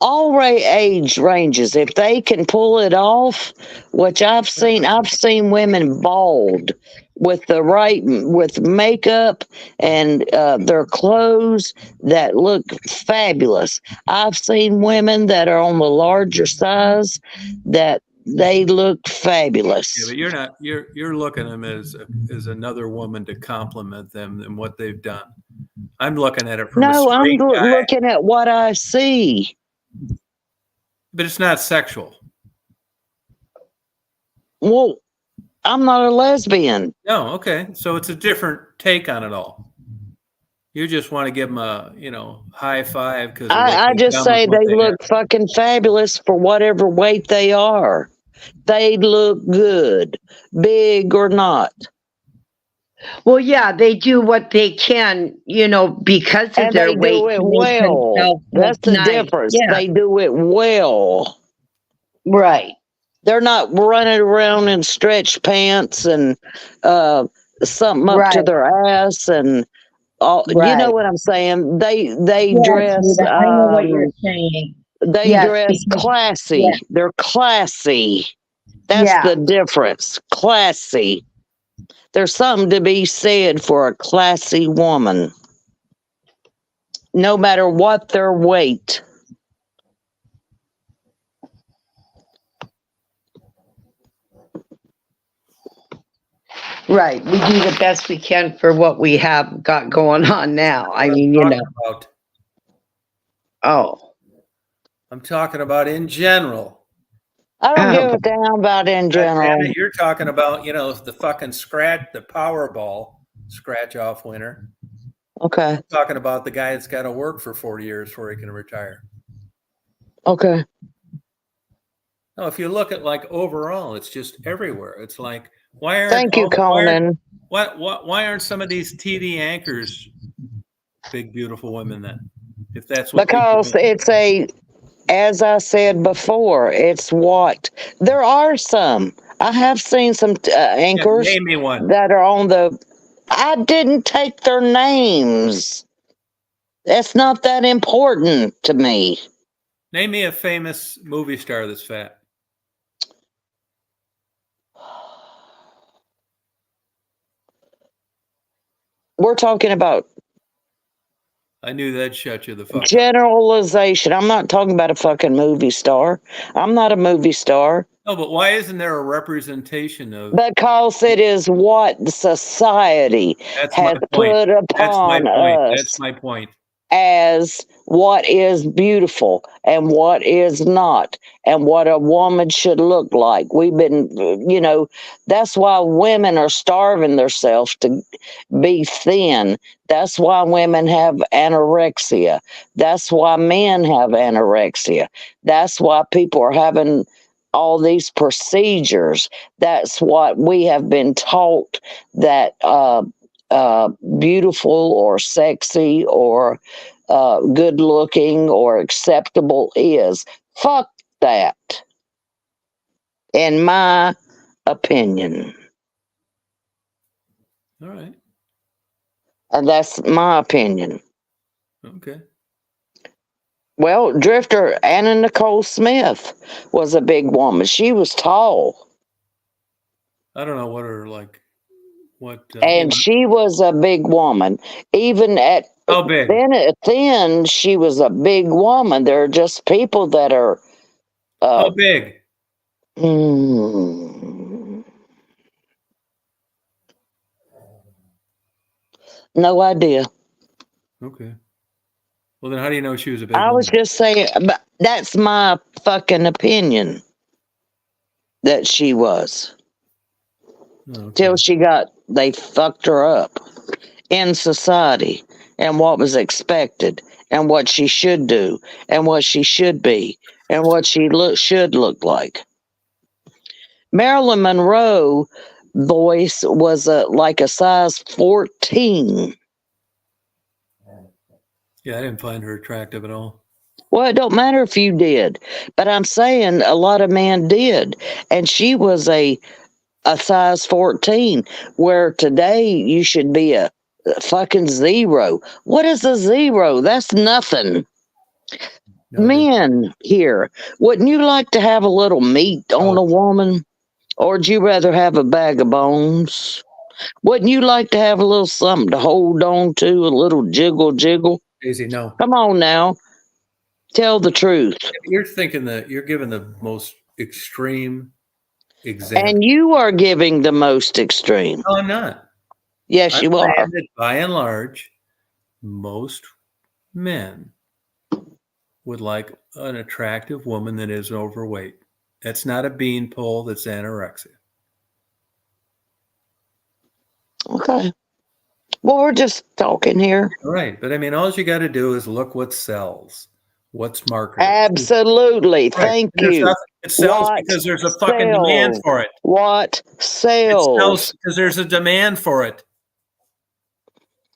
D: All age ranges, if they can pull it off, which I've seen women bald with with makeup and their clothes that look fabulous. I've seen women that are on the larger size that they look fabulous.
A: Yeah, but you're not. You're looking at them as another woman to compliment them and what they've done. I'm looking at it from a
D: No, I'm
A: straight guy,
D: looking at what I see.
A: but it's not sexual.
D: Well, I'm not a lesbian.
A: No, okay. So it's a different take on it all. You just want to give them a high five because
D: I just say they look fucking fabulous for whatever weight they are. They look good, big or not.
B: Well, yeah, they do what they can, because of
D: And
B: their
D: they
B: weight.
D: do it
B: to make
D: well.
B: themselves
D: That's
B: look
D: the
B: nice.
D: difference.
B: Yeah.
D: They do it well.
B: Right.
D: They're not running around in stretch pants and something up to
B: Right.
D: their ass and all. You know
B: Right.
D: what I'm saying? They
B: Yes,
D: dress
B: Rita, I know what you're saying.
D: they
B: Yes,
D: dress
B: because
D: classy.
B: yeah,
D: They're classy. That's
B: yeah,
D: the difference. Classy. There's something to be said for a classy woman, no matter what their weight.
B: right. We do the best we can for what we have got going on now. I
A: What I'm
B: mean,
A: talking about.
B: oh,
A: I'm talking about in general.
D: I don't
B: oh,
D: give a damn about in general.
A: Janet, you're talking about, the fucking the Powerball scratch off winner.
D: Okay.
A: I'm talking about the guy that's got to work for 40 years before he can retire.
D: Okay.
A: No, if you look at like overall, it's just everywhere. It's like, why aren't
D: Thank you, Conan.
A: why aren't some of these TV anchors big, beautiful women then? If that's what they
D: Because
A: do.
D: it's as I said before, it's what there are some. I have seen some
A: Yeah,
D: anchors
A: name me one.
D: that are on the. I didn't take their names. That's not that important to me.
A: Name me a famous movie star that's fat.
D: We're talking about
A: I knew that'd shut you the fuck up.
D: generalization. I'm not talking about a fucking movie star. I'm not a movie star.
A: No, but why isn't there a representation of?
D: Because it is what society
A: That's my
D: has
A: point.
D: put
A: That's my
D: upon
A: point. That's
D: us
A: my point.
D: as what is beautiful and what is not, and what a woman should look like. We've been, that's why women are starving themselves to be thin. That's why women have anorexia. That's why men have anorexia. That's why people are having all these procedures. That's what we have been taught that beautiful or sexy or good looking or acceptable is. Fuck that, in my opinion.
A: All right.
D: And that's my opinion.
A: Okay.
D: Well, Drifter Anna Nicole Smith was a big woman. She was tall.
A: I don't know what are like what
D: And she was a big woman. Even at
A: how big?
D: thin, she was a big woman. There are just people that are.
A: How big?
D: No idea.
A: Okay. Well, then how do you know she was a big
D: I was
A: woman?
D: just saying, but that's my fucking opinion that she was.
A: Okay.
D: Till they fucked her up in society and what was expected and what she should do and what she should be and what she should look like. Marilyn Monroe voice was like a size 14.
A: Yeah, I didn't find her attractive at all.
D: Well, it don't matter if you did, but I'm saying a lot of men did, and she was a size 14, where today you should be a fucking zero. What is a zero? That's nothing.
A: No,
D: Men here, wouldn't you like to have a little meat on a woman? Or would you rather have a bag of bones? Wouldn't you like to have a little something to hold on to, a little jiggle?
A: Daisy, no.
D: Come on now. Tell the truth.
A: You're thinking that you're giving the most extreme example.
D: And you are giving the most extreme.
A: No, I'm not.
D: Yes,
A: I'm
D: you
A: saying
D: are.
A: that by and large, most men would like an attractive woman that is overweight. That's not a beanpole, that's anorexia.
D: Okay. Well, we're just talking here.
A: Right. But I mean, all you got to do is look what sells, what's marketed.
D: Absolutely.
A: Right.
D: Thank
A: There's
D: you.
A: nothing. It sells
D: What
A: because there's a fucking demand for it.
D: What
A: It
D: sells?
A: sells because there's a demand for it.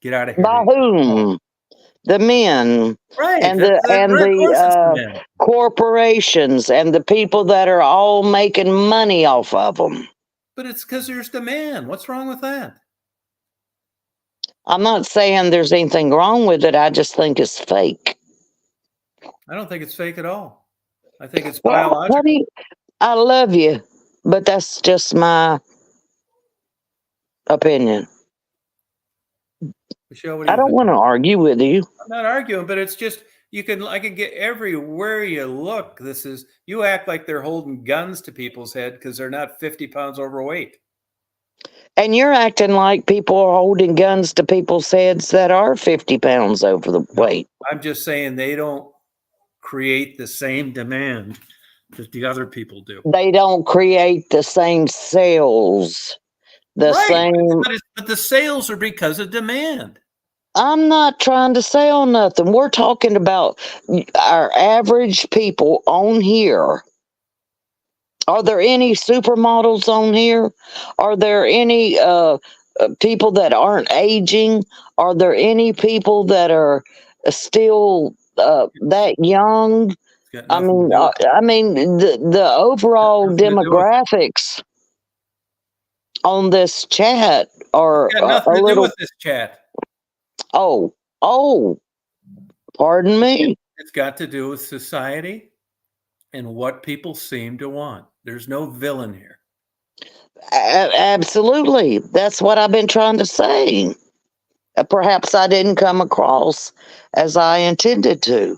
A: Get out of here.
D: By
A: Dave.
D: whom? the men,
A: Right.
D: and
A: Of course it's the
D: the
A: men.
D: corporations, and the people that are all making money off of them.
A: But it's because there's demand. What's wrong with that?
D: I'm not saying there's anything wrong with it. I just think it's fake.
A: I don't think it's fake at all. I think it's
D: Well,
A: biological.
D: honey, I love you, but that's just my opinion.
A: Michelle, what do
D: I
A: you
D: don't
A: think?
D: want to argue with you.
A: I'm not arguing, but it's just I can get everywhere you look. You act like they're holding guns to people's head because they're not 50 pounds overweight.
D: And you're acting like people are holding guns to people's heads that are 50 pounds over the weight.
A: I'm just saying they don't create the same demand that the other people do.
D: They don't create the same sales. Same.
A: But the sales are because of demand.
D: I'm not trying to sell nothing. We're talking about our average people on here. Are there any supermodels on here? Are there any people that aren't aging? Are there any people that are still that young?
A: It's got nothing to do with
D: I mean, the overall demographics on this chat are
A: It's got nothing
D: a
A: to do
D: little.
A: with this chat.
D: Oh, pardon me.
A: It's got to do with society and what people seem to want. There's no villain here.
D: Absolutely. That's what I've been trying to say. Perhaps I didn't come across as I intended to.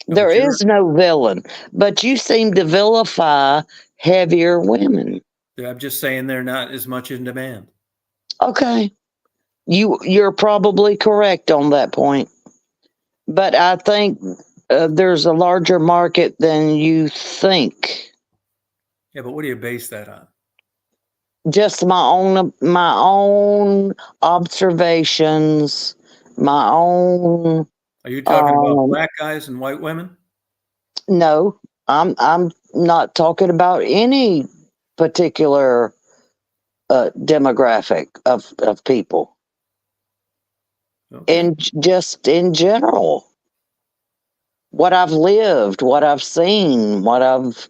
D: There is no villain, but you seem to vilify heavier women.
A: I'm just saying they're not as much in demand.
D: Okay. You're probably correct on that point. But I think there's a larger market than you think.
A: Yeah, but what do you base that on?
D: Just my own observations, my own.
A: Are you talking about black guys and white women?
D: No, I'm not talking about any particular demographic of people.
A: Okay.
D: And just in general, what I've lived, what I've seen, what I've,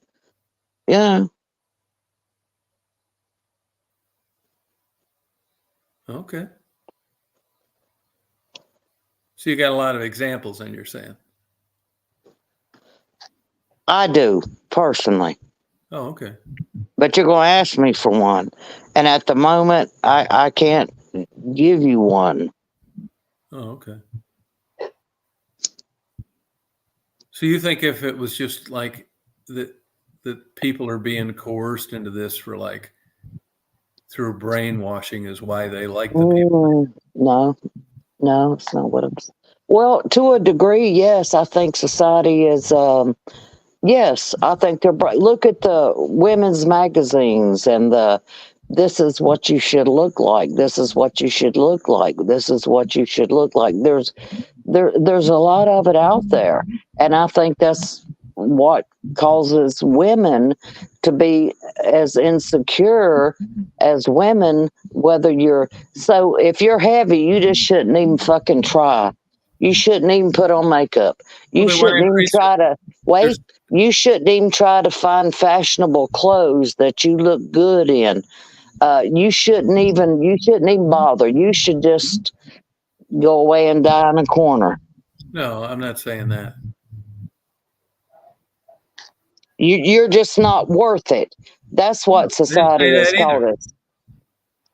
A: Okay. So you got a lot of examples, and you're saying?
D: I do personally.
A: Oh, okay.
D: But you're going to ask me for one, and at the moment, I can't give you one.
A: Oh, okay. So you think if it was just like that people are being coerced into this for like through brainwashing is why they like the people?
D: No, it's not what I'm saying. Well, to a degree, yes. I think society is. Yes, I think they're bright. Look at the women's magazines and this is what you should look like. This is what you should look like. This is what you should look like. There's a lot of it out there. And I think that's what causes women to be as insecure as women, so if you're heavy, you just shouldn't even fucking try. You shouldn't even put on makeup. You shouldn't even try to wait. You shouldn't even try to find fashionable clothes that you look good in. You shouldn't even bother. You should just go away and die in a corner.
A: No, I'm not saying that.
D: You're just not worth it. That's what society has called us.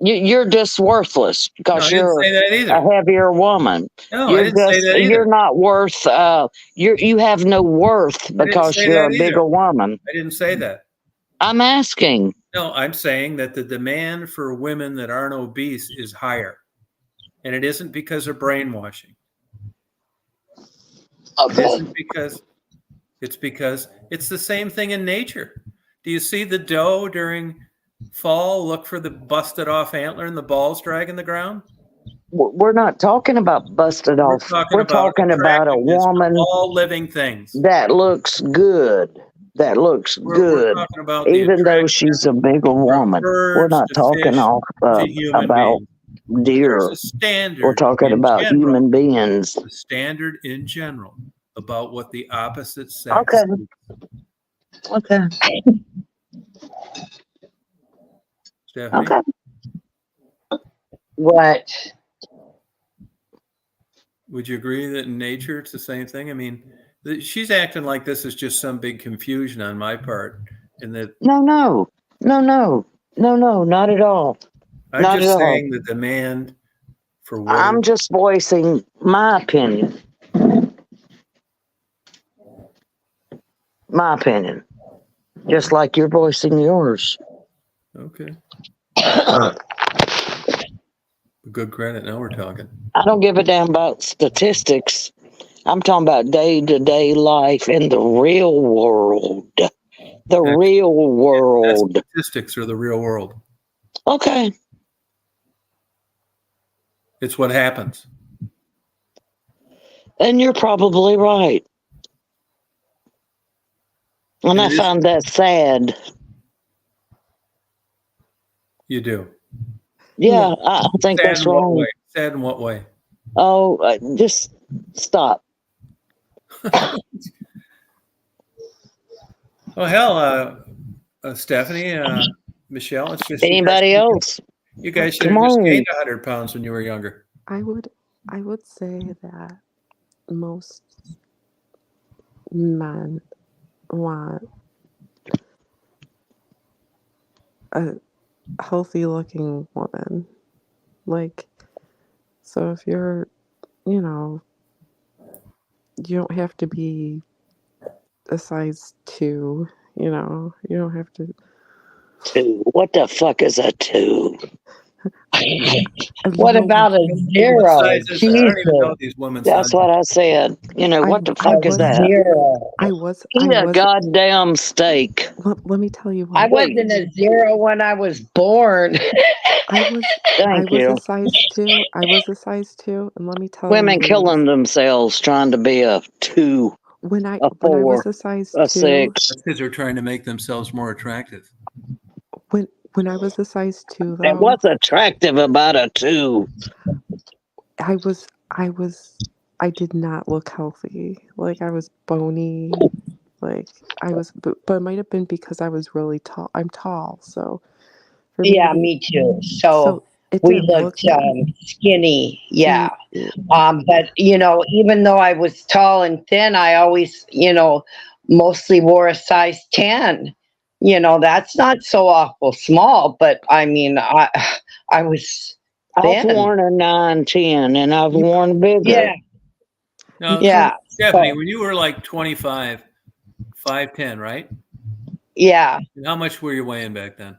D: You're just worthless because you're a heavier woman.
A: No, I didn't say that either.
D: You're not worth. You have no worth because you're a bigger woman.
A: I didn't say that.
D: I'm asking.
A: No, I'm saying that the demand for women that aren't obese is higher, and it isn't because of brainwashing.
D: Okay.
A: It isn't because it's the same thing in nature. Do you see the doe during fall look for the busted off antler and the balls dragging the ground?
D: We're not talking about busted off. We're talking about a woman,
A: all living things
D: that looks good. We're talking about even though she's a bigger woman. We're not talking about
A: There's
D: deer.
A: a standard.
D: We're talking
A: in
D: about
A: general,
D: human beings.
A: the standard in general about what the opposite sex
D: Okay.
A: is.
D: Okay.
A: Stephanie?
D: Okay.
B: What?
A: Would you agree that in nature it's the same thing? I mean, she's acting like this is just some big confusion on my part, and that
D: No, not at all.
A: I'm
D: Not
A: just
D: at all.
A: saying the demand for what
D: I'm
A: is
D: just voicing my opinion. My opinion. Just like you're voicing yours.
A: okay. Good credit. Now we're talking.
D: I don't give a damn about statistics. I'm talking about day-to-day life in the real world. The real world.
A: Statistics are the real world.
D: Okay.
A: It's what happens.
D: And you're probably right. And I
A: It is-
D: find that sad.
A: You do.
D: Yeah, I think
A: Sad
D: that's
A: in what
D: wrong.
A: way? Sad in what way?
D: Oh, just stop.
A: Oh hell, Stephanie, Michelle, it's just
D: Anybody else?
A: You guys should
D: Come
A: have just
D: on.
A: gained 100 pounds when you were younger.
C: I would say that most men want a healthy looking woman. Like, so if you're, you don't have to be a size 2, you don't have to.
D: 2. What the fuck is a 2?
B: What about a
A: What
B: zero?
A: size is that? I
B: Jesus.
A: don't even know these women's
D: That's
A: sizes.
D: what I said. What the fuck is
B: A
D: that?
B: zero.
D: Eat a goddamn steak.
C: Let me tell you
B: I
C: what.
B: wasn't a zero when I was born.
C: I was
D: Thank you.
C: a size 2. I was a size 2, and let me tell
D: Women
C: you,
D: killing themselves trying to be a 2,
C: when I
D: a 4,
C: was a size
D: a
C: 2,
D: 6.
A: That's because they're trying to make themselves more attractive.
C: when I was a size 2
D: And
C: though,
D: what's attractive about a 2?
C: I did not look healthy. Like, I was bony. Like, but it might have been because I was really tall. I'm tall, so for me,
B: Yeah, me too. So
C: it
B: we
C: didn't look
B: looked
C: that.
B: skinny. Yeah.
C: It-
B: But even though I was tall and thin, I always, mostly wore a size 10. That's not so awful small, but I mean, I was
D: I've
B: thin.
D: worn a 9, 10, and I've worn bigger.
B: Yeah.
A: Now,
B: Yeah.
A: Stephanie, when you were like 25, 5'10", right?
B: Yeah.
A: And how much were you weighing back then?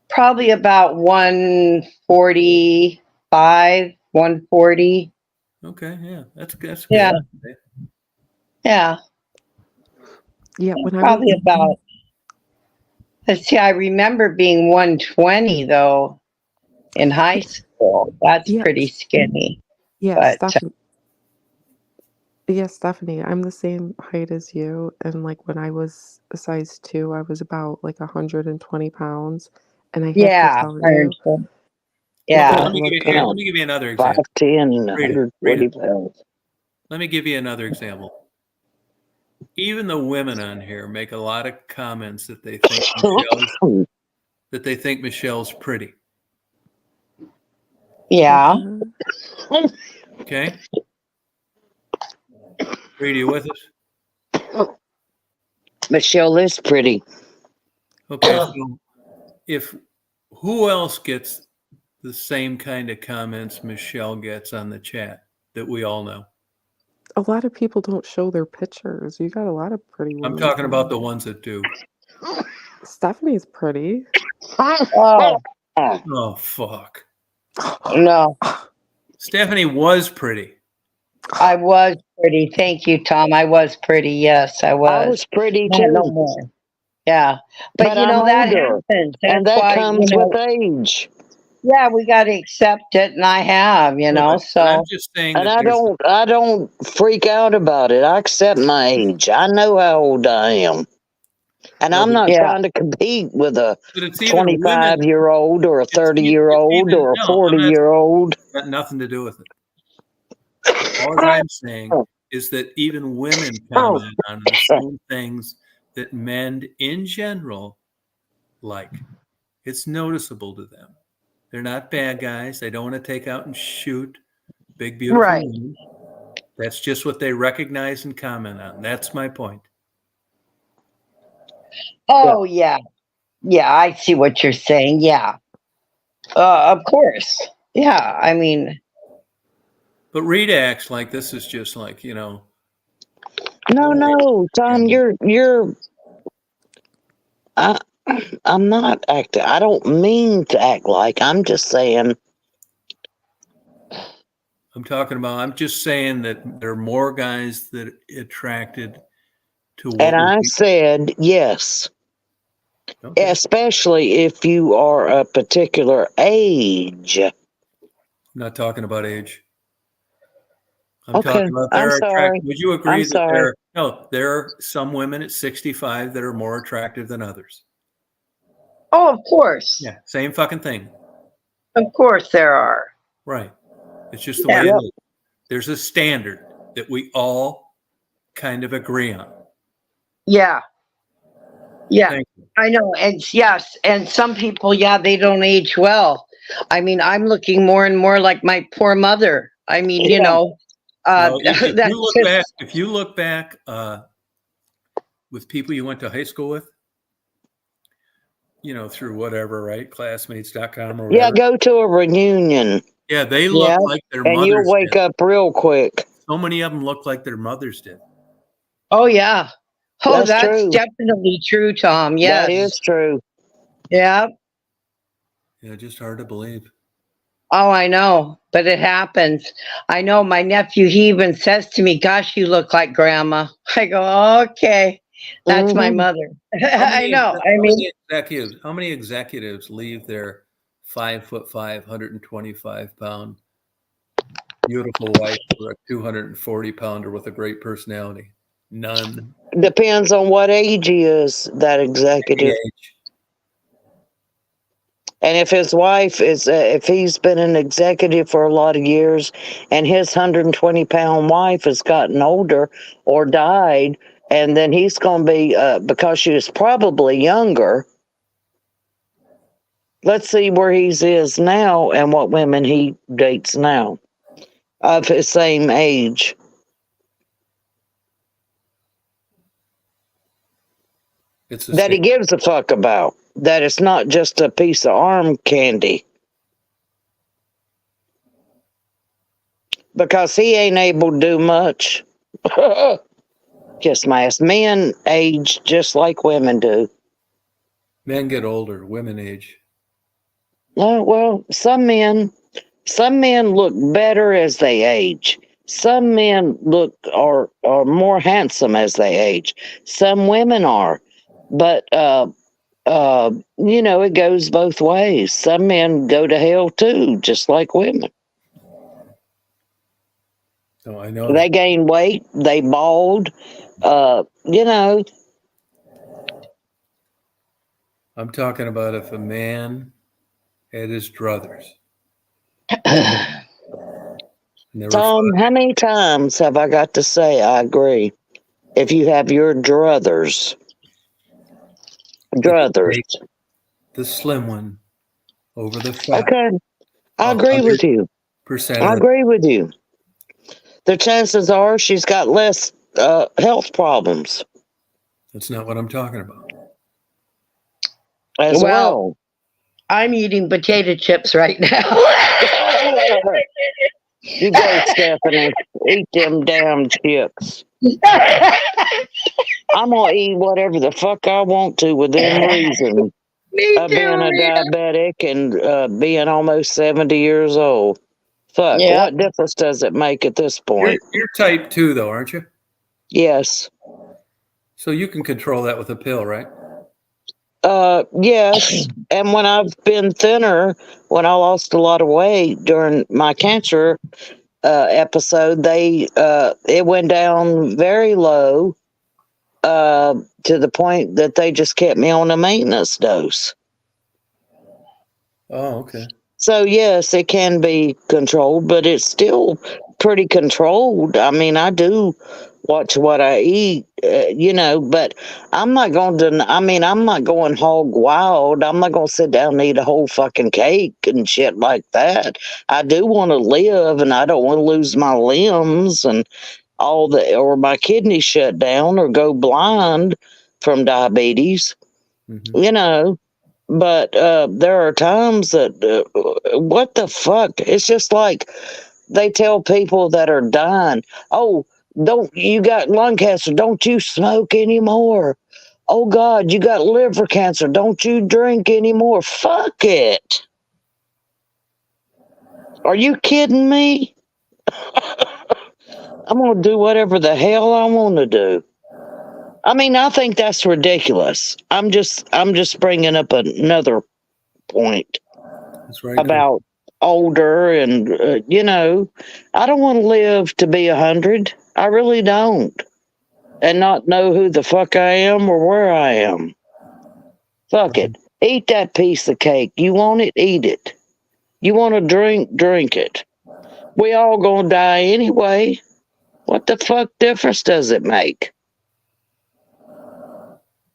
B: Probably about 145, 140.
A: Okay, yeah, that's good.
B: Yeah. Yeah.
C: yeah, when I
B: Probably
C: was
B: about. Let's see, I remember being 120 though in high school. That's
C: Yeah.
B: pretty skinny.
C: yeah,
B: But
C: Stephanie, I'm the same height as you, and like when I was a size 2, I was about like 120 pounds, and I have to
B: yeah,
C: tell you,
B: yeah.
A: Let me give you another example.
D: 5'10",
A: Rita,
D: 140 pounds.
A: Let me give you another example. Even the women on here make a lot of comments that they think Michelle's pretty.
B: Yeah.
A: Okay, Rita, you with us?
D: Michelle is pretty.
A: Okay, so who else gets the same kind of comments Michelle gets on the chat that we all know?
C: a lot of people don't show their pictures. You got a lot of pretty women.
A: I'm talking about the ones that do.
C: Stephanie's pretty.
B: Oh,
A: Oh, fuck.
B: no.
A: Stephanie was pretty.
B: I was pretty. Thank you, Tom. I was pretty. Yes, I was.
D: I was pretty
B: Not
D: too.
B: no more. Yeah. But
D: I'm
B: that
D: older,
B: happens.
D: and
B: That's
D: that
B: why,
D: comes with age.
B: yeah, we got to accept it. And I have,
A: But I'm
B: so.
A: just saying
D: And
A: that
D: I don't freak out about it. I accept my age. I know how old I am. And
A: No,
D: I'm
A: but,
D: not
B: Yeah.
D: trying to compete with a
A: but it's even women.
D: 25-year-old or a
A: It's, e-
D: 30-year-old
A: it's even
D: or a
A: no. I'm not.
D: 40-year-old.
A: Got nothing to do with it. All I'm saying is that even women comment on the same things that men in general like. It's noticeable to them. They're not bad guys. They don't want to take out and shoot big, beautiful
B: Right.
A: women. That's just what they recognize and comment on. That's my point.
B: Oh, yeah. Yeah, I see what you're saying. Yeah. Of course. Yeah. I mean,
A: But Rita acts like this is just like,
D: No,
A: oh,
D: Tom, I, I'm not acting. I don't mean to act like. I'm just saying.
A: I'm just saying that there are more guys that attracted to
D: And
A: what would
D: I
A: be.
D: said yes,
A: Okay.
D: especially if you are a particular age.
A: I'm not talking about age. I'm
D: Okay,
A: talking about
D: I'm
A: they're
D: sorry.
A: attractive. Would you
D: I'm
A: agree that
D: sorry.
A: there are some women at 65 that are more attractive than others?
B: oh, of course.
A: Yeah, same fucking thing.
B: Of course there are.
A: Right. It's just the
B: Yeah.
A: way it
D: Yep.
A: is. There's a standard that we all kind of agree on.
B: Yeah. Yeah.
A: Thank you.
B: I know. And yes. And some people, yeah, they don't age well. I mean, I'm looking more and more like my poor mother. I mean,
D: Yeah.
A: Well, if
B: that's
A: you look
B: just,
A: back, with people you went to high school with, through whatever, right? Classmates.com or
D: Yeah,
A: whatever.
D: go to a reunion
A: Yeah, they
B: yeah.
A: look like their
D: and you'll
A: mothers
D: wake
A: did.
D: up real quick.
A: So many of them look like their mothers did.
B: Oh, yeah. Oh,
D: That's
B: that's
D: true.
B: definitely true, Tom.
D: That
B: Yes.
D: is true.
B: Yeah.
A: Yeah, just hard to believe.
B: Oh, I know, but it happens. I know my nephew, he even says to me, "Gosh, you look like grandma." I go, "Okay, that's my
D: Hmm.
B: mother." I know. I mean,
A: How many executives leave their 5'5", 125-pound beautiful wife for a 240-pounder with a great personality? None.
D: Depends on what age he is, that
A: Any
D: executive.
A: age.
D: And if his wife is, if he's been an executive for a lot of years and his 120-pound wife has gotten older or died, and then he's going to be, because she was probably younger, let's see where he is now and what women he dates now of his same age.
A: It's a
D: That he
A: state.
D: gives a fuck about. That it's not just a piece of arm candy. Because he ain't able to do much. Kiss my ass. Men age just like women do.
A: Men get older, women age.
D: Well, some men look better as they age. Some men are more handsome as they age. Some women are, but it goes both ways. Some men go to hell too, just like women.
A: So I know
D: They
A: that.
D: gain weight, they bald. You know,
A: I'm talking about if a man had his druthers and they were
D: Tom, how many times have I got to say I agree? If you have your druthers,
A: that you
D: druthers.
A: take the slim one over the fat
D: Okay, I agree with you.
A: 100%
D: I
A: of the
D: agree with you. The chances are she's got less health problems
A: That's not what I'm talking about.
D: as
B: well,
D: well.
B: I'm eating potato chips right now.
D: You go, Stephanie. Eat them damn chips. I'm gonna eat whatever the fuck I want to within reason
B: Me
D: of being
B: too,
D: a
B: Rita.
D: diabetic and being almost 70 years old. Fuck,
B: Yeah.
D: what difference does it make at this
A: You're
D: point?
A: type 2 though, aren't you?
D: Yes.
A: So you can control that with a pill, right?
D: Yes. And when I've been thinner, when I lost a lot of weight during my cancer episode, it went down very low. to the point that they just kept me on a maintenance dose.
A: Oh, okay.
D: So yes, it can be controlled, but it's still pretty controlled. I mean, I do watch what I eat, but I'm not going to. I mean, I'm not going hog wild. I'm not going to sit down and eat a whole fucking cake and shit like that. I do want to live, and I don't want to lose my limbs and or my kidneys shut down or go blind from diabetes.
A: Mm-hmm.
D: But there are times that what the fuck? It's just like they tell people that are dying, oh, don't you got lung cancer, don't you smoke anymore. Oh God, you got liver cancer, don't you drink anymore. Fuck it. Are you kidding me? I'm gonna do whatever the hell I want to do. I mean, I think that's ridiculous. I'm just bringing up another point
A: That's right.
D: about older and I don't want to live to be 100. I really don't, and not know who the fuck I am or where I am. Fuck it. Eat that piece of cake. You want it, eat it. You want to drink it. We all gonna die anyway. What the fuck difference does it make?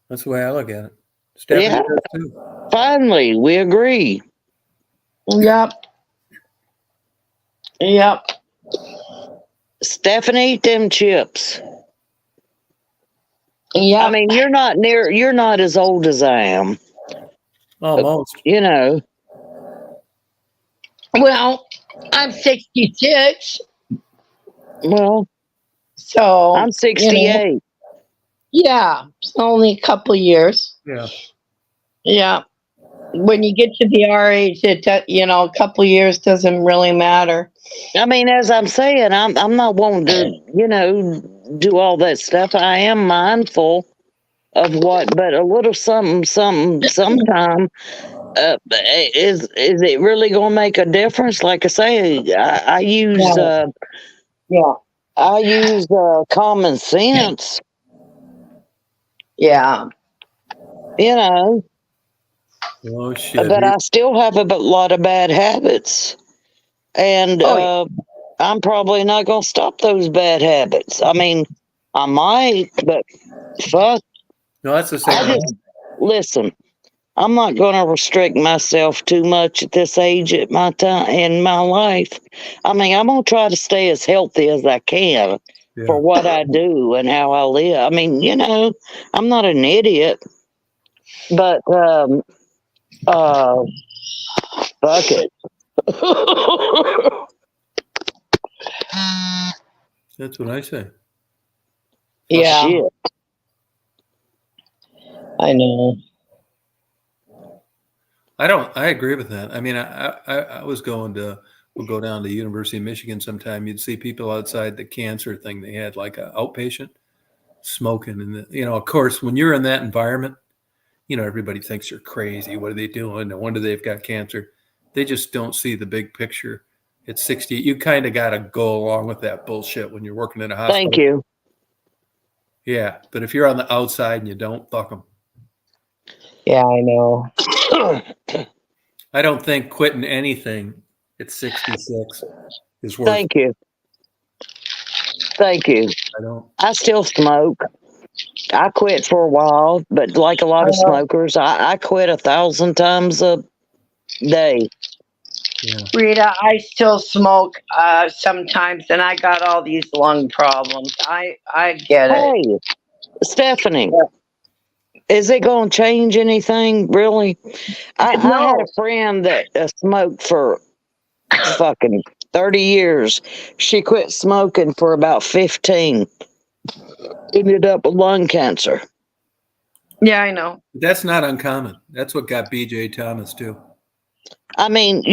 A: That's the way I look at it. Stephanie
D: Yeah.
A: does too.
D: Finally, we agree.
B: Yep.
D: Stephanie, eat them chips.
B: Yeah.
D: I mean, you're not as old as I am.
A: Almost.
B: Well, I'm 66.
D: Well,
B: So
D: I'm 68.
B: Yeah, it's only a couple years.
A: Yeah.
B: Yeah. When you get to be our age, a couple years doesn't really matter.
D: I mean, as I'm saying, I'm not wanting to, do all that stuff. I am mindful of but a little something, sometime. Is it really going to make a difference? Like I say, I use common sense.
B: Yeah.
A: Oh shit.
D: But I still have a lot of bad habits, and I'm probably not going to stop those bad habits. I mean, I might, but fuck.
A: No, that's the same.
D: Listen. I'm not going to restrict myself too much at this age at my time in my life. I mean, I'm going to try to stay as healthy as I can for what I do and how I live. I mean, I'm not an idiot, but fuck it.
A: That's what I say.
B: Yeah.
D: Shit.
B: I know.
A: I agree with that. I mean, I was we'll go down to the University of Michigan sometime. You'd see people outside the cancer thing. They had like an outpatient smoking. And, of course, when you're in that environment, everybody thinks you're crazy. What are they doing? No wonder they've got cancer. They just don't see the big picture. At 60, you kind of got to go along with that bullshit when you're working in a hospital.
D: Thank you.
A: Yeah. But if you're on the outside and you don't, fuck them.
B: Yeah, I know.
A: I don't think quitting anything at 66 is worth
D: Thank you. Thank you. I still smoke. I quit for a while, but like a lot of smokers, I quit 1,000 times a day.
A: Yeah.
B: Rita, I still smoke sometimes, and I got all these lung problems. I get it.
D: Hey, Stephanie. Yeah. Is it going to change anything, really? I had a friend that smoked for fucking 30 years. She quit smoking for about 15. Ended up with lung cancer.
B: Yeah, I know.
A: That's not uncommon. That's what got B.J. Thomas, too.
D: I mean,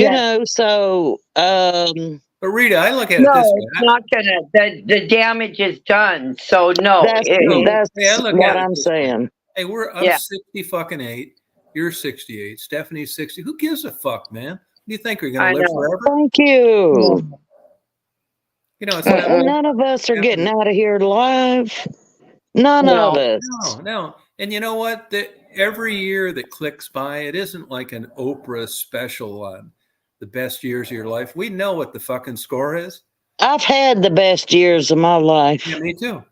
D: so...
A: But Rita, I look at it this way.
B: It's not gonna. The damage is done. So no,
D: that's what I'm saying.
A: Hey, I'm 60 fucking 8. You're 68. Stephanie's 60. Who gives a fuck, man? Do you think you're gonna live forever?
D: Thank you.
A: It's
D: none of us are getting out of here alive. None of
B: No.
D: us.
A: No. And you know what? Every year that clicks by, it isn't like an Oprah special on the best years of your life. We know what the fucking score is.
D: I've had the best years of my life.
A: Yeah, me too.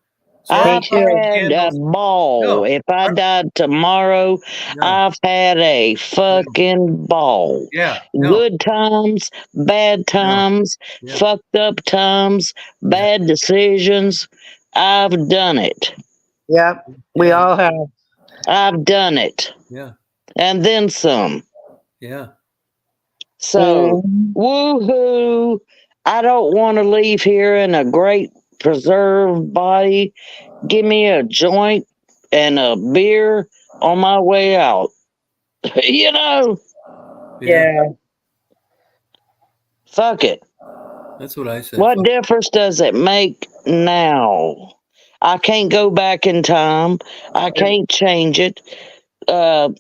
A: So
B: Me
D: I've
B: too.
D: had a ball.
A: No.
D: If I died tomorrow,
A: No.
D: I've had a fucking ball.
A: Yeah. No.
D: Good times, bad times,
A: Yeah.
D: fucked up times, bad decisions. I've done it.
B: Yep. We
A: Yeah.
B: all have.
D: I've done it.
A: Yeah.
D: And then some.
A: Yeah.
D: So, woohoo. I don't want to leave here in a great preserved body. Give me a joint and a beer on my way out. You know,
B: Yeah.
D: fuck it.
A: That's what I said.
D: What
A: Fuck.
D: difference does it make now? I can't go back in time. I can't change it. You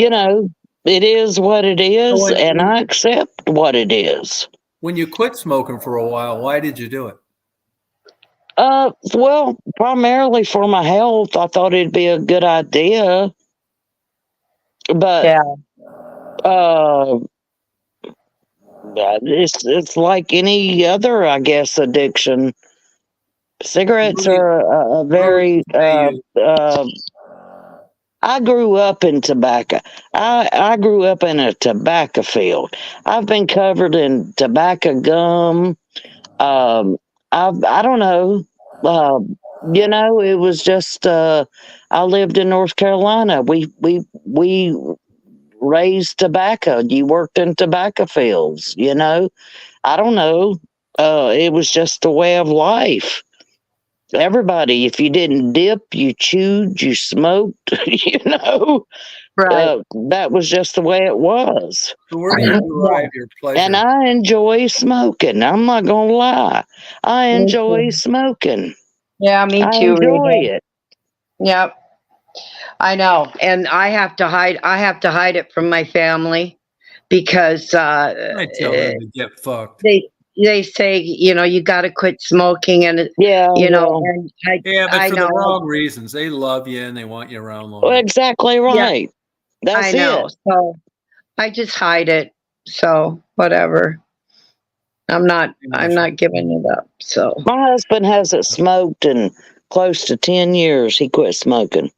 D: know, it is what it is,
A: So
D: and I accept what it is.
A: when you quit smoking for a while, why did you do it?
D: Well, primarily for my health. I thought it'd be a good idea, but
B: Yeah.
D: it's like any other, I guess, addiction. Cigarettes are a very. I grew up in tobacco. I grew up in a tobacco field. I've been covered in tobacco gum. I don't know. You know, it was just. I lived in North Carolina. We raised tobacco. You worked in tobacco fields. You know, I don't know. It was just a way of life. Everybody, if you didn't dip, you chewed, you smoked, you know,
B: Right.
D: that was just the way it was.
A: So where do you derive your pleasure?
D: And I enjoy smoking. I'm not going to lie. I enjoy smoking.
B: Yeah, me
D: I
B: too.
D: enjoy
B: Rita.
D: it.
B: Yep. I know. And I have to hide it from my family because
A: I tell them to get fucked.
B: they say, you know, you got to quit smoking, and
D: Yeah.
B: you know,
D: Well,
B: and
A: But
B: I
A: for
B: know.
A: the wrong reasons. They love you and they want you around
D: well,
A: longer.
D: exactly right. That's
B: I know.
D: it.
B: So I just hide it. So whatever. I'm not giving it up. So
D: My husband hasn't smoked in close to 10 years. He quit smoking.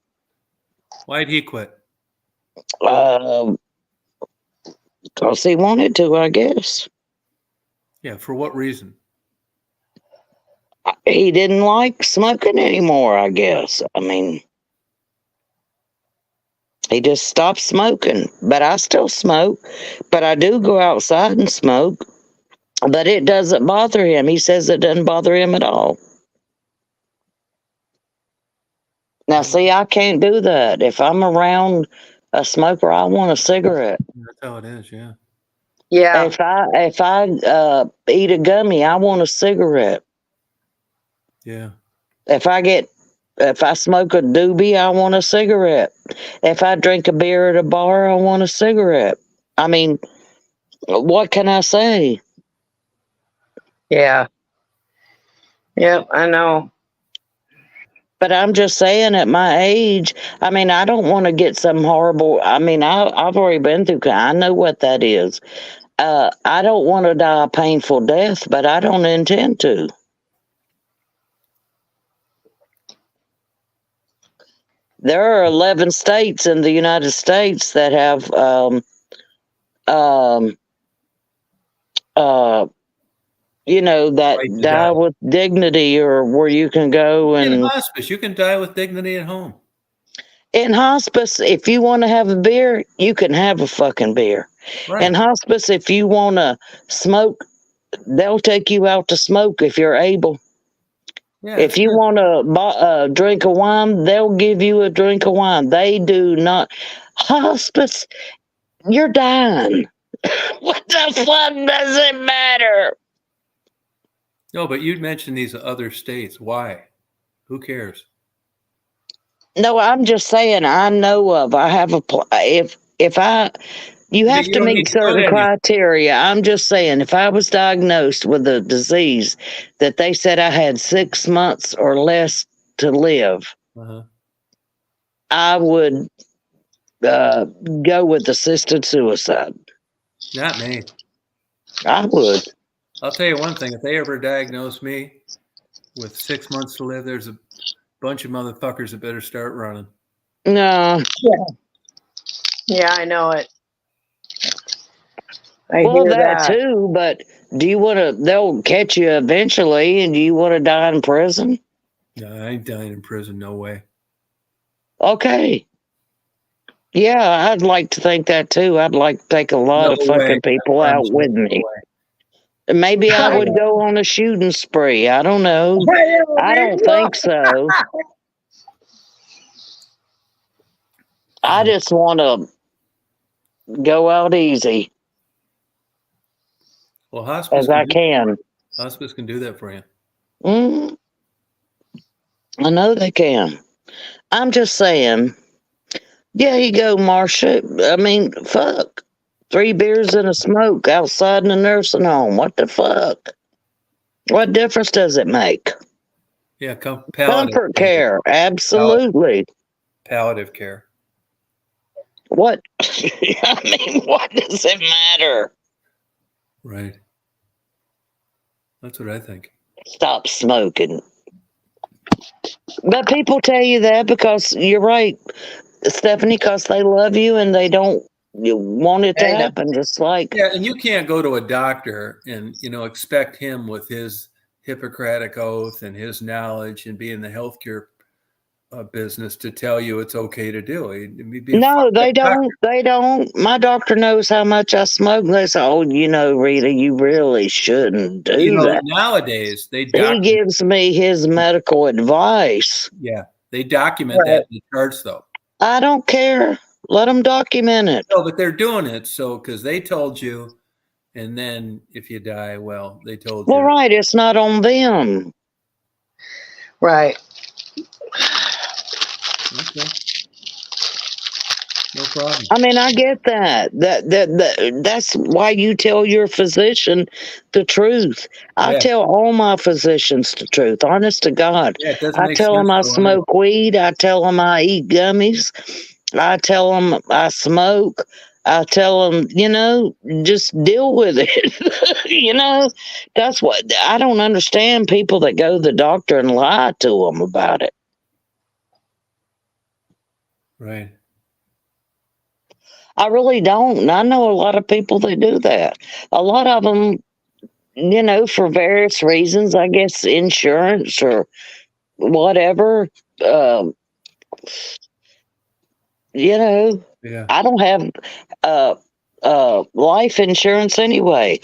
A: Why'd he quit?
D: Because he wanted to, I guess.
A: Yeah, for what reason?
D: He didn't like smoking anymore, I guess. I mean, he just stopped smoking. But I still smoke. But I do go outside and smoke. But it doesn't bother him. He says it doesn't bother him at all. Now, see, I can't do that. If I'm around a smoker, I want a cigarette.
A: That's how it is, yeah.
B: yeah.
D: If I eat a gummy, I want a cigarette.
A: Yeah.
D: If I smoke a doobie, I want a cigarette. If I drink a beer at a bar, I want a cigarette. I mean, what can I say?
B: Yeah. Yep, I know.
D: But I'm just saying, at my age, I mean, I don't want to get some horrible. I mean, I've already been through. I know what that is. I don't want to die a painful death, but I don't intend to. There are 11 states in the United States that have you know, that
A: Right to
D: die
A: die.
D: with dignity, or where you can go
A: In
D: and
A: hospice, you can die with dignity at home.
D: in hospice, if you want to have a beer, you can have a fucking beer.
A: Right.
D: In hospice, if you want to smoke, they'll take you out to smoke if you're able.
A: Yeah,
D: If you want a drink of wine, they'll give you a drink of wine. They do not. Hospice, you're dying. What the fuck does it matter?
A: No, but you'd mentioned these other states. Why? Who cares?
D: No, I'm just saying. I know of. I have a. If I, you
A: But
D: have
A: you
D: to
A: don't need
D: meet
A: to go
D: certain
A: to any.
D: criteria. I'm just saying. If I was diagnosed with a disease that they said I had 6 months or less to live,
A: Uh-huh.
D: I would go with assisted suicide.
A: Not me.
D: I would.
A: I'll tell you one thing. If they ever diagnose me with 6 months to live, there's a bunch of motherfuckers that better start running.
D: No.
B: Yeah, I know it. I
D: Well,
B: hear
D: that too, but do you want to, they'll catch you eventually, and do you want to die in prison?
A: No, I ain't dying in prison. No way.
D: Okay. Yeah, I'd like to think that too. I'd like to take a lot
A: No
D: of
A: way.
D: fucking people
A: I
D: out
A: promise you,
D: with
A: no
D: me.
A: way.
D: And maybe I
B: I
D: would
B: know.
D: go on a shooting spree. I don't know. I don't think so. I just want to go out easy
A: Well, hospice
D: as I
A: can
D: can.
A: hospice can do that for you.
D: Mm, I know they can. I'm just saying, yeah, you go, Marcia. I mean, fuck. 3 beers and a smoke outside in a nursing home. What the fuck? What difference does it make?
A: Yeah, palliative
D: Comfort care,
A: Palliative,
D: absolutely.
A: palliative care.
D: What? I mean, what does it matter?
A: Right. That's what I think.
D: Stop smoking. But people tell you that because you're right, Stephanie, because they love you and they don't want it to
B: I know.
D: happen. Just like,
A: Yeah, and you can't go to a doctor and expect him with his Hippocratic oath and his knowledge and be in the healthcare business to tell you it's okay to do. He'd be a
D: no,
A: fucked up
D: they
A: doctor.
D: don't. They don't. My doctor knows how much I smoke. They say, oh, Rita, you really shouldn't do that.
A: Nowadays they
D: He
A: document.
D: gives me his medical advice.
A: Yeah, they document that in the charts, though.
D: I don't care. Let them document it.
A: No, but they're doing it so because they told you, and then if you die, well, they told
D: Well,
A: you.
D: right. It's not on them.
B: Right.
A: Okay. No problem.
D: I mean, I get that. That's why you tell your physician the truth. I
A: Yeah.
D: tell all my physicians the truth, honest to God.
A: Yeah, it doesn't
D: I
A: make
D: tell them
A: sense
D: I
A: to lie.
D: smoke weed. I tell them I eat gummies. I tell them I smoke. I tell them, just deal with it. That's what I don't understand people that go to the doctor and lie to them about it.
A: Right.
D: I really don't. And I know a lot of people that do that. A lot of them, for various reasons, I guess insurance or whatever.
A: Yeah.
D: I don't have life insurance anyway.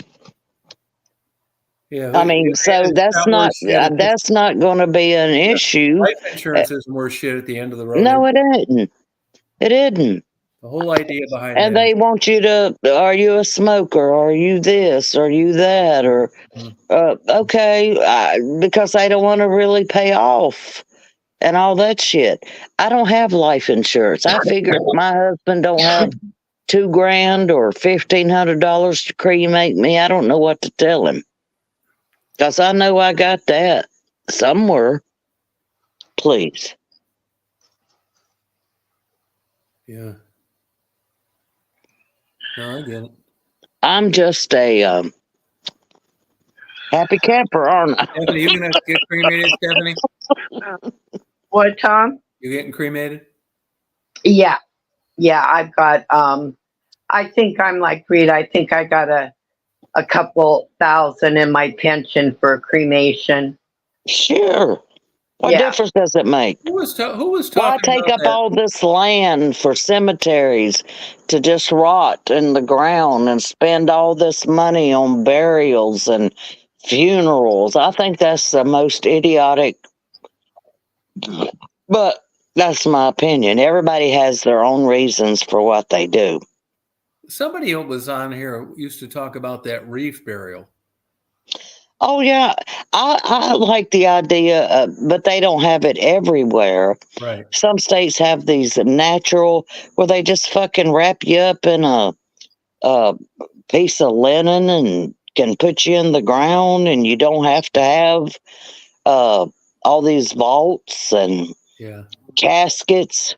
A: Yeah.
D: I mean, so that's not going to be an issue.
A: Life insurance isn't worth shit at the end of the road.
D: No, it isn't. It isn't.
A: The whole idea behind
D: And
A: that.
D: they want you to, are you a smoker? Are you this? Are you that? Or, okay, because they don't want to really pay off and all that shit. I don't have life insurance. I figure if my husband don't have $2,000 or $1,500 to cremate me, I don't know what to tell him. Because I know I got that somewhere. Please.
A: Yeah. No, I get it.
D: I'm just a happy camper, aren't I?
A: Stephanie, you gonna get cremated, Stephanie?
B: What, Tom?
A: You getting cremated?
B: Yeah. Yeah, I've got I think I'm like Reed. I think I got a couple thousand in my pension for cremation.
D: Sure. What difference does it make?
A: Who was talking
D: Why take
A: about
D: up
A: that?
D: all this land for cemeteries to just rot in the ground and spend all this money on burials and funerals? I think that's the most idiotic, but that's my opinion. Everybody has their own reasons for what they do.
A: Somebody who was on here used to talk about that reef burial.
D: Oh yeah, I like the idea, but they don't have it everywhere.
A: Right.
D: Some states have these natural where they just fucking wrap you up in a piece of linen and can put you in the ground, and you don't have to have all these vaults and
A: Yeah.
D: caskets.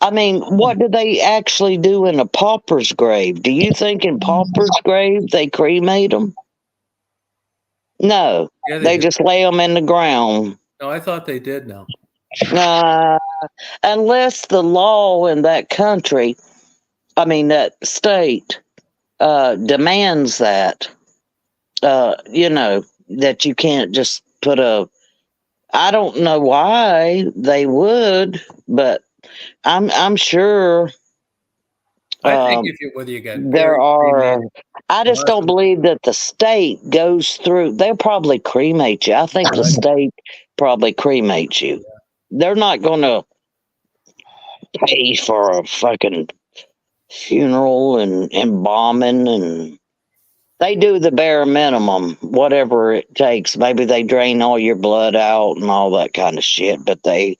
D: I mean, what do they actually do in a pauper's grave? Do you think in pauper's grave they cremate them? No,
A: Yeah, they
D: they
A: do.
D: just lay them in the ground.
A: No, I thought they did now.
D: Unless the law in that country, I mean that state, demands that, that you can't just put a. I don't know why they would, but I'm sure
A: I think if you whether you got
D: there
A: buried,
D: are.
A: cremated,
D: I just don't
A: awesome.
D: believe that the state goes through. They'll probably cremate you. I think the state probably cremates you. They're not going to pay for a fucking funeral and embalming, and they do the bare minimum, whatever it takes. Maybe they drain all your blood out and all that kind of shit, but they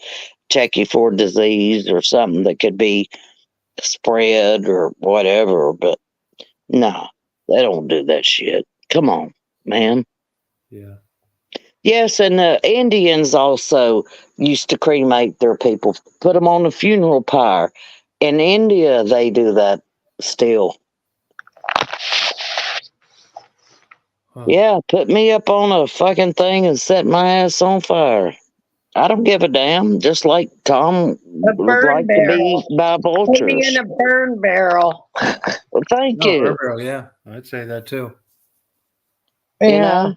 D: check you for disease or something that could be spread or whatever. But no, they don't do that shit. Come on, man.
A: Yeah.
D: Yes, and the Indians also used to cremate their people, put them on a funeral pyre. In India, they do that still.
A: Huh.
D: Yeah, put me up on a fucking thing and set my ass on fire. I don't give a damn. Just like Tom
B: A
D: would
B: burn
D: like to be
B: barrel.
D: by
B: Put me
D: vultures.
B: in a burn barrel.
D: Well, thank
A: No,
D: you.
A: Burberry, yeah, I'd say that too.
D: You
B: Yeah.
D: know?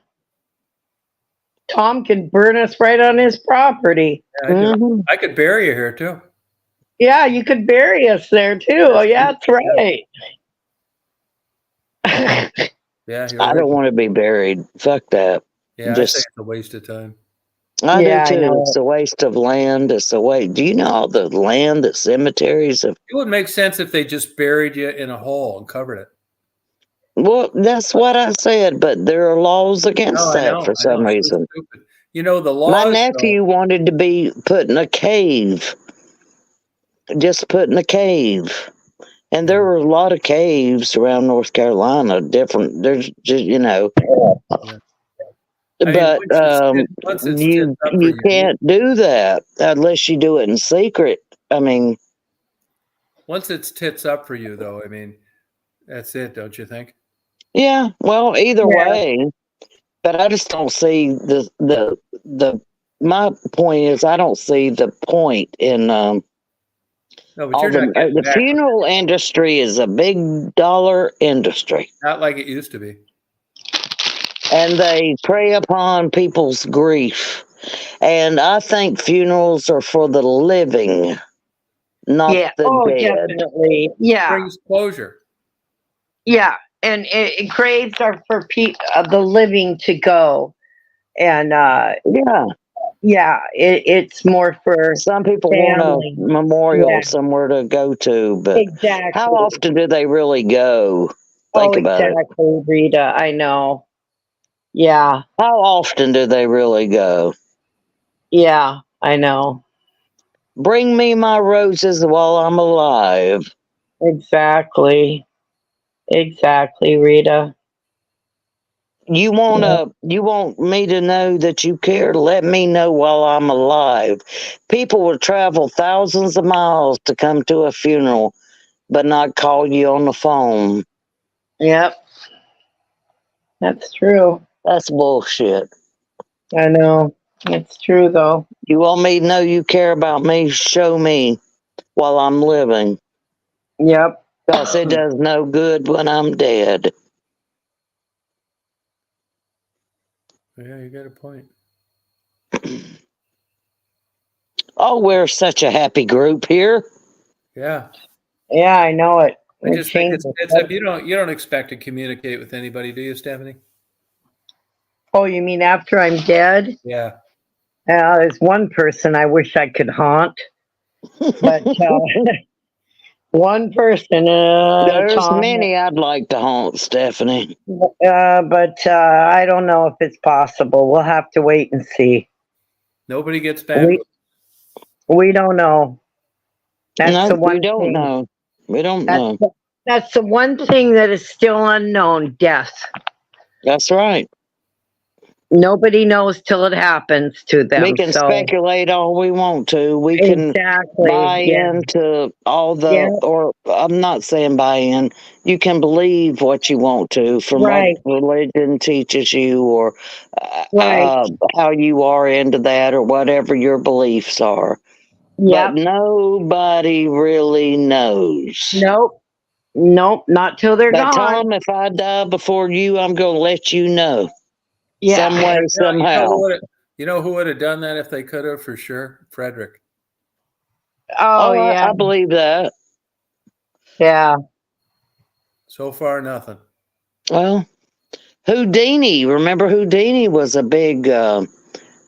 B: Tom can burn us right on his property.
A: Yeah,
D: Mhm.
A: I could bury you here too.
B: Yeah, you could bury us there too. Oh, yeah, that's right.
A: Yeah, you're
D: I
A: right.
D: don't want to be buried. Fuck that.
A: Yeah, I say it's a waste of time.
D: I
B: Yeah, I
D: do too.
B: know.
D: It's a waste of land. It's a waste. Do you know all the land that cemeteries have?
A: It would make sense if they just buried you in a hole and covered it.
D: Well, that's what I said, but there are laws against
A: No, I
D: that
A: know,
D: for
A: I know.
D: some
A: It's so
D: reason.
A: stupid. You know the
D: My
A: laws.
D: nephew wanted to be put in a cave, just put in a cave. And there were a lot of caves around North Carolina, different, there's just,
A: Yeah. I mean,
D: but
A: once it's tits
D: you
A: up for
D: you
A: you,
D: can't do that unless you do it in secret. I mean,
A: once it's tits up for you, though, I mean, that's it, don't you think?
D: yeah, well, either
B: Yeah.
D: way, but I just don't see the my point is I don't see the point in
A: No, but
D: all
A: you're not getting
D: the
A: back with
D: funeral industry is a big dollar industry,
A: not like it used to be.
D: and they prey upon people's grief. And I think funerals are for the living, not
B: Yeah.
D: the
B: Oh,
D: dead.
B: definitely. Yeah.
A: Brings closure.
B: Yeah. And graves are for the living to go. And
D: Yeah,
B: yeah, it's more for
D: some people
B: family.
D: want a memorial
B: Yeah.
D: somewhere to go to, but
B: Exactly.
D: how often do they really go? Think
B: Oh,
D: about it.
B: exactly, Rita. I know. Yeah.
D: How often do they really go?
B: Yeah, I know.
D: Bring me my roses while I'm alive.
B: Exactly. Exactly, Rita.
D: You want me to know that you care? Let me know while I'm alive. People will travel thousands of miles to come to a funeral, but not call you on the phone.
B: Yep. That's true.
D: That's bullshit.
B: I know. It's true though.
D: You want me to know you care about me? Show me while I'm living.
B: Yep.
D: Because it does no good when I'm dead.
A: Yeah, you got a point.
D: Oh, we're such a happy group here.
A: Yeah,
B: Yeah, I know it.
A: I
B: It
A: just think
B: changes.
A: it's up. You don't expect to communicate with anybody, do you, Stephanie?
B: Oh, you mean after I'm dead?
A: Yeah.
B: There's one person I wish I could haunt, but one person,
D: There's
B: Tom.
D: many I'd like to haunt, Stephanie.
B: But I don't know if it's possible. We'll have to wait and see.
A: Nobody gets back.
B: We don't know. That's
D: No,
B: the one
D: we don't
B: thing.
D: know. We don't
B: That's
D: know.
B: that's the one thing that is still unknown. Death.
D: That's right.
B: Nobody knows till it happens to them.
D: We can
B: So
D: speculate all we want to. We can
B: exactly.
D: buy into all
B: Yeah.
D: or I'm not saying buy in. You can believe what you want to from
B: Right.
D: what religion teaches you, or
B: Right.
D: how you are into that, or whatever your beliefs are. But
B: Yep.
D: nobody really knows.
B: Nope. Nope. Not till they're
D: But
B: gone.
D: Tom, if I die before you, I'm going to let you know
B: Yeah.
D: some way, somehow.
A: You know who would have done that if they could have, for sure? Frederick.
B: Oh,
D: Oh,
B: yeah.
D: I believe that.
B: Yeah.
A: So far, nothing.
D: Well, Houdini. Remember, Houdini was a big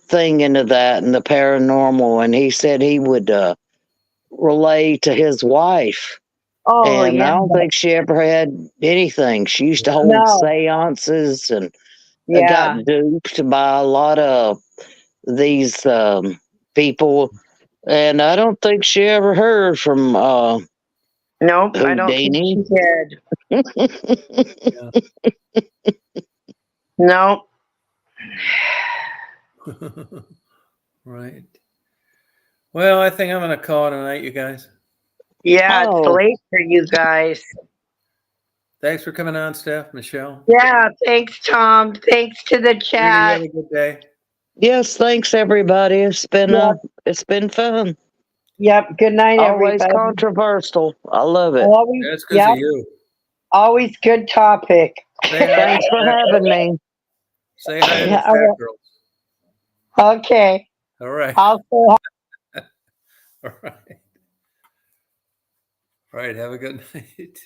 D: thing into that and the paranormal, and he said he would relay to his wife.
B: Oh,
D: And I
B: yeah.
D: don't think she ever had anything. She used to hold
B: No.
D: seances and
B: Yeah.
D: got duped by a lot of these people. And I don't think she ever heard from
B: Nope. I don't think
D: Houdini.
B: she did.
A: Yeah.
B: Nope.
A: Right. Well, I think I'm going to call it a night, you guys.
B: Yeah, it's
D: Oh,
B: late for you guys.
A: Thanks for coming on, Steph, Michelle.
B: Yeah, thanks, Tom. Thanks to the
A: Judy,
B: chat.
A: have a good day.
D: yes, thanks everybody. It's been
B: Yep.
D: it's been fun.
B: Yep. Good night,
D: Always
B: everybody.
D: controversial. I love it.
B: Always,
A: That's because
B: yep.
A: of you.
B: Always good topic.
A: Say hi
D: Thanks
A: to
D: for
A: the fat
D: having
A: girls.
D: me.
A: Say hi to the
B: Yeah,
A: fat
B: all
A: girls.
B: right. Okay.
A: All right.
B: I'll say
A: All right. All right. Have a good night.